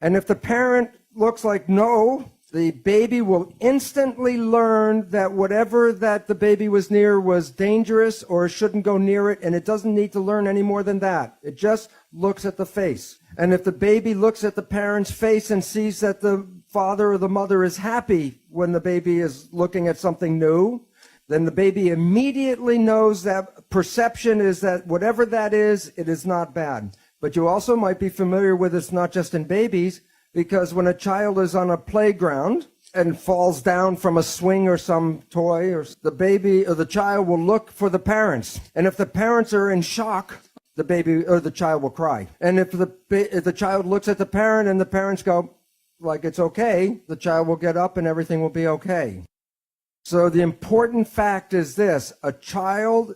[SPEAKER 6] And if the parent looks like no, the baby will instantly learn that whatever that the baby was near was dangerous or shouldn't go near it, and it doesn't need to learn any more than that. It just looks at the face. And if the baby looks at the parent's face and sees that the father or the mother is happy when the baby is looking at something new, then the baby immediately knows that perception is that whatever that is, it is not bad. But you also might be familiar with it's not just in babies, because when a child is on a playground and falls down from a swing or some toy, or the baby or the child will look for the parents. And if the parents are in shock, the baby or the child will cry. And if the child looks at the parent and the parents go like it's okay, the child will get up and everything will be okay. So the important fact is this: a child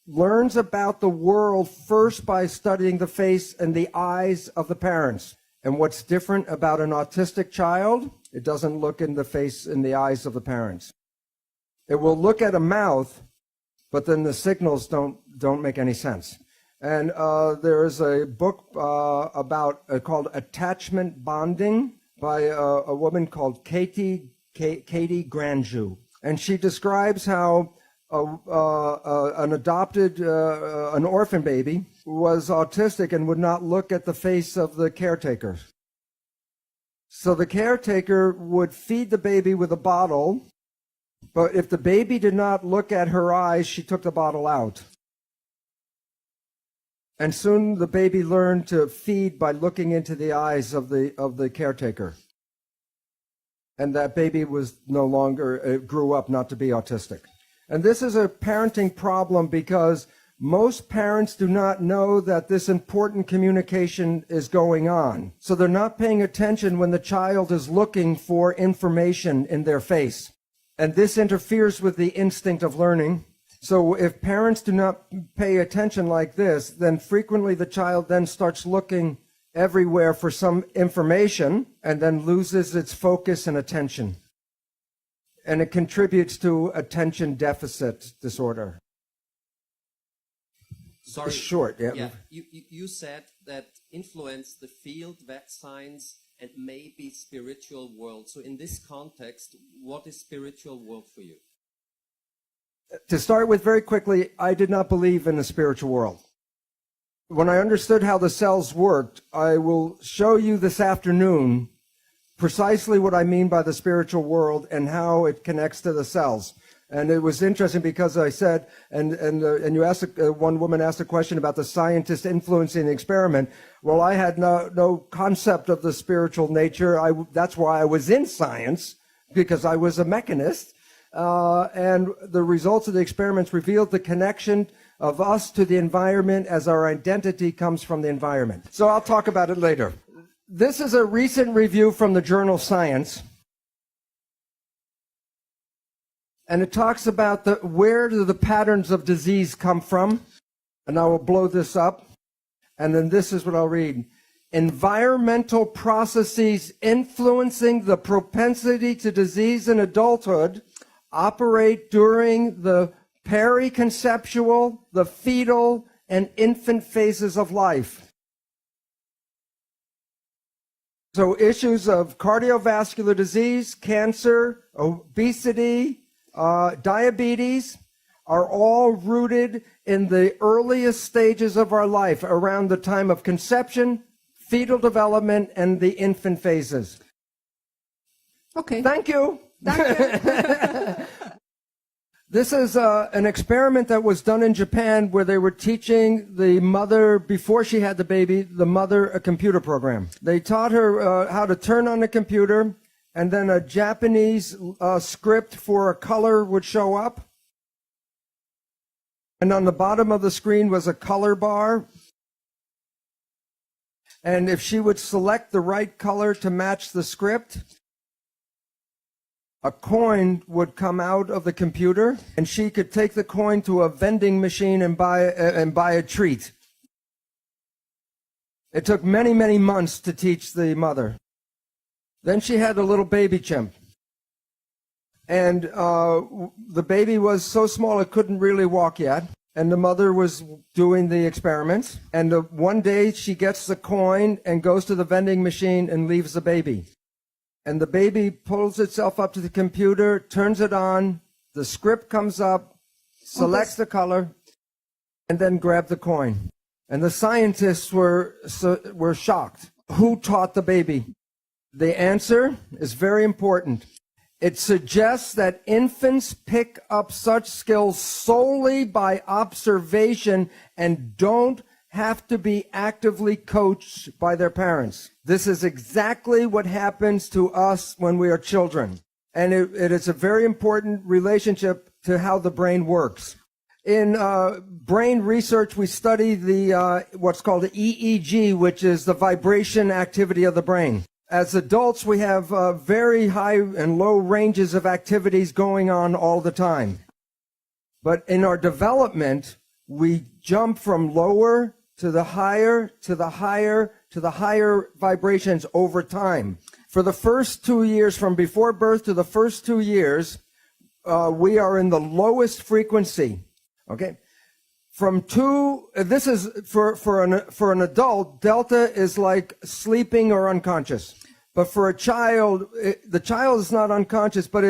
[SPEAKER 6] learns about the world first by studying the face and the eyes of the parents. And what's different about an autistic child? It doesn't look in the face and the eyes of the parents. It will look at a mouth, but then the signals don't make any sense. And there is a book called Attachment Bonding by a woman called Katie Granju. And she describes how an orphan baby was autistic and would not look at the face of the caretaker. So the caretaker would feed the baby with a bottle, but if the baby did not look at her eyes, she took the bottle out. And soon the baby learned to feed by looking into the eyes of the caretaker. And that baby was grew up not to be autistic. And this is a parenting problem because most parents do not know that this important communication is going on. So they're not paying attention when the child is looking for information in their face. And this interferes with the instinct of learning. So if parents do not pay attention like this, then frequently the child then starts looking everywhere for some information and then loses its focus and attention. And it contributes to attention deficit disorder.
[SPEAKER 10] Sorry.
[SPEAKER 6] It's short, yeah.
[SPEAKER 10] Yeah, you said that influence the field, vet science, and maybe spiritual world. So in this context, what is spiritual world for you?
[SPEAKER 6] To start with very quickly, I did not believe in the spiritual world. When I understood how the cells worked, I will show you this afternoon precisely what I mean by the spiritual world and how it connects to the cells. And it was interesting because I said, and you asked, one woman asked a question about the scientist influencing the experiment. Well, I had no concept of the spiritual nature. That's why I was in science, because I was a mechanist. And the results of the experiments revealed the connection of us to the environment as our identity comes from the environment. So I'll talk about it later. This is a recent review from the journal Science. And it talks about where do the patterns of disease come from. And I will blow this up. And then this is what I'll read. Environmental processes influencing the propensity to disease in adulthood operate during the periconceptual, the fetal, and infant phases of life. So issues of cardiovascular disease, cancer, obesity, diabetes are all rooted in the earliest stages of our life, around the time of conception, fetal development, and the infant phases.
[SPEAKER 7] Okay.
[SPEAKER 6] Thank you. This is an experiment that was done in Japan where they were teaching the mother, before she had the baby, the mother a computer program. They taught her how to turn on the computer, and then a Japanese script for a color would show up. And on the bottom of the screen was a color bar. And if she would select the right color to match the script, a coin would come out of the computer, and she could take the coin to a vending machine and buy a treat. It took many, many months to teach the mother. Then she had a little baby chimp. And the baby was so small it couldn't really walk yet. And the mother was doing the experiments. And one day she gets the coin and goes to the vending machine and leaves the baby. And the baby pulls itself up to the computer, turns it on, the script comes up, selects the color, and then grabs the coin. And the scientists were shocked. Who taught the baby? The answer is very important. It suggests that infants pick up such skills solely by observation and don't have to be actively coached by their parents. This is exactly what happens to us when we are children. And it is a very important relationship to how the brain works. In brain research, we study the what's called the EEG, which is the vibration activity of the brain. As adults, we have very high and low ranges of activities going on all the time. But in our development, we jump from lower to the higher, to the higher, to the higher vibrations over time. For the first 2 years, from before birth to the first 2 years, we are in the lowest frequency. Okay? From two, this is for an adult, delta is like sleeping or unconscious. But for a child, the child is not unconscious, but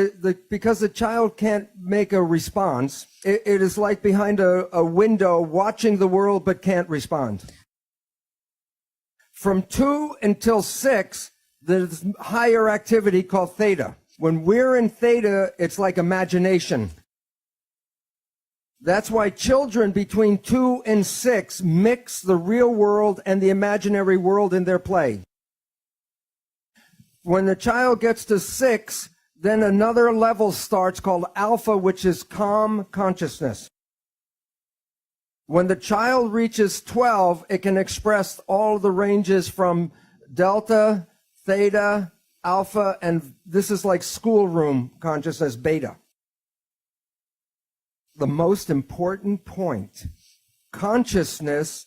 [SPEAKER 6] because the child can't make a response, it is like behind a window watching the world but can't respond. From 2 until 6, there's higher activity called theta. When we're in theta, it's like imagination. That's why children between 2 and 6 mix the real world and the imaginary world in their play. When the child gets to 6, then another level starts called alpha, which is calm consciousness. When the child reaches 12, it can express all the ranges from delta, theta, alpha, and this is like schoolroom consciousness, beta. The most important point, consciousness,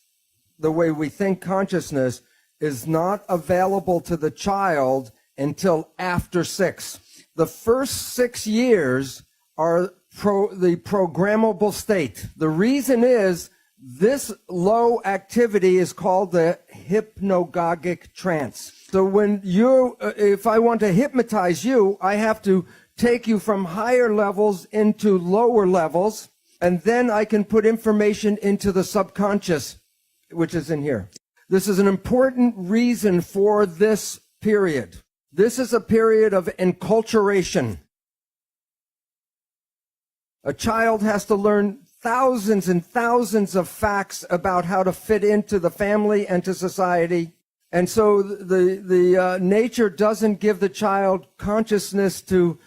[SPEAKER 6] the way we think consciousness, is not available to the child until after 6. The first 6 years are the programmable state. The reason is this low activity is called the hypnagogic trance. So when if I want to hypnotize you, I have to take you from higher levels into lower levels, and then I can put information into the subconscious, which is in here. This is an important reason for this period. This is a period of enculturation. A child has to learn thousands and thousands of facts about how to fit into the family and to society. And so the nature doesn't give the child consciousness to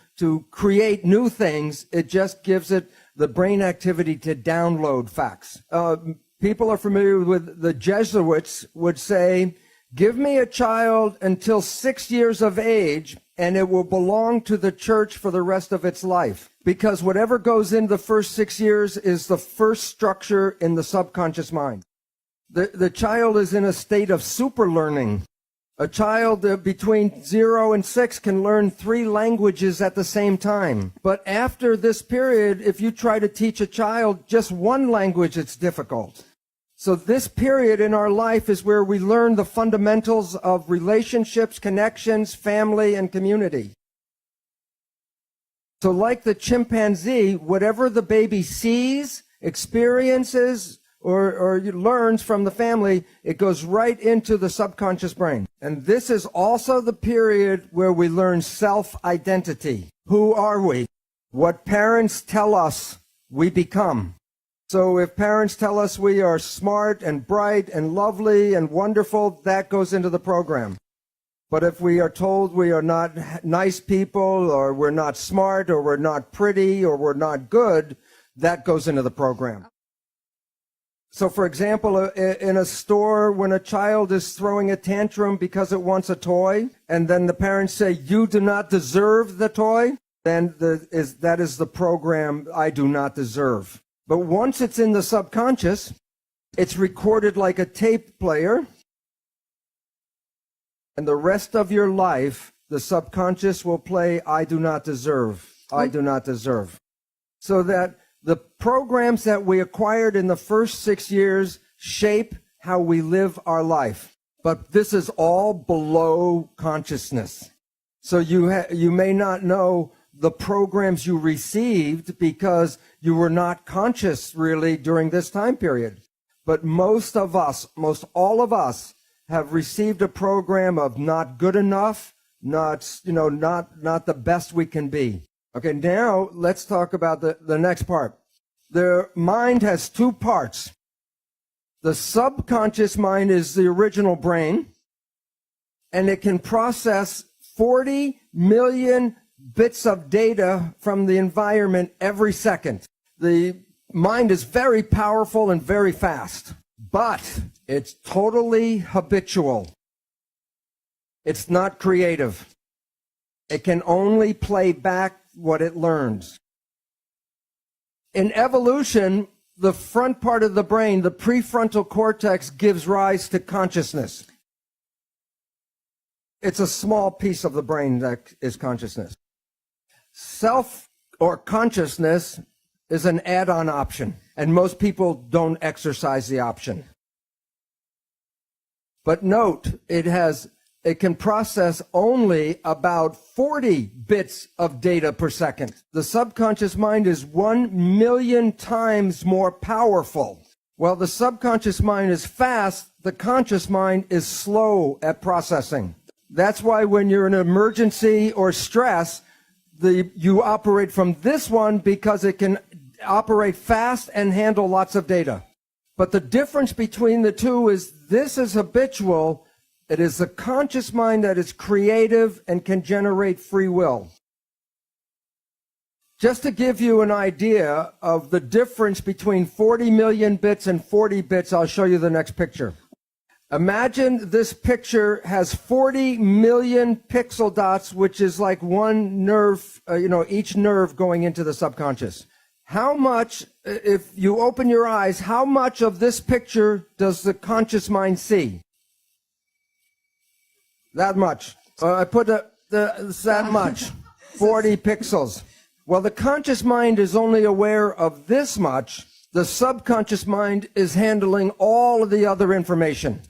[SPEAKER 6] create new things. It just gives it the brain activity to download facts. People are familiar with the Jesuits would say, give me a child until 6 years of age, and it will belong to the church for the rest of its life. Because whatever goes in the first 6 years is the first structure in the subconscious mind. The child is in a state of super learning. A child between 0 and 6 can learn 3 languages at the same time. But after this period, if you try to teach a child just one language, it's difficult. So this period in our life is where we learn the fundamentals of relationships, connections, family, and community. So like the chimpanzee, whatever the baby sees, experiences, or learns from the family, it goes right into the subconscious brain. And this is also the period where we learn self-identity. Who are we? What parents tell us we become. So if parents tell us we are smart and bright and lovely and wonderful, that goes into the program. But if we are told we are not nice people, or we're not smart, or we're not pretty, or we're not good, that goes into the program. So for example, in a store, when a child is throwing a tantrum because it wants a toy, and then the parents say, you do not deserve the toy, then that is the program, I do not deserve. But once it's in the subconscious, it's recorded like a tape player, and the rest of your life, the subconscious will play, I do not deserve, I do not deserve. So that the programs that we acquired in the first 6 years shape how we live our life. But this is all below consciousness. So you may not know the programs you received because you were not conscious really during this time period. But most all of us have received a program of not good enough, not the best we can be. Okay, now let's talk about the next part. The mind has 2 parts. The subconscious mind is the original brain, and it can process 40 million bits of data from the environment every second. The mind is very powerful and very fast, but it's totally habitual. It's not creative. It can only play back what it learns. In evolution, the front part of the brain, the prefrontal cortex, gives rise to consciousness. It's a small piece of the brain that is consciousness. Self or consciousness is an add-on option, and most people don't exercise the option. But note, it can process only about 40 bits of data per second. The subconscious mind is 1 million times more powerful. While the subconscious mind is fast, the conscious mind is slow at processing. That's why when you're in an emergency or stress, you operate from this one because it can operate fast and handle lots of data. But the difference between the two is this is habitual. It is the conscious mind that is creative and can generate free will. Just to give you an idea of the difference between 40 million bits and 40 bits, I'll show you the next picture. Imagine this picture has 40 million pixel dots, which is like one nerve, each nerve going into the subconscious. How much, if you open your eyes, how much of this picture does the conscious mind see? That much. I put that much, 40 pixels. Well, the conscious mind is only aware of this much. The subconscious mind is handling all of the other information.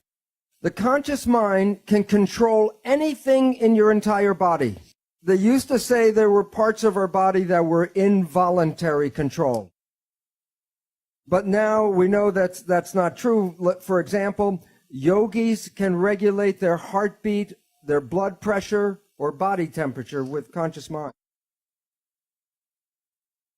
[SPEAKER 6] The conscious mind can control anything in your entire body. They used to say there were parts of our body that were involuntary control. But now we know that's not true. For example, yogis can regulate their heartbeat, their blood pressure, or body temperature with conscious mind.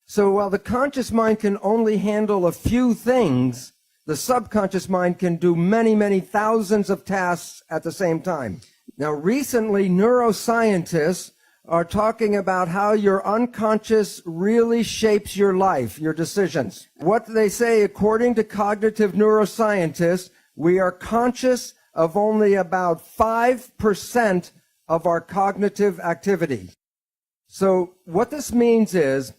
[SPEAKER 6] So while the conscious mind can only handle a few things, the subconscious mind can do many, many thousands of tasks at the same time. Now, recently, neuroscientists are talking about how your unconscious really shapes your life, your decisions. What they say, according to cognitive neuroscientists, we are conscious of only about 5% of our cognitive activity. So what this means is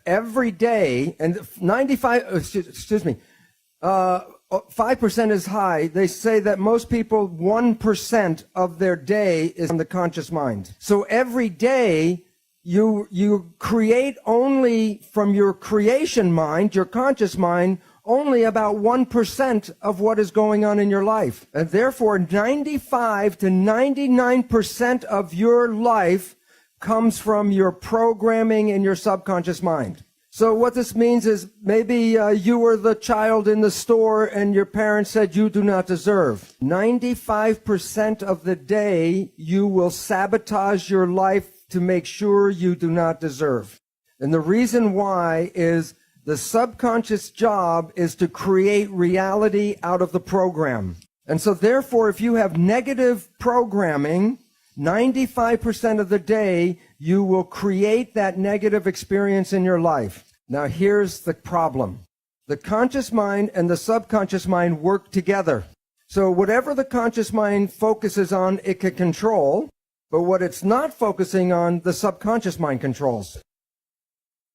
[SPEAKER 6] every day, and 5% is high. They say that most people, 1% of their day is in the conscious mind. So every day, you create only from your creation mind, your conscious mind, only about 1% of what is going on in your life. And therefore, 95 to 99% of your life comes from your programming in your subconscious mind. So what this means is maybe you were the child in the store and your parents said you do not deserve. 95% of the day you will sabotage your life to make sure you do not deserve. And the reason why is the subconscious job is to create reality out of the program. And so therefore, if you have negative programming, 95% of the day, you will create that negative experience in your life. Now, here's the problem. The conscious mind and the subconscious mind work together. So whatever the conscious mind focuses on, it can control, but what it's not focusing on, the subconscious mind controls.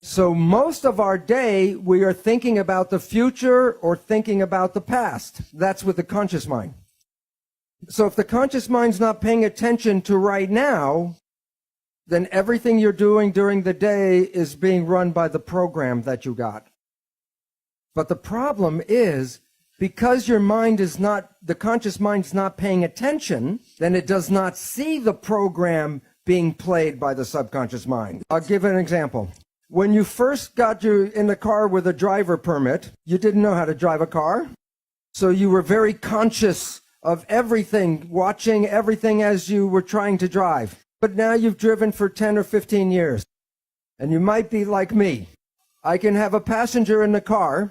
[SPEAKER 6] So most of our day, we are thinking about the future or thinking about the past. That's with the conscious mind. So if the conscious mind's not paying attention to right now, then everything you're doing during the day is being run by the program that you got. But the problem is, because your mind is not, the conscious mind's not paying attention, then it does not see the program being played by the subconscious mind. I'll give an example. When you first got you in the car with a driver permit, you didn't know how to drive a car. So you were very conscious of everything, watching everything as you were trying to drive. But now you've driven for 10 or 15 years. And you might be like me. I can have a passenger in the car,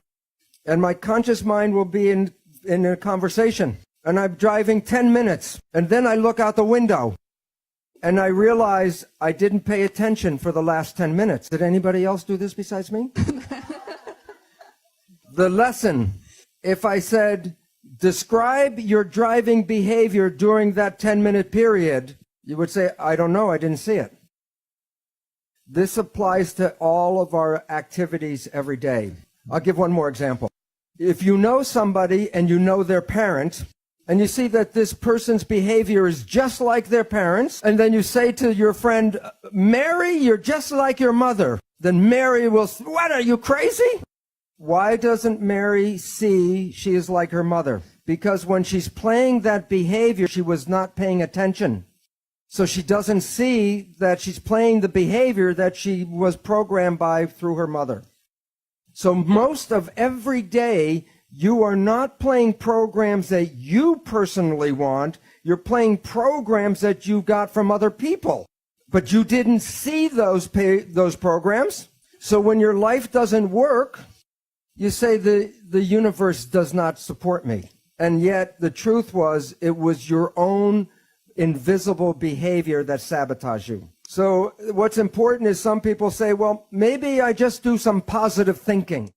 [SPEAKER 6] and my conscious mind will be in a conversation. And I'm driving 10 minutes. And then I look out the window. And I realize I didn't pay attention for the last 10 minutes. Did anybody else do this besides me? The lesson, if I said, describe your driving behavior during that 10-minute period, you would say, I don't know, I didn't see it. This applies to all of our activities every day. I'll give one more example. If you know somebody and you know their parent, and you see that this person's behavior is just like their parents, and then you say to your friend, Mary, you're just like your mother, then Mary will, what, are you crazy? Why doesn't Mary see she is like her mother? Because when she's playing that behavior, she was not paying attention. So she doesn't see that she's playing the behavior that she was programmed by through her mother. So most of every day, you are not playing programs that you personally want. You're playing programs that you got from other people. But you didn't see those programs. So when your life doesn't work, you say the universe does not support me. And yet the truth was, it was your own invisible behavior that sabotaged you. So what's important is some people say, well, maybe I just do some positive thinking.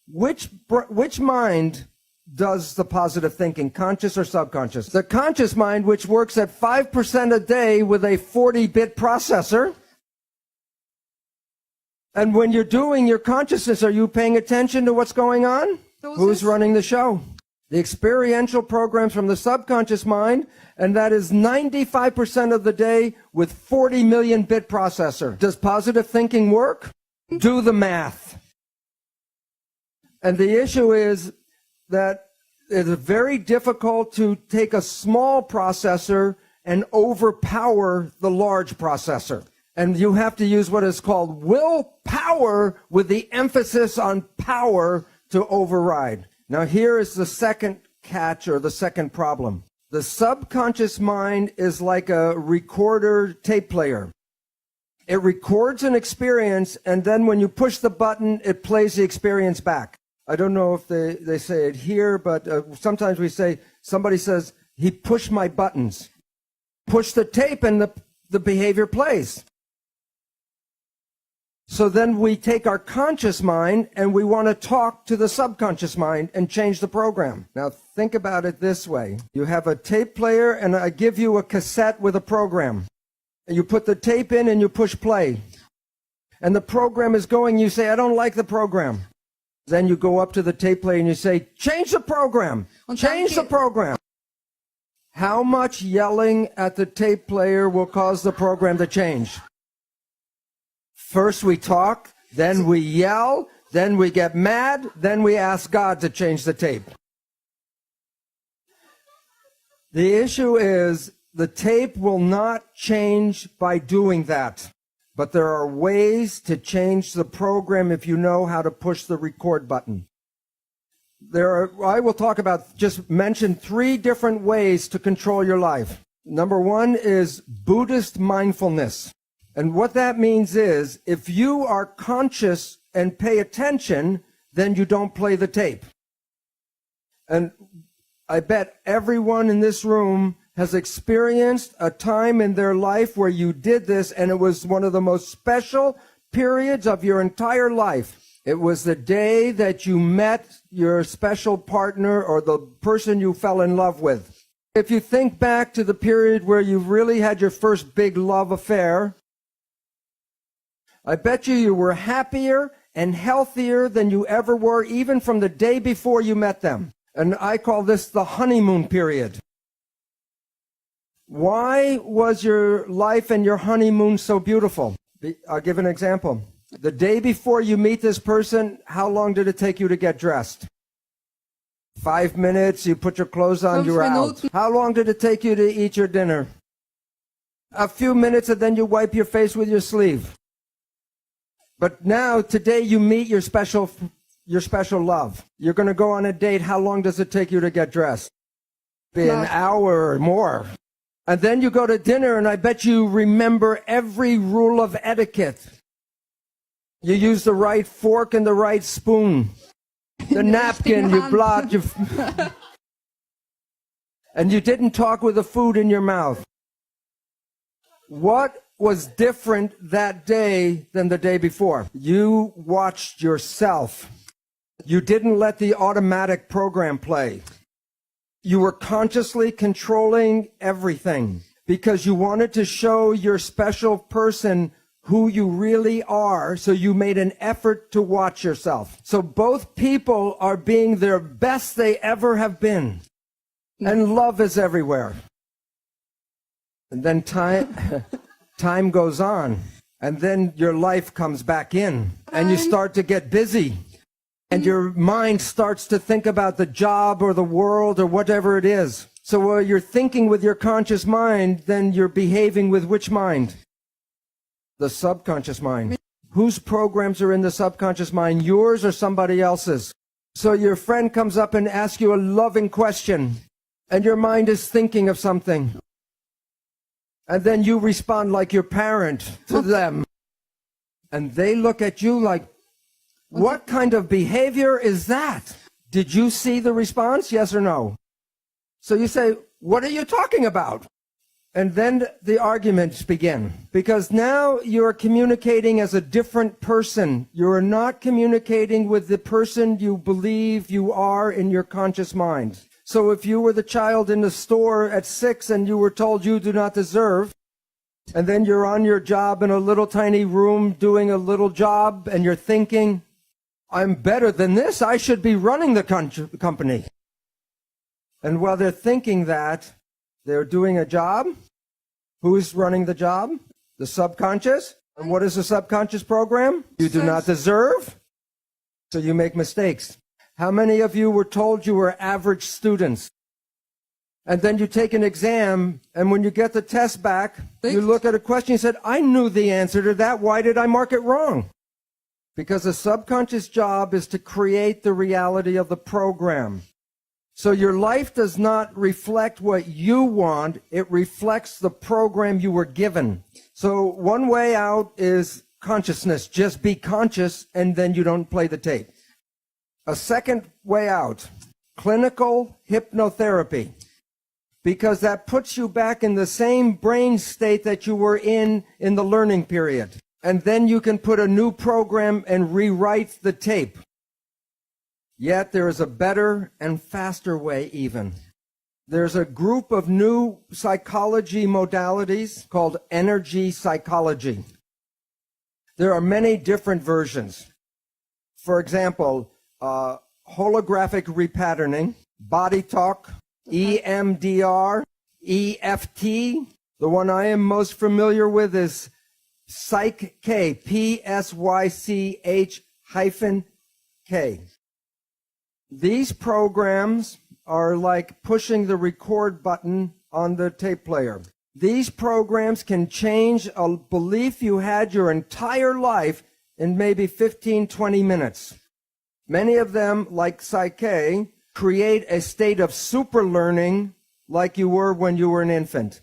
[SPEAKER 6] Which mind does the positive thinking, conscious or subconscious? The conscious mind, which works at 5% a day with a 40-bit processor. And when you're doing your consciousness, are you paying attention to what's going on? Who's running the show? The experiential programs from the subconscious mind, and that is 95% of the day with 40 million bit processor. Does positive thinking work? Do the math. And the issue is that it's very difficult to take a small processor and overpower the large processor. And you have to use what is called willpower with the emphasis on power to override. Now here is the second catch, or the second problem. The subconscious mind is like a recorder tape player. It records an experience, and then when you push the button, it plays the experience back. I don't know if they say it here, but sometimes we say, somebody says, he pushed my buttons. Push the tape and the behavior plays. So then we take our conscious mind and we want to talk to the subconscious mind and change the program. Now think about it this way. You have a tape player and I give you a cassette with a program. And you put the tape in and you push play. And the program is going, you say, I don't like the program. Then you go up to the tape player and you say, change the program. Change the program. How much yelling at the tape player will cause the program to change? First we talk, then we yell, then we get mad, then we ask God to change the tape. The issue is the tape will not change by doing that. But there are ways to change the program if you know how to push the record button. I will talk about, just mention 3 different ways to control your life. Number 1 is Buddhist mindfulness. And what that means is, if you are conscious and pay attention, then you don't play the tape. And I bet everyone in this room has experienced a time in their life where you did this, and it was one of the most special periods of your entire life. It was the day that you met your special partner or the person you fell in love with. If you think back to the period where you really had your first big love affair, I bet you were happier and healthier than you ever were, even from the day before you met them. And I call this the honeymoon period. Why was your life and your honeymoon so beautiful? I'll give an example. The day before you meet this person, how long did it take you to get dressed? 5 minutes, you put your clothes on, you're out. How long did it take you to eat your dinner? A few minutes, and then you wipe your face with your sleeve. But now, today, you meet your special love. You're going to go on a date. How long does it take you to get dressed? Be an hour or more. And then you go to dinner, and I bet you remember every rule of etiquette. You use the right fork and the right spoon. The napkin, you blot, and you didn't talk with the food in your mouth. What was different that day than the day before? You watched yourself. You didn't let the automatic program play. You were consciously controlling everything because you wanted to show your special person who you really are, so you made an effort to watch yourself. So both people are being their best they ever have been. And love is everywhere. And then time goes on. And then your life comes back in. And you start to get busy. And your mind starts to think about the job or the world or whatever it is. So while you're thinking with your conscious mind, then you're behaving with which mind? The subconscious mind. Whose programs are in the subconscious mind, yours or somebody else's? So your friend comes up and asks you a loving question, and your mind is thinking of something. And then you respond like your parent to them. And they look at you like, what kind of behavior is that? Did you see the response? Yes or no? So you say, what are you talking about? And then the arguments begin. Because now you're communicating as a different person. You're not communicating with the person you believe you are in your conscious mind. So if you were the child in the store at 6 and you were told you do not deserve, and then you're on your job in a little tiny room doing a little job and you're thinking, I'm better than this. I should be running the company. And while they're thinking that, they're doing a job. Who's running the job? The subconscious. And what is the subconscious program? You do not deserve, so you make mistakes. How many of you were told you were average students? And then you take an exam, and when you get the test back, you look at a question, you said, I knew the answer to that. Why did I mark it wrong? Because the subconscious job is to create the reality of the program. So your life does not reflect what you want. It reflects the program you were given. So one way out is consciousness. Just be conscious, and then you don't play the tape. A second way out, clinical hypnotherapy. Because that puts you back in the same brain state that you were in the learning period. And then you can put a new program and rewrite the tape. Yet there is a better and faster way even. There's a group of new psychology modalities called energy psychology. There are many different versions. For example, holographic repatterning, body talk, EMDR, EFT. The one I am most familiar with is Psych-K, Psych-K. These programs are like pushing the record button on the tape player. These programs can change a belief you had your entire life in maybe 15, 20 minutes. Many of them, like Psych-K, create a state of super learning like you were when you were an infant.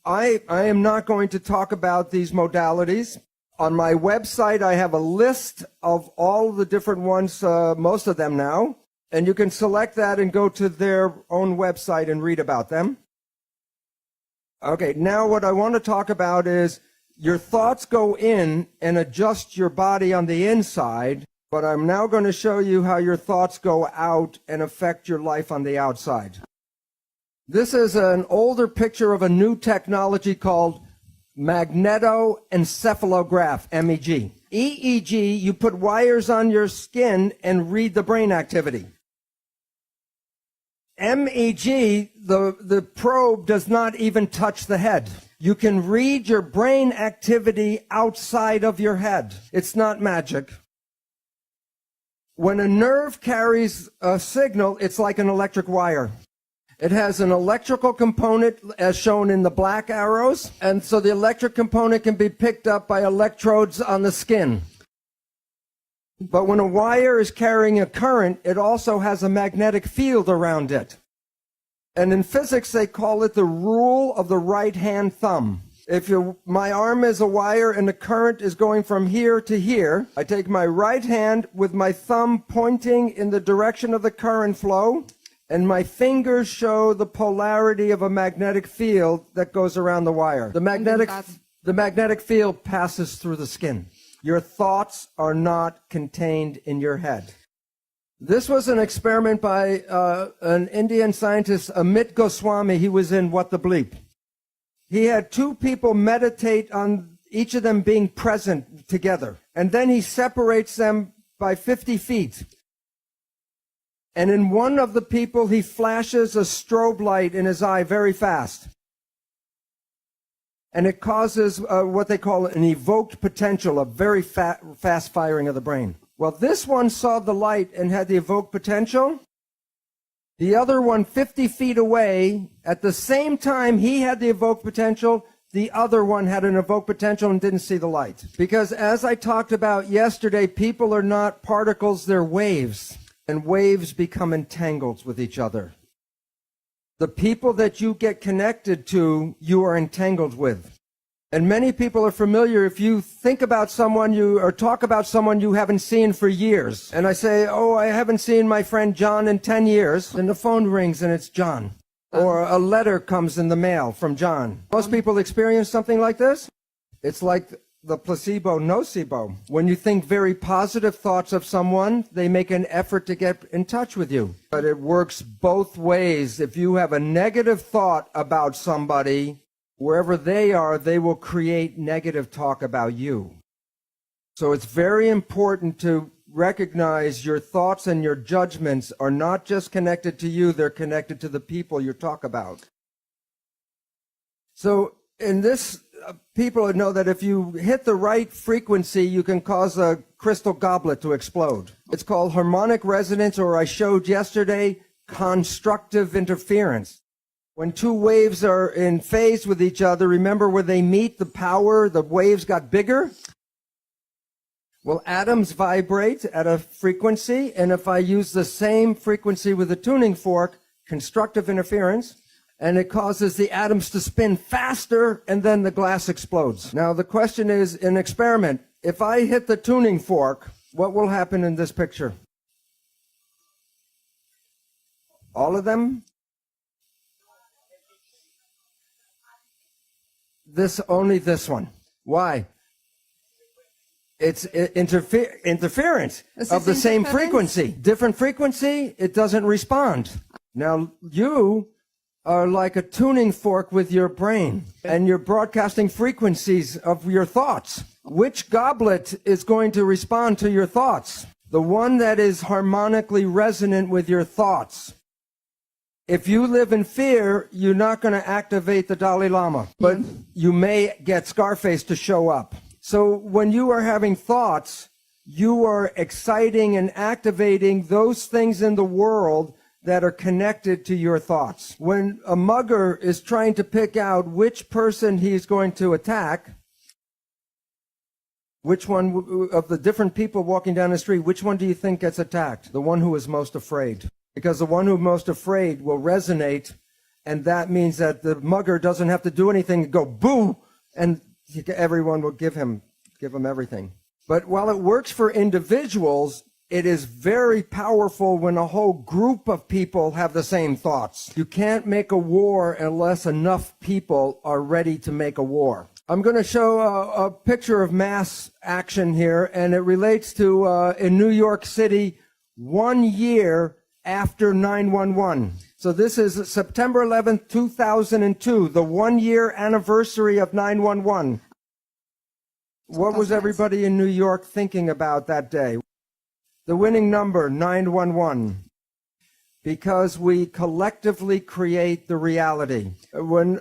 [SPEAKER 6] I am not going to talk about these modalities. On my website, I have a list of all the different ones, most of them now, and you can select that and go to their own website and read about them. Okay, now what I want to talk about is your thoughts go in and adjust your body on the inside, but I'm now going to show you how your thoughts go out and affect your life on the outside. This is an older picture of a new technology called magnetoencephalograph, MEG. EEG, you put wires on your skin and read the brain activity. MEG, the probe does not even touch the head. You can read your brain activity outside of your head. It's not magic. When a nerve carries a signal, it's like an electric wire. It has an electrical component as shown in the black arrows, and so the electric component can be picked up by electrodes on the skin. But when a wire is carrying a current, it also has a magnetic field around it. And in physics, they call it the rule of the right-hand thumb. If my arm is a wire and the current is going from here to here, I take my right hand with my thumb pointing in the direction of the current flow, and my fingers show the polarity of a magnetic field that goes around the wire. The magnetic field passes through the skin. Your thoughts are not contained in your head. This was an experiment by an Indian scientist, Amit Goswami. He was in What the Bleep. He had two people meditate on each of them being present together. And then he separates them by 50 feet. And in one of the people, he flashes a strobe light in his eye very fast. And it causes what they call an evoked potential, a very fast firing of the brain. Well, this one saw the light and had the evoked potential. The other one, 50 feet away, at the same time he had the evoked potential, the other one had an evoked potential and didn't see the light. Because as I talked about yesterday, people are not particles, they're waves. And waves become entangled with each other. The people that you get connected to, you are entangled with. And many people are familiar, if you think about someone or talk about someone you haven't seen for years, and I say, oh, I haven't seen my friend John in 10 years, and the phone rings and it's John. Or a letter comes in the mail from John. Most people experience something like this. It's like the placebo nocebo. When you think very positive thoughts of someone, they make an effort to get in touch with you. But it works both ways. If you have a negative thought about somebody, wherever they are, they will create negative talk about you. So it's very important to recognize your thoughts and your judgments are not just connected to you, they're connected to the people you talk about. So in this, people know that if you hit the right frequency, you can cause a crystal goblet to explode. It's called harmonic resonance, or I showed yesterday, constructive interference. When two waves are in phase with each other, remember where they meet, the waves got bigger? Well, atoms vibrate at a frequency, and if I use the same frequency with a tuning fork, constructive interference, and it causes the atoms to spin faster, and then the glass explodes. Now, the question is, in experiment, if I hit the tuning fork, what will happen in this picture? All of them? Only this one. Why? It's interference of the same frequency. Different frequency, it doesn't respond. Now, you are like a tuning fork with your brain, and you're broadcasting frequencies of your thoughts. Which goblet is going to respond to your thoughts? The one that is harmonically resonant with your thoughts. If you live in fear, you're not going to activate the Dalai Lama, but you may get Scarface to show up. So when you are having thoughts, you are exciting and activating those things in the world that are connected to your thoughts. When a mugger is trying to pick out which person he's going to attack, which one of the different people walking down the street, which one do you think gets attacked? The one who is most afraid. Because the one who's most afraid will resonate, and that means that the mugger doesn't have to do anything, go boo, and everyone will give him everything. But while it works for individuals, it is very powerful when a whole group of people have the same thoughts. You can't make a war unless enough people are ready to make a war. I'm going to show a picture of mass action here, and it relates to in New York City, 1 year after 9/11. So this is September 11th, 2002, the 1-year anniversary of 9/11. What was everybody in New York thinking about that day? The winning number, 911. Because we collectively create the reality. When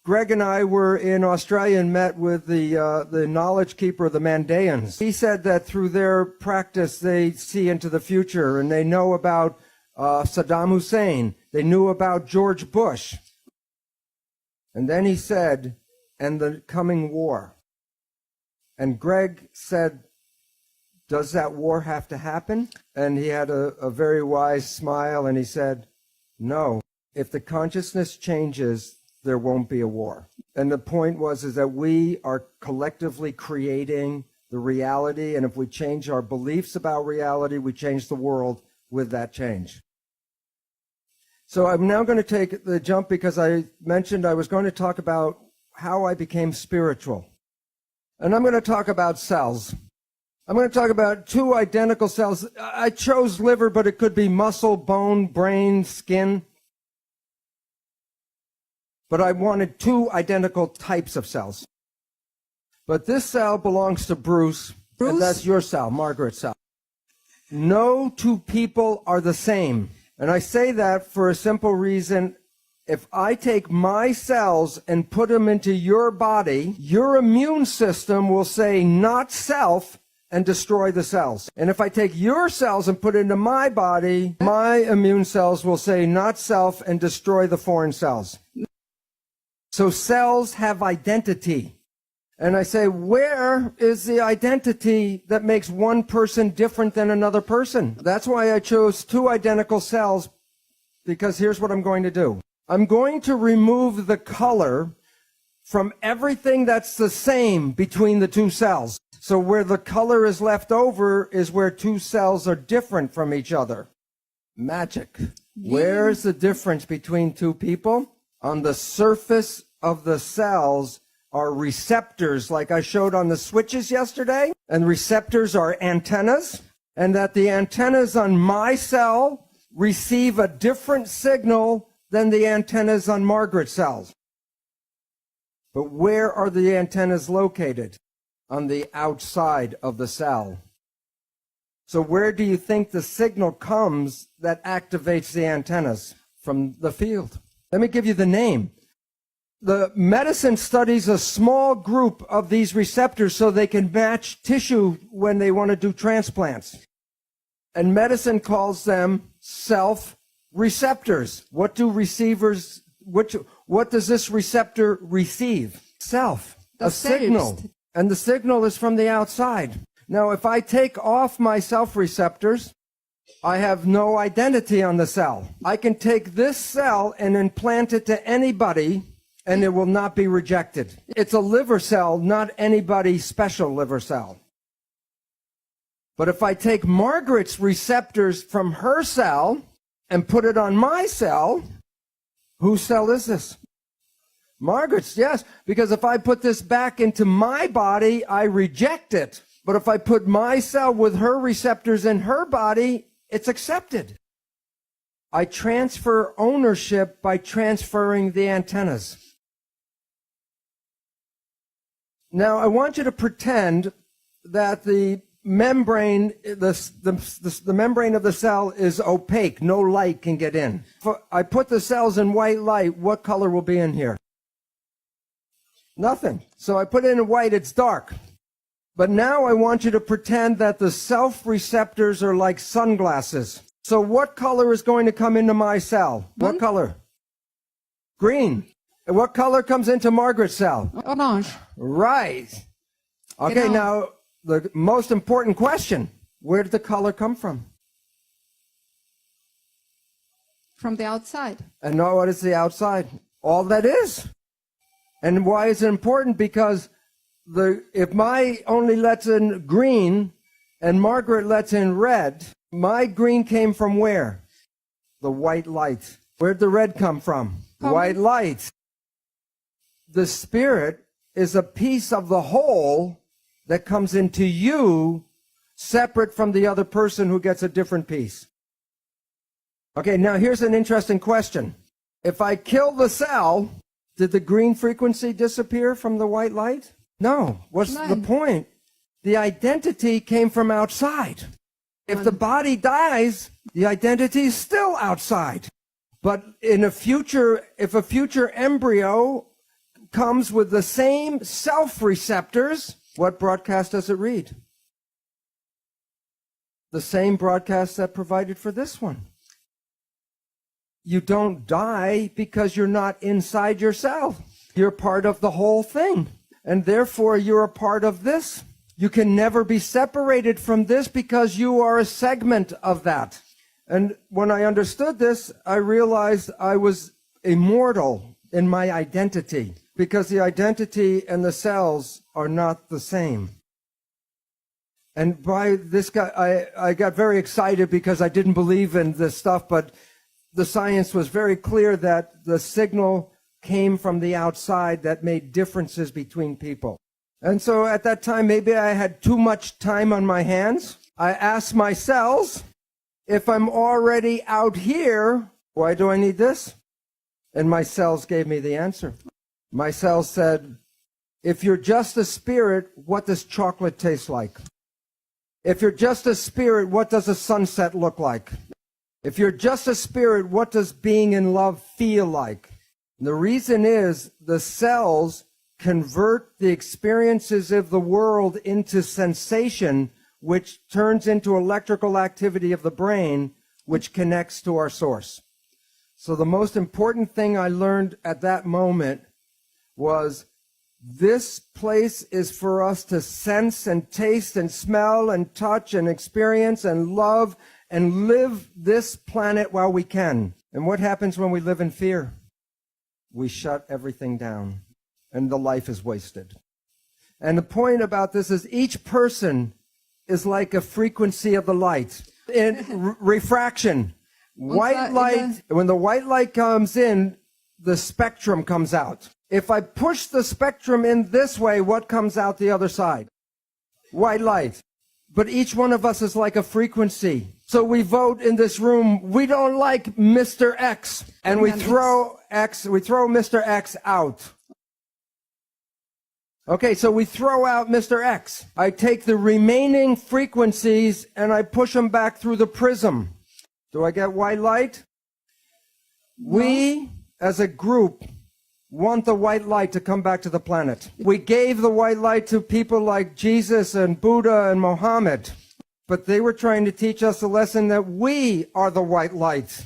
[SPEAKER 6] Greg and I were in Australia and met with the knowledge keeper, the Mandaeans, he said that through their practice they see into the future, and they know about Saddam Hussein. They knew about George Bush. And then he said, and the coming war. And Greg said, does that war have to happen? And he had a very wise smile, and he said, no. If the consciousness changes, there won't be a war. And the point is that we are collectively creating the reality, and if we change our beliefs about reality, we change the world with that change. So I'm now going to take the jump because I mentioned I was going to talk about how I became spiritual. And I'm going to talk about cells. I'm going to talk about two identical cells. I chose liver, but it could be muscle, bone, brain, skin. But I wanted two identical types of cells. But this cell belongs to Bruce, and that's your cell, Margaret's cell. No two people are the same. And I say that for a simple reason. If I take my cells and put them into your body, your immune system will say not self and destroy the cells. And if I take your cells and put it into my body, my immune cells will say not self and destroy the foreign cells. So cells have identity. And I say, where is the identity that makes one person different than another person? That's why I chose two identical cells, because here's what I'm going to do. I'm going to remove the color from everything that's the same between the two cells. So where the color is left over is where two cells are different from each other. Magic. Where's the difference between two people? On the surface of the cells are receptors, like I showed on the switches yesterday. And receptors are antennas. And that the antennas on my cell receive a different signal than the antennas on Margaret's cells. But where are the antennas located? On the outside of the cell. So where do you think the signal comes that activates the antennas? From the field. Let me give you the name. The medicine studies a small group of these receptors so they can match tissue when they want to do transplants. And medicine calls them self-receptors. What do receivers, what does this receptor receive? Self, a signal. And the signal is from the outside. Now, if I take off my self-receptors, I have no identity on the cell. I can take this cell and implant it to anybody, and it will not be rejected. It's a liver cell, not anybody's special liver cell. But if I take Margaret's receptors from her cell and put it on my cell, whose cell is this? Margaret's, yes, because if I put this back into my body, I reject it. But if I put my cell with her receptors in her body, it's accepted. I transfer ownership by transferring the antennas. Now, I want you to pretend that the membrane, the membrane of the cell is opaque. No light can get in. If I put the cells in white light, what color will be in here? Nothing. So I put it in white, it's dark. But now I want you to pretend that the self-receptors are like sunglasses. So what color is going to come into my cell? What color? Green. And what color comes into Margaret's cell?
[SPEAKER 7] Orange.
[SPEAKER 6] Right. Okay, now the most important question. Where did the color come from?
[SPEAKER 7] From the outside.
[SPEAKER 6] And now what is the outside? All that is. And why is it important? Because if my only lets in green and Margaret lets in red, my green came from where? The white light. Where'd the red come from? White light. The spirit is a piece of the whole that comes into you, separate from the other person who gets a different piece. Okay, now here's an interesting question. If I kill the cell, did the green frequency disappear from the white light? No. What's the point? The identity came from outside. If the body dies, the identity is still outside. But in a future, if a future embryo comes with the same self-receptors, what broadcast does it read? The same broadcast that provided for this one. You don't die because you're not inside yourself. You're part of the whole thing. And therefore, you're a part of this. You can never be separated from this because you are a segment of that. And when I understood this, I realized I was immortal in my identity, because the identity and the cells are not the same. And by this guy, I got very excited because I didn't believe in this stuff, but the science was very clear that the signal came from the outside that made differences between people. And so at that time, maybe I had too much time on my hands. I asked my cells, if I'm already out here, why do I need this? And my cells gave me the answer. My cells said, if you're just a spirit, what does chocolate taste like? If you're just a spirit, what does a sunset look like? If you're just a spirit, what does being in love feel like? And the reason is the cells convert the experiences of the world into sensation, which turns into electrical activity of the brain, which connects to our source. So the most important thing I learned at that moment was this place is for us to sense and taste and smell and touch and experience and love and live this planet while we can. And what happens when we live in fear? We shut everything down and the life is wasted. And the point about this is each person is like a frequency of the light. In refraction, white light, when the white light comes in, the spectrum comes out. If I push the spectrum in this way, what comes out the other side? White light. But each one of us is like a frequency. So we vote in this room, we don't like Mr. X, and we throw Mr. X out. Okay, so we throw out Mr. X. I take the remaining frequencies and I push them back through the prism. Do I get white light? No. We, as a group, want the white light to come back to the planet. We gave the white light to people like Jesus and Buddha and Mohammed, but they were trying to teach us a lesson that we are the white light.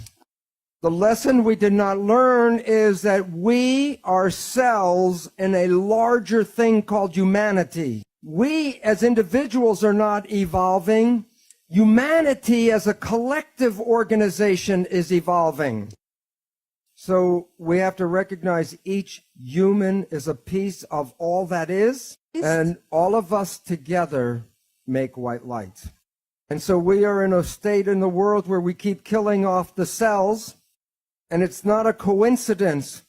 [SPEAKER 6] The lesson we did not learn is that we are cells in a larger thing called humanity. We as individuals are not evolving. Humanity as a collective organization is evolving. So we have to recognize each human is a piece of all that is, and all of us together make white light. And so we are in a state in the world where we keep killing off the cells, and it's not a coincidence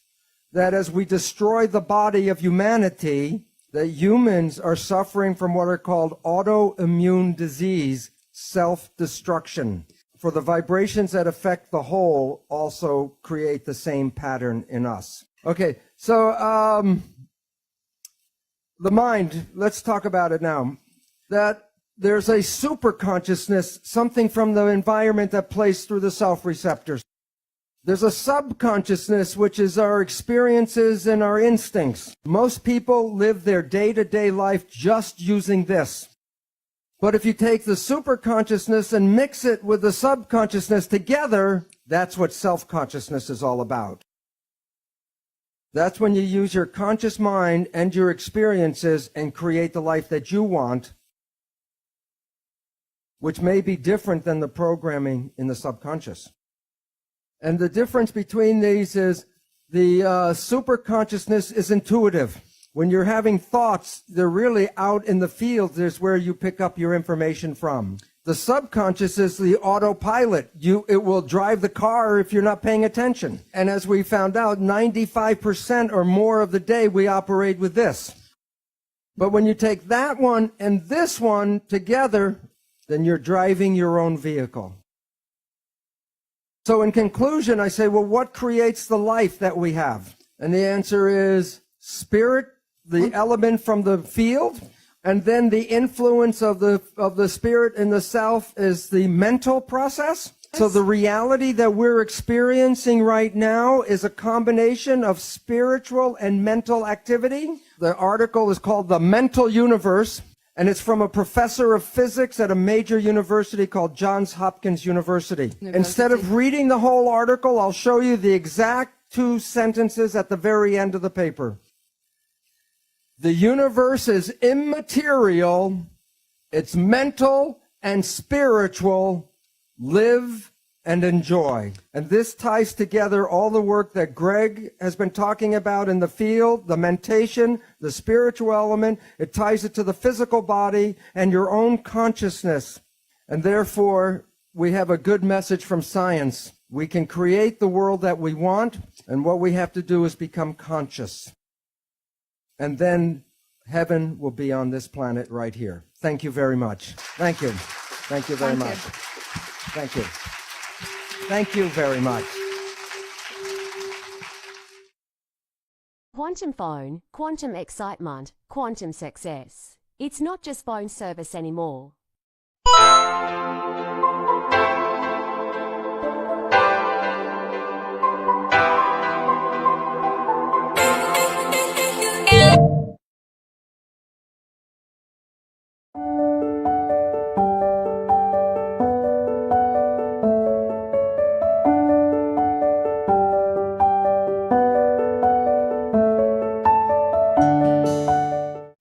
[SPEAKER 6] that as we destroy the body of humanity, that humans are suffering from what are called autoimmune disease, self-destruction. For the vibrations that affect the whole also create the same pattern in us. Okay, so the mind, let's talk about it now. That there's a super consciousness, something from the environment that plays through the self-receptors. There's a subconsciousness, which is our experiences and our instincts. Most people live their day-to-day life just using this. But if you take the superconsciousness and mix it with the subconsciousness together, that's what self-consciousness is all about. That's when you use your conscious mind and your experiences and create the life that you want, which may be different than the programming in the subconscious. And the difference between these is the superconsciousness is intuitive. When you're having thoughts, they're really out in the field. There's where you pick up your information from. The subconscious is the autopilot. It will drive the car if you're not paying attention. And as we found out, 95% or more of the day we operate with this. But when you take that one and this one together, then you're driving your own vehicle. So in conclusion, I say, well, what creates the life that we have? And the answer is spirit, the element from the field, and then the influence of the spirit in the self is the mental process. So the reality that we're experiencing right now is a combination of spiritual and mental activity. The article is called The Mental Universe, and it's from a professor of physics at a major university called Johns Hopkins University. Instead of reading the whole article, I'll show you the exact 2 sentences at the very end of the paper. The universe is immaterial, it's mental and spiritual. Live and enjoy. And this ties together all the work that Greg has been talking about in the field, the mentation, the spiritual element. It ties it to the physical body and your own consciousness. And therefore, we have a good message from science. We can create the world that we want, and what we have to do is become conscious. And then heaven will be on this planet right here. Thank you very much. Thank you. Thank you very much. Thank you. Thank you very much.
[SPEAKER 11] Quantum phone, quantum excitement, quantum success. It's not just phone service anymore.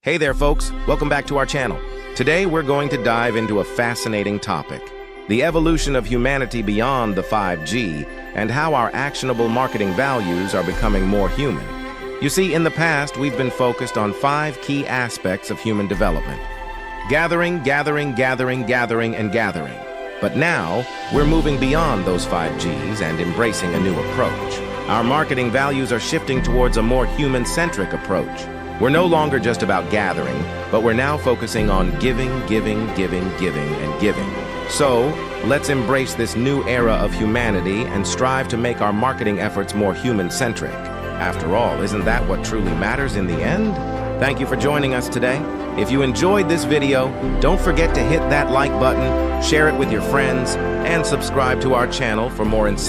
[SPEAKER 5] Hey there, folks. Welcome back to our channel. Today, we're going to dive into a fascinating topic: the evolution of humanity beyond the 5G and how our actionable marketing values are becoming more human. You see, in the past, we've been focused on 5 key aspects of human development: gathering, gathering, gathering, gathering, and gathering. But now, we're moving beyond those 5Gs and embracing a new approach. Our marketing values are shifting towards a more human-centric approach. We're no longer just about gathering, but we're now focusing on giving, giving, giving, giving, and giving. So, let's embrace this new era of humanity and strive to make our marketing efforts more human-centric. After all, isn't that what truly matters in the end? Thank you for joining us today. If you enjoyed this video, don't forget to hit that like button, share it with your friends, and subscribe to our channel for more insights.